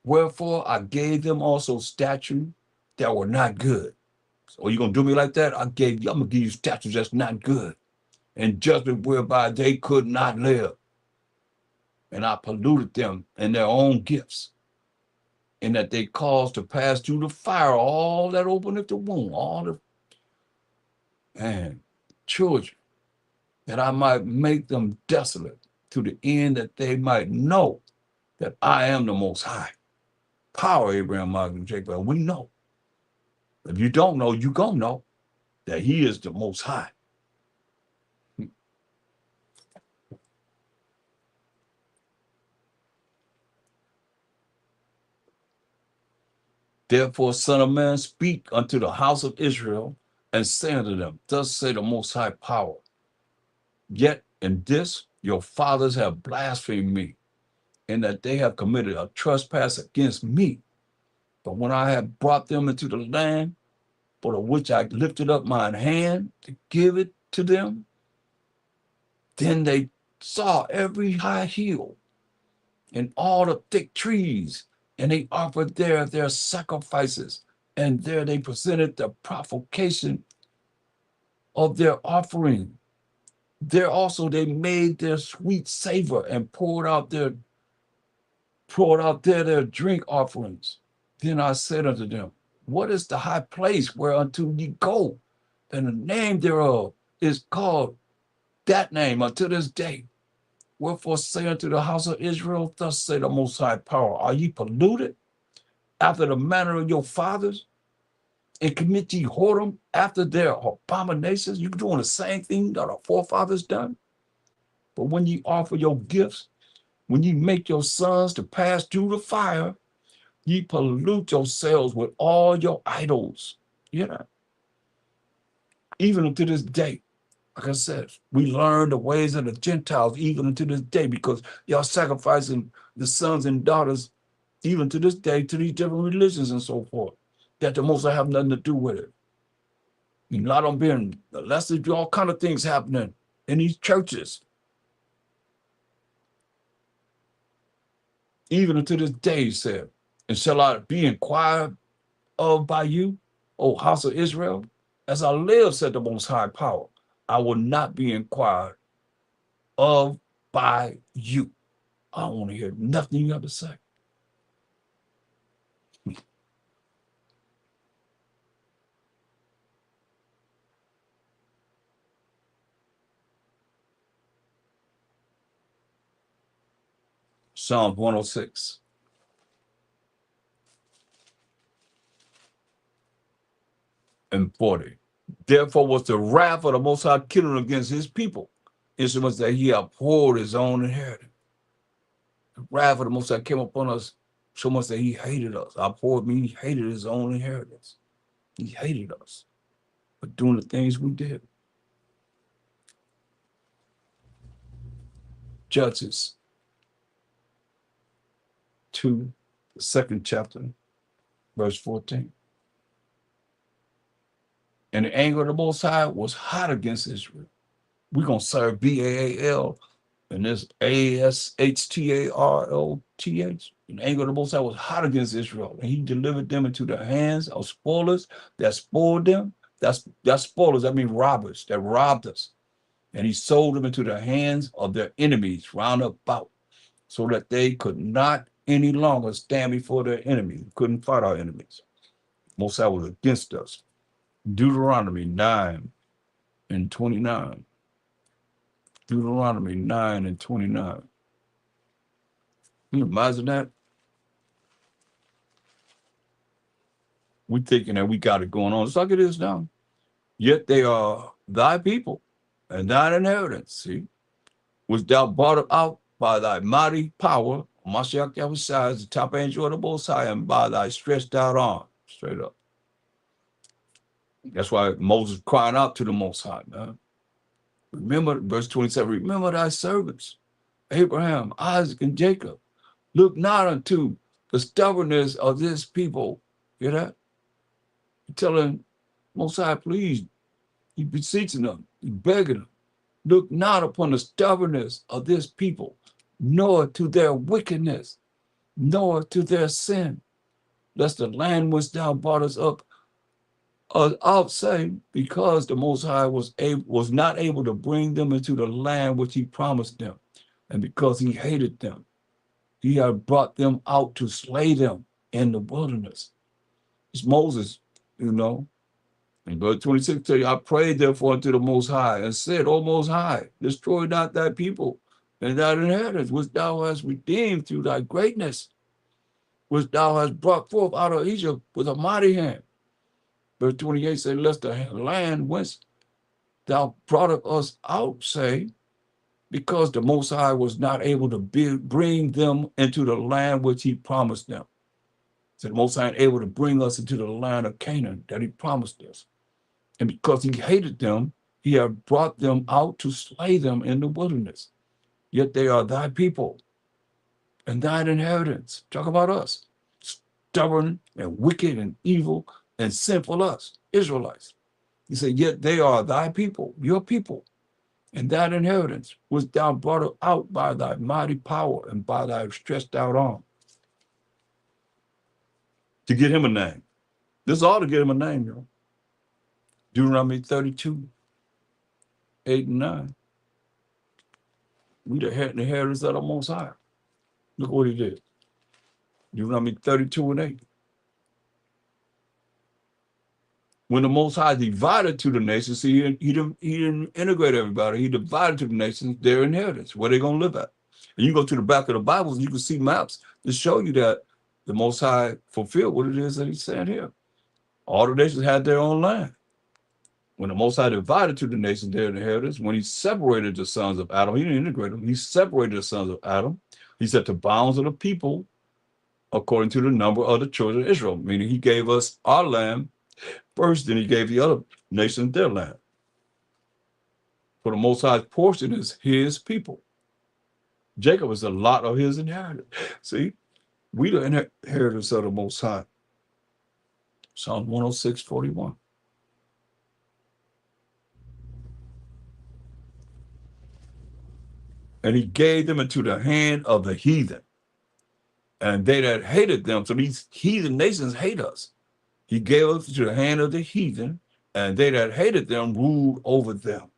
Wherefore I gave them also statutes that were not good. So you gonna do me like that? I'm gonna give you statutes that's not good, and judgment whereby they could not live. And I polluted them in their own gifts, in that they caused to pass through the fire all that openeth the womb, all the and children, that I might make them desolate, to the end that they might know that I am the Most High. Power, Abraham, Isaac, and Jacob. We know. If you don't know, you gonna know that He is the Most High. Therefore, Son of Man, speak unto the house of Israel, and say unto them, thus say the Most High Power. Yet in this your fathers have blasphemed me, in that they have committed a trespass against me. But when I have brought them into the land, for the which I lifted up mine hand to give it to them, then they saw every high hill and all the thick trees, and they offered there their sacrifices, and there they presented the provocation of their offering. There also they made their sweet savor and poured out there their drink offerings. Then I said unto them, what is the high place whereunto ye go? And the name thereof is called that name unto this day. Wherefore say unto the house of Israel, thus say the Most High Power, are ye polluted after the manner of your fathers, and commit ye whoredom after their abominations? You doing the same thing that our forefathers done? But when ye offer your gifts, when ye make your sons to pass through the fire, ye pollute yourselves with all your idols. You know, even unto this day, like I said, we learn the ways of the Gentiles even unto this day, because y'all sacrificing the sons and daughters even to this day to these different religions and so forth, that the Most High have nothing to do with it. A lot of them being molested, all kind of things happening in these churches. Even unto this day, he said, and shall I be inquired of by you, O house of Israel? As I live, said the Most High Power, I will not be inquired of by you. I don't want to hear nothing you have to say. Psalm 106 and 40. Therefore was the wrath of the Most High kindled against his people, insomuch that he abhorred his own inheritance. The wrath of the Most High came upon us so much that he hated us. Abhorred means he hated his own inheritance. He hated us for doing the things we did. Judges 2, the second chapter, verse 14. And the anger of the Most High was hot against Israel. We're going to serve Baal and this Ashtarloth. And the anger of the Most High was hot against Israel. And he delivered them into the hands of spoilers that spoiled them. That's spoilers. That means robbers that robbed us. And he sold them into the hands of their enemies round about, so that they could not any longer stand before their enemies. Couldn't fight our enemies. Most High was against us. Deuteronomy 9 and 29. Deuteronomy 9 and 29. Can you imagine that? We thinking that we got it going on. It's like it is now. Yet they are thy people and thine inheritance, see, which thou brought out by thy mighty power, Mashiach Yahushua, the top angel of the Most High, and by thy stretched out arm. Straight up. That's why Moses crying out to the Most High, man. Remember, verse 27, remember thy servants, Abraham, Isaac, and Jacob. Look not unto the stubbornness of this people. Hear that? He's telling Most High, please, he beseeching them, he begging them. Look not upon the stubbornness of this people, nor to their wickedness, nor to their sin, lest the land which thou brought us up say, because the Most High was not able to bring them into the land which he promised them, and because he hated them, he had brought them out to slay them in the wilderness. It's Moses, you know. And verse 26 tell you, I prayed therefore unto the Most High and said, O Most High, destroy not thy people and thy inheritance, which thou hast redeemed through thy greatness, which thou hast brought forth out of Egypt with a mighty hand. Verse 28 said, lest the land whence thou brought us out say, because the Most High was not able to bring them into the land which he promised them. So the Most High ain't able to bring us into the land of Canaan that he promised us. And because he hated them, he had brought them out to slay them in the wilderness. Yet they are thy people and thine inheritance. Talk about us. Stubborn and wicked and evil and sinful us, Israelites. He said, yet they are thy people, your people, and thine inheritance, which thou brought out by thy mighty power and by thy stretched out arm. To get him a name. This ought to get him a name, yo. Deuteronomy 32, 8 and 9. We the inheritance of the Most High. Look what he did. Deuteronomy 32 and 8. When the Most High divided to the nations, he didn't integrate everybody. He divided to the nations their inheritance, where they're going to live at. And you go to the back of the Bible, you can see maps to show you that the Most High fulfilled what it is that he's saying here. All the nations had their own land. When the Most High divided to the nations their inheritance, when he separated the sons of Adam, he didn't integrate them. He separated the sons of Adam. He set the bounds of the people according to the number of the children of Israel, meaning he gave us our land first, then he gave the other nations their land. For the Most High's portion is his people. Jacob is a lot of his inheritance. See, we the inheritance of the Most High. Psalm 106:41. And he gave them into the hand of the heathen, and they that hated them. So these heathen nations hate us. He gave us to the hand of the heathen, and they that hated them ruled over them.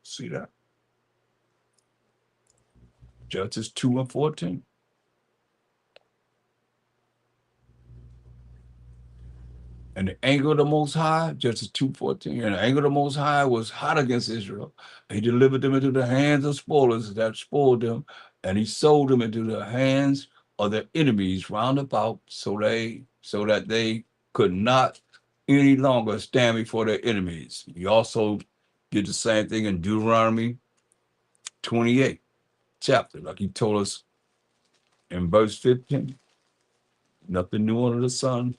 See that? Judges 2 and 14. And the anger of the Most High, Judges 2:14, and the anger of the Most High was hot against Israel. He delivered them into the hands of spoilers that spoiled them, and he sold them into the hands of their enemies round about, so that they could not any longer stand before their enemies. He also did the same thing in Deuteronomy 28 chapter, like he told us in verse 15. Nothing new under the sun.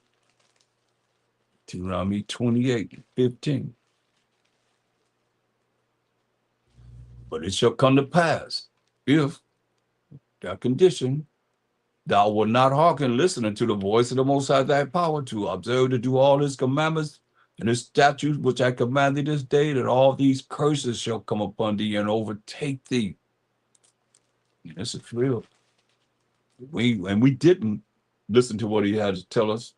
Deuteronomy 28:15. But it shall come to pass, if that condition, thou wilt not hearken, listen unto the voice of the Most High thy power, to observe to do all his commandments and his statutes which I command thee this day, that all these curses shall come upon thee and overtake thee. And this is real. We didn't listen to what he had to tell us.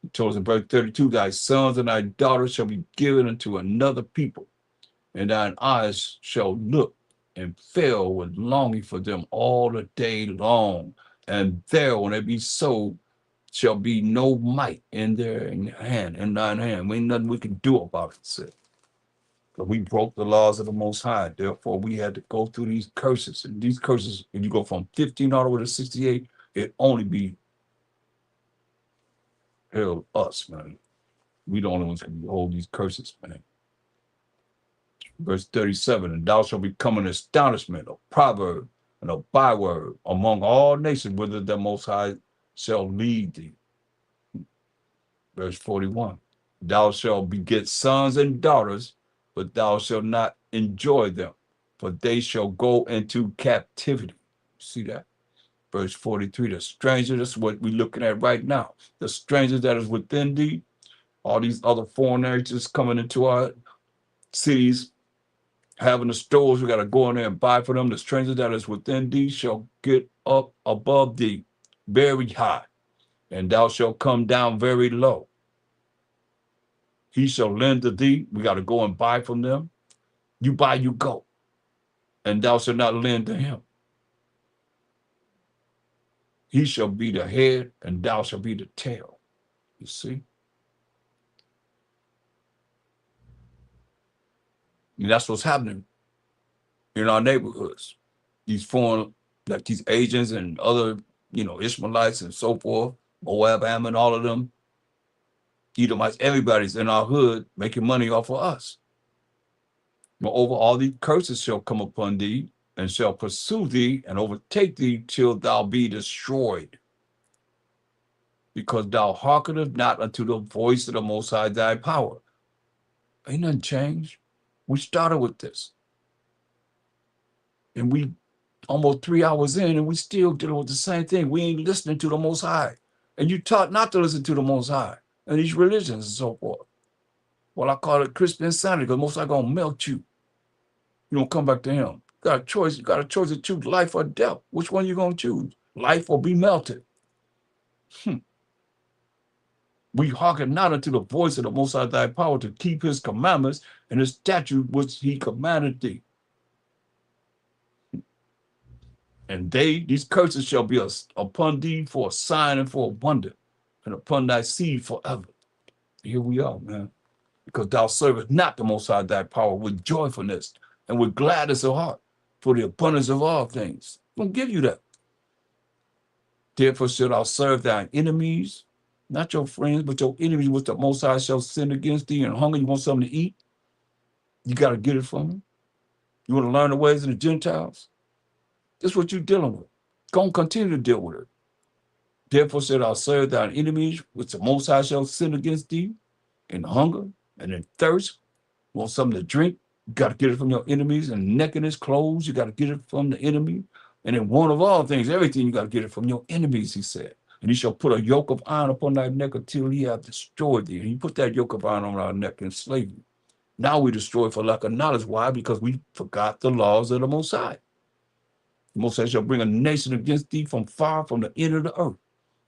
He told us in verse 32, thy sons and thy daughters shall be given unto another people, and thine eyes shall look and fail with longing for them all the day long. And there, when it be so, shall be no might in thine hand. Ain't nothing we can do about it, said. But we broke the laws of the Most High. Therefore, we had to go through these curses. And these curses, if you go from 15 all the way to 68, it only be hell us, man. We the only ones who can hold these curses, man. Verse 37, and thou shalt become an astonishment, a proverb, and a byword among all nations, whither the Most High shall lead thee. Verse 41, thou shalt beget sons and daughters, but thou shalt not enjoy them, for they shall go into captivity. See that? Verse 43, the stranger, that's what we're looking at right now. The stranger that is within thee, all these other foreign nations coming into our cities, having the stores, we got to go in there and buy for them. The stranger that is within thee shall get up above thee very high, and thou shalt come down very low. He shall lend to thee. We got to go and buy from them. You buy, you go. And thou shalt not lend to him. He shall be the head, and thou shalt be the tail. You see? And that's what's happening in our neighborhoods. These foreign, like these Asians and other, Ishmaelites and so forth, Moab, Ammon, all of them, Edomites, everybody's in our hood making money off of us. Moreover, all these curses shall come upon thee, and shall pursue thee, and overtake thee till thou be destroyed. Because thou hearkenest not unto the voice of the Most High thy power. Ain't nothing changed. We started with this. And we almost 3 hours in, and we still dealing with the same thing. We ain't listening to the Most High. And you taught not to listen to the Most High and these religions and so forth. Well, I call it Christian insanity, because Most High gonna melt you. You don't come back to him. You got a choice. You got a choice to choose life or death. Which one you gonna choose? Life or be melted? We hearken not unto the voice of the Most High thy power, to keep his commandments and his statutes which he commanded thee. And these curses shall be upon thee for a sign and for a wonder, and upon thy seed forever. Here we are, man. Because thou servest not the Most High thy power with joyfulness and with gladness of heart, for the abundance of all things. I'm going to give you that. Therefore shalt thou serve thine enemies, not your friends, but your enemies, which the Most High shall sin against thee, and hunger. You want something to eat? You got to get it from them. You want to learn the ways of the Gentiles? That's what you're dealing with. Go and continue to deal with it. Therefore shalt thou serve thine enemies, which the Most High shall sin against thee, in hunger and in thirst. You want something to drink? You got to get it from your enemies. And nakedness, clothes, you got to get it from the enemy. And in want of all things, everything, you got to get it from your enemies, he said. And he shall put a yoke of iron upon thy neck until he have destroyed thee. And he put that yoke of iron on our neck and slavery. Now we destroy for lack of knowledge. Why? Because we forgot the laws of the Most High. The Most High shall bring a nation against thee from far, from the end of the earth,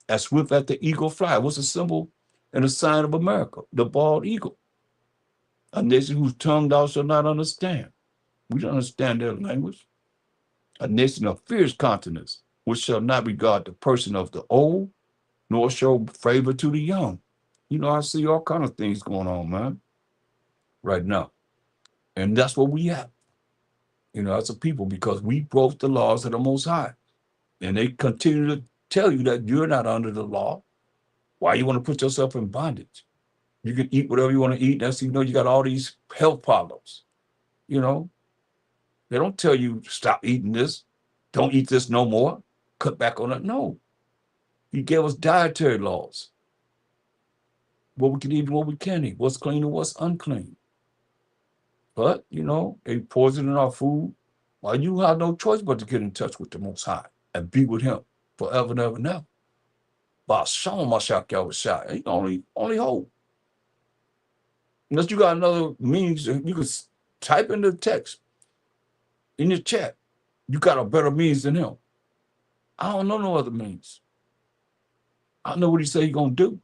as swift as the eagle fly. What's the symbol and the sign of America? The bald eagle. A nation whose tongue thou shalt not understand. We don't understand their language. A nation of fierce countenance, which shall not regard the person of the old, nor show favor to the young. I see all kind of things going on, man, right now. And that's what we have, as a people, because we broke the laws of the Most High. And they continue to tell you that you're not under the law. Why you want to put yourself in bondage? You can eat whatever you want to eat. That's, you got all these health problems. They don't tell you stop eating this. Don't eat this no more. Cut back on it. No. He gave us dietary laws. What we can eat and what we can't eat. What's clean and what's unclean. But, they poisoning our food. Well, you have no choice but to get in touch with the Most High and be with him forever and ever and ever. By showing my shot, ain't only hope. Unless you got another means, you could type in the text in your chat. You got a better means than him. I don't know no other means. I know what he said he's going to do.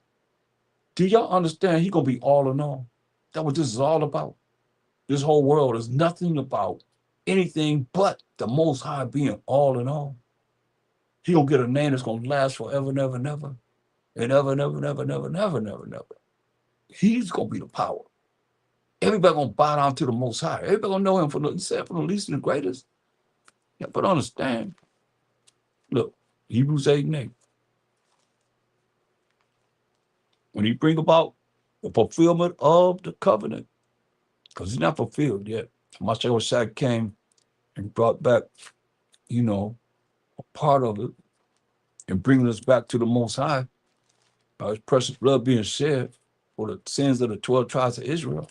Do y'all understand he's going to be all in all? That's what this is all about. This whole world is nothing about anything but the Most High being all in all. He going to get a name that's going to last forever and ever and ever. And ever and ever and ever and ever and ever and ever and ever. He's going to be the power. Everybody going to bow down to the Most High. Everybody going to know him he said from the least to the greatest. Yeah, but understand. Look, Hebrews 8 and 8. When he bring about the fulfillment of the covenant, because it's not fulfilled yet. Mashiach came and brought back, a part of it and bringing us back to the Most High by his precious blood being shed for the sins of the 12 tribes of Israel.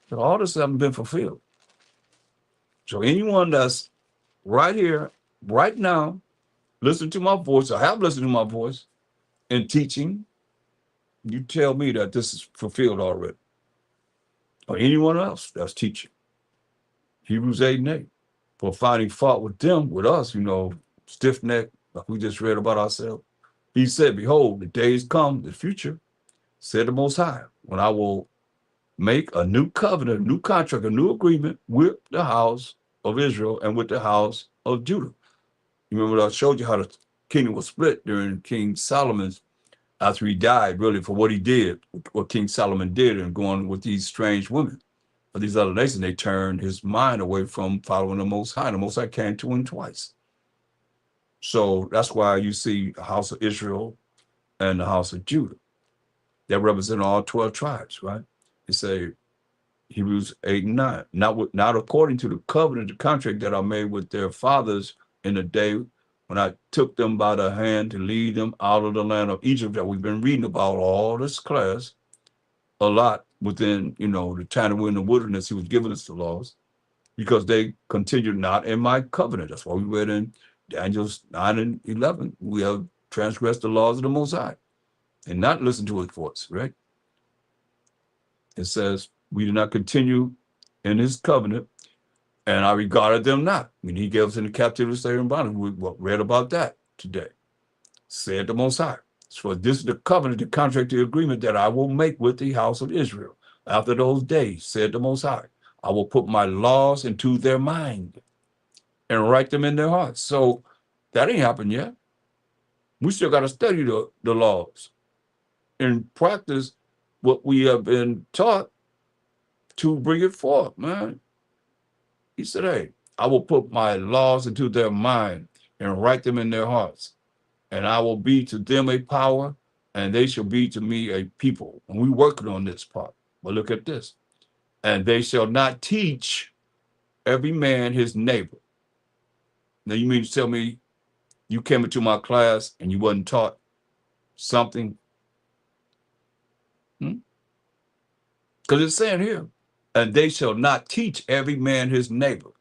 But all this hasn't been fulfilled. So anyone that's right here, right now, listen to my voice, I have listened to my voice in teaching, you tell me that this is fulfilled already. Or anyone else that's teaching. Hebrews 8 and 8. For finding fault with them, with us, stiff-necked, like we just read about ourselves. He said, behold, the days come, the future, said the Most High, when I will make a new covenant, a new contract, a new agreement with the house of Israel and with the house of Judah. You remember I showed you how the kingdom was split during King Solomon's, after he died, really, for what he did, what King Solomon did, and going with these strange women. But these other nations, they turned his mind away from following the Most High. The Most High came to him twice. So that's why you see the house of Israel and the house of Judah. That represent all 12 tribes, right? It say Hebrews 8 and 9. Not according to the covenant, the contract that I made with their fathers in the day when I took them by the hand to lead them out of the land of Egypt, that we've been reading about all this class a lot within, the time we're in the wilderness. He was giving us the laws because they continued not in my covenant. That's why we read in Daniel 9 and 11. We have transgressed the laws of the Most High and not listened to his voice, right? It says, we did not continue in his covenant, and I regarded them not. When he gave us into captivity, slave and bondage, we read about that today. Said the Most High. So this is the covenant, the contract, the agreement that I will make with the house of Israel. After those days, said the Most High, I will put my laws into their mind and write them in their hearts. So that ain't happened yet. We still got to study the laws and practice what we have been taught to bring it forth, man. He said, hey, I will put my laws into their mind and write them in their hearts. And I will be to them a power, and they shall be to me a people. And we're working on this part. But look at this. And they shall not teach every man his neighbor. Now, you mean to tell me you came into my class and you wasn't taught something? Because it's saying here, and they shall not teach every man his neighbor.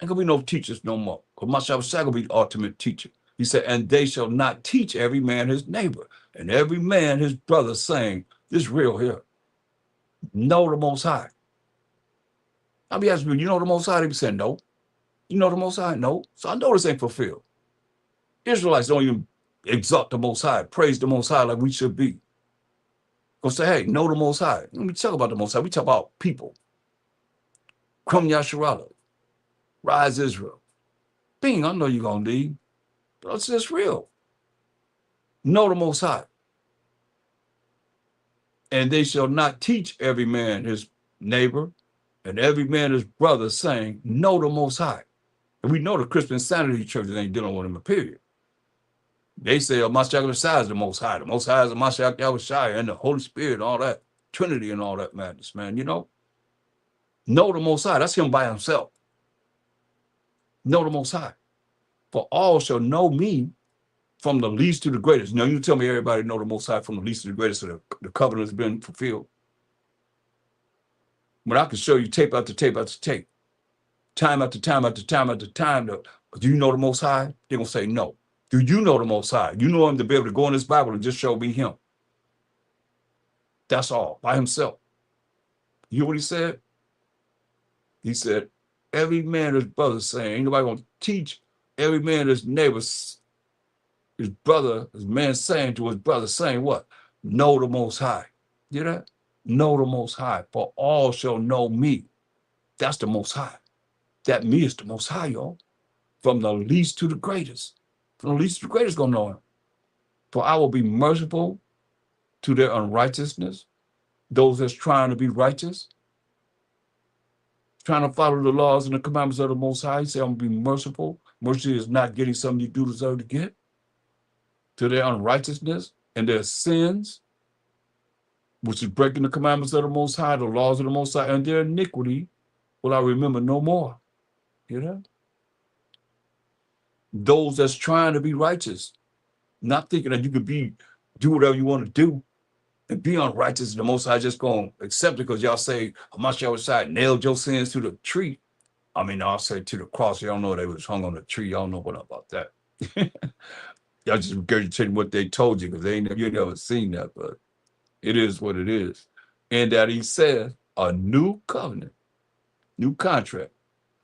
Ain't gonna be no teachers no more. Because Mashiach Shai gonna be the ultimate teacher. He said, and they shall not teach every man his neighbor, and every man his brother, saying, this is real here. Know the Most High. I'll be asking you know the Most High? They be saying, no. You know the Most High? No. So I know this ain't fulfilled. Israelites don't even exalt the Most High, praise the Most High like we should be. Go say, hey, know the Most High. Let me talk about the Most High. We talk about people. Krum Yasharala. Rise Israel. Bing, I know you're going to leave. But it's just real. Know the Most High. And they shall not teach every man his neighbor and every man his brother, saying, know the Most High. And we know the Christian Sanity churches ain't dealing with him, period. They say, Mashiach Shai is the Most High. The Most High is the Mashiach Shai and the Holy Spirit, all that, Trinity and all that madness, man. Know the Most High. That's him by himself. Know the Most High. For all shall know me from the least to the greatest. Now, you tell me everybody know the Most High from the least to the greatest, so the covenant has been fulfilled. But I can show you tape after tape after tape, time after time after time after time. Do you know the Most High? They're going to say no. Do you know the Most High? You know him to be able to go in this Bible and just show me him. That's all, by himself. You know what he said? He said, every man his brother saying, ain't nobody going to teach every man his neighbor, his brother, his man saying to his brother, saying what? Know the Most High. You hear that? Know the Most High, for all shall know me. That's the Most High. That me is the Most High, y'all. From the least to the greatest. From the least to the greatest gonna know him. For I will be merciful to their unrighteousness, those that's trying to be righteous, trying to follow the laws and the commandments of the Most High. He said, I'm gonna be merciful. Mercy is not getting something you do deserve to get. To their unrighteousness and their sins, which is breaking the commandments of the Most High, the laws of the Most High, and their iniquity will I remember no more. You know? Those that's trying to be righteous, not thinking that you could do whatever you want to do and be unrighteous, the Most High just going to accept it because y'all say, Mashiach Shai nailed your sins to the tree. I mean, I'll say to the cross. Y'all know they was hung on the tree. Y'all know what about that. Y'all just regurgitating what they told you because you never seen that, but it is what it is. And that he says, a new covenant, new contract,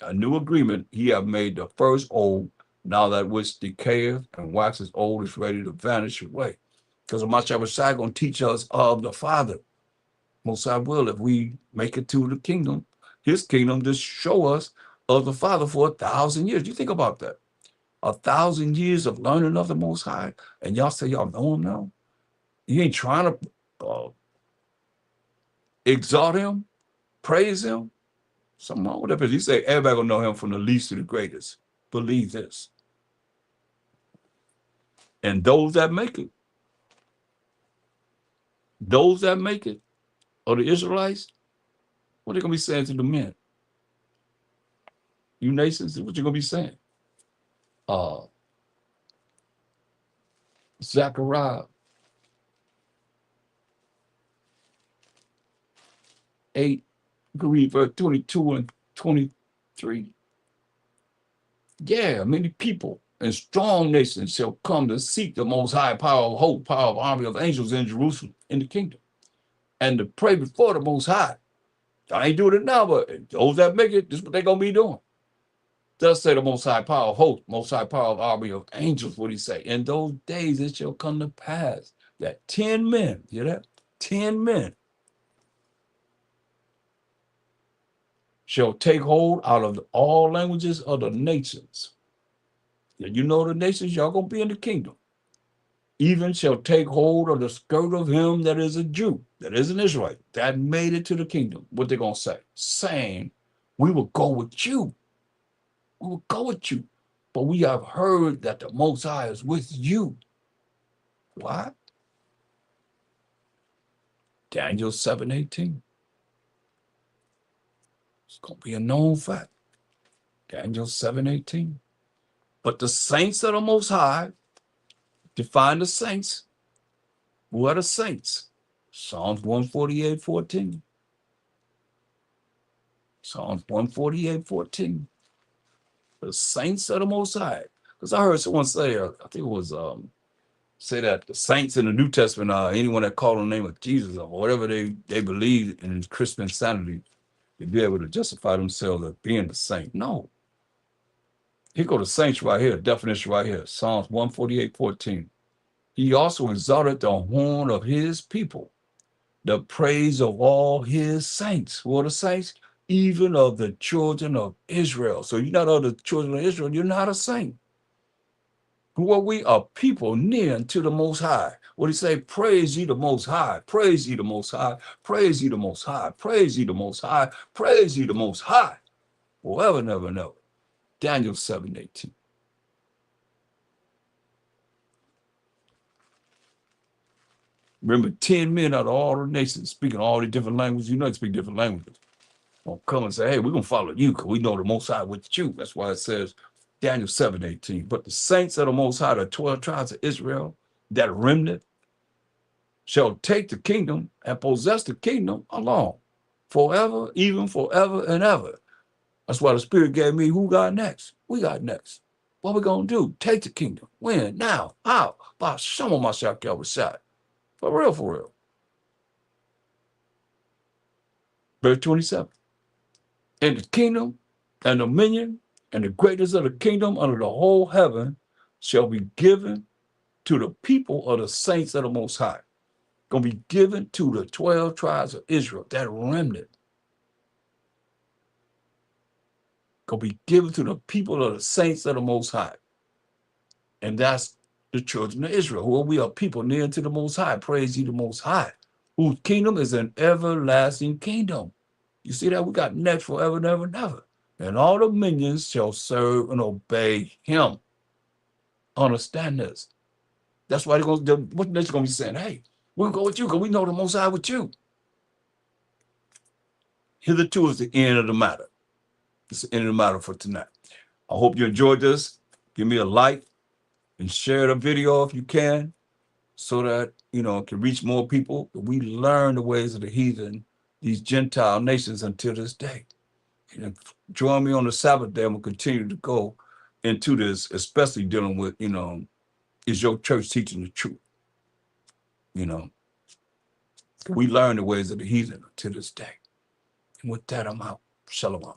a new agreement, he have made the first old, now that which decayeth and waxes old is ready to vanish away. Because Mashiach Shai going to teach us of the Father. Most I will, if we make it to the kingdom, his kingdom, just show us of the Father for 1,000 years. You think about that. 1,000 years of learning of the Most High, and y'all say y'all know him now? You ain't trying to exalt him, praise him, Something wrong with that picture. He say everybody gonna know him from the least to the greatest. Believe this. And those that make it, or the Israelites, what are they gonna be saying to the men? You nations, what you gonna be saying? Uh Zechariah 8, read verse 22 and 23. Yeah, many people and strong nations shall come to seek the most high power of hope, power of army of angels in Jerusalem, in the kingdom, and to pray before the most high. I ain't doing it now, but those that make it, this is what they're gonna be doing. Thus say the most high power of hope, most high power of army of angels, what he say? In those days it shall come to pass that 10 men, you hear that? 10 men shall take hold out of all languages of the nations. You know the nations, y'all gonna be in the kingdom. Even shall take hold of the skirt of him that is a Jew, that is an Israelite, that made it to the kingdom. What they gonna say? Saying, we will go with you. We will go with you. But we have heard that the Most High is with you. What? Daniel 7:18. It's gonna be a known fact. Daniel 7:18. But the saints of the Most High, define the saints. Who are the saints? Psalms 148:14. Psalms 148:14. The saints of the Most High. Because I heard someone say, I think it was say that the saints in the New Testament are anyone that called on the name of Jesus or whatever they believe in Christian insanity to be able to justify themselves as being the saint. No. Here go the saints right here, definition right here. Psalms 148:14. He also exalted the horn of his people, the praise of all his saints. Who are the saints? Even of the children of Israel. So you're not of the children of Israel, you're not a saint. Who are we? A people near unto the Most High. What do he say? Praise ye the Most High. Praise ye the Most High. Praise ye the Most High. Praise ye the Most High. Praise ye the Most High. Forever, never, never. Daniel 7:18. Remember, 10 men out of all the nations speaking all the different languages. You know they speak different languages. Don't come and say, hey, we're going to follow you because we know the Most High with you. That's why it says Daniel 7:18. But the saints of the Most High, the 12 tribes of Israel, that remnant, shall take the kingdom and possess the kingdom alone, forever, even forever and ever. That's why the Spirit gave me who got next. We got next. What we going to do? Take the kingdom. When? Now. How? By some of my shot. For real, for real. Verse 27. And the kingdom and dominion and the greatness of the kingdom under the whole heaven shall be given to the people of the saints of the Most High. Going to be given to the 12 tribes of Israel, that remnant. Going to be given to the people of the saints of the Most High. And that's the children of Israel, who we are people near to the Most High. Praise ye the Most High, whose kingdom is an everlasting kingdom. You see that? We got next forever, never, never. And all the minions shall serve and obey him. Understand this. That's why what they're going to be saying, hey, we'll go with you because we know the Most High with you. Hitherto is the end of the matter. It's the end of the matter for tonight. I hope you enjoyed this. Give me a like and share the video if you can, so that, it can reach more people. We learn the ways of the heathen, these Gentile nations until this day. And join me on the Sabbath day, and we'll continue to go into this, especially dealing with, is your church teaching the truth? We learn the ways of the heathen to this day. And with that, I'm out. Shalom.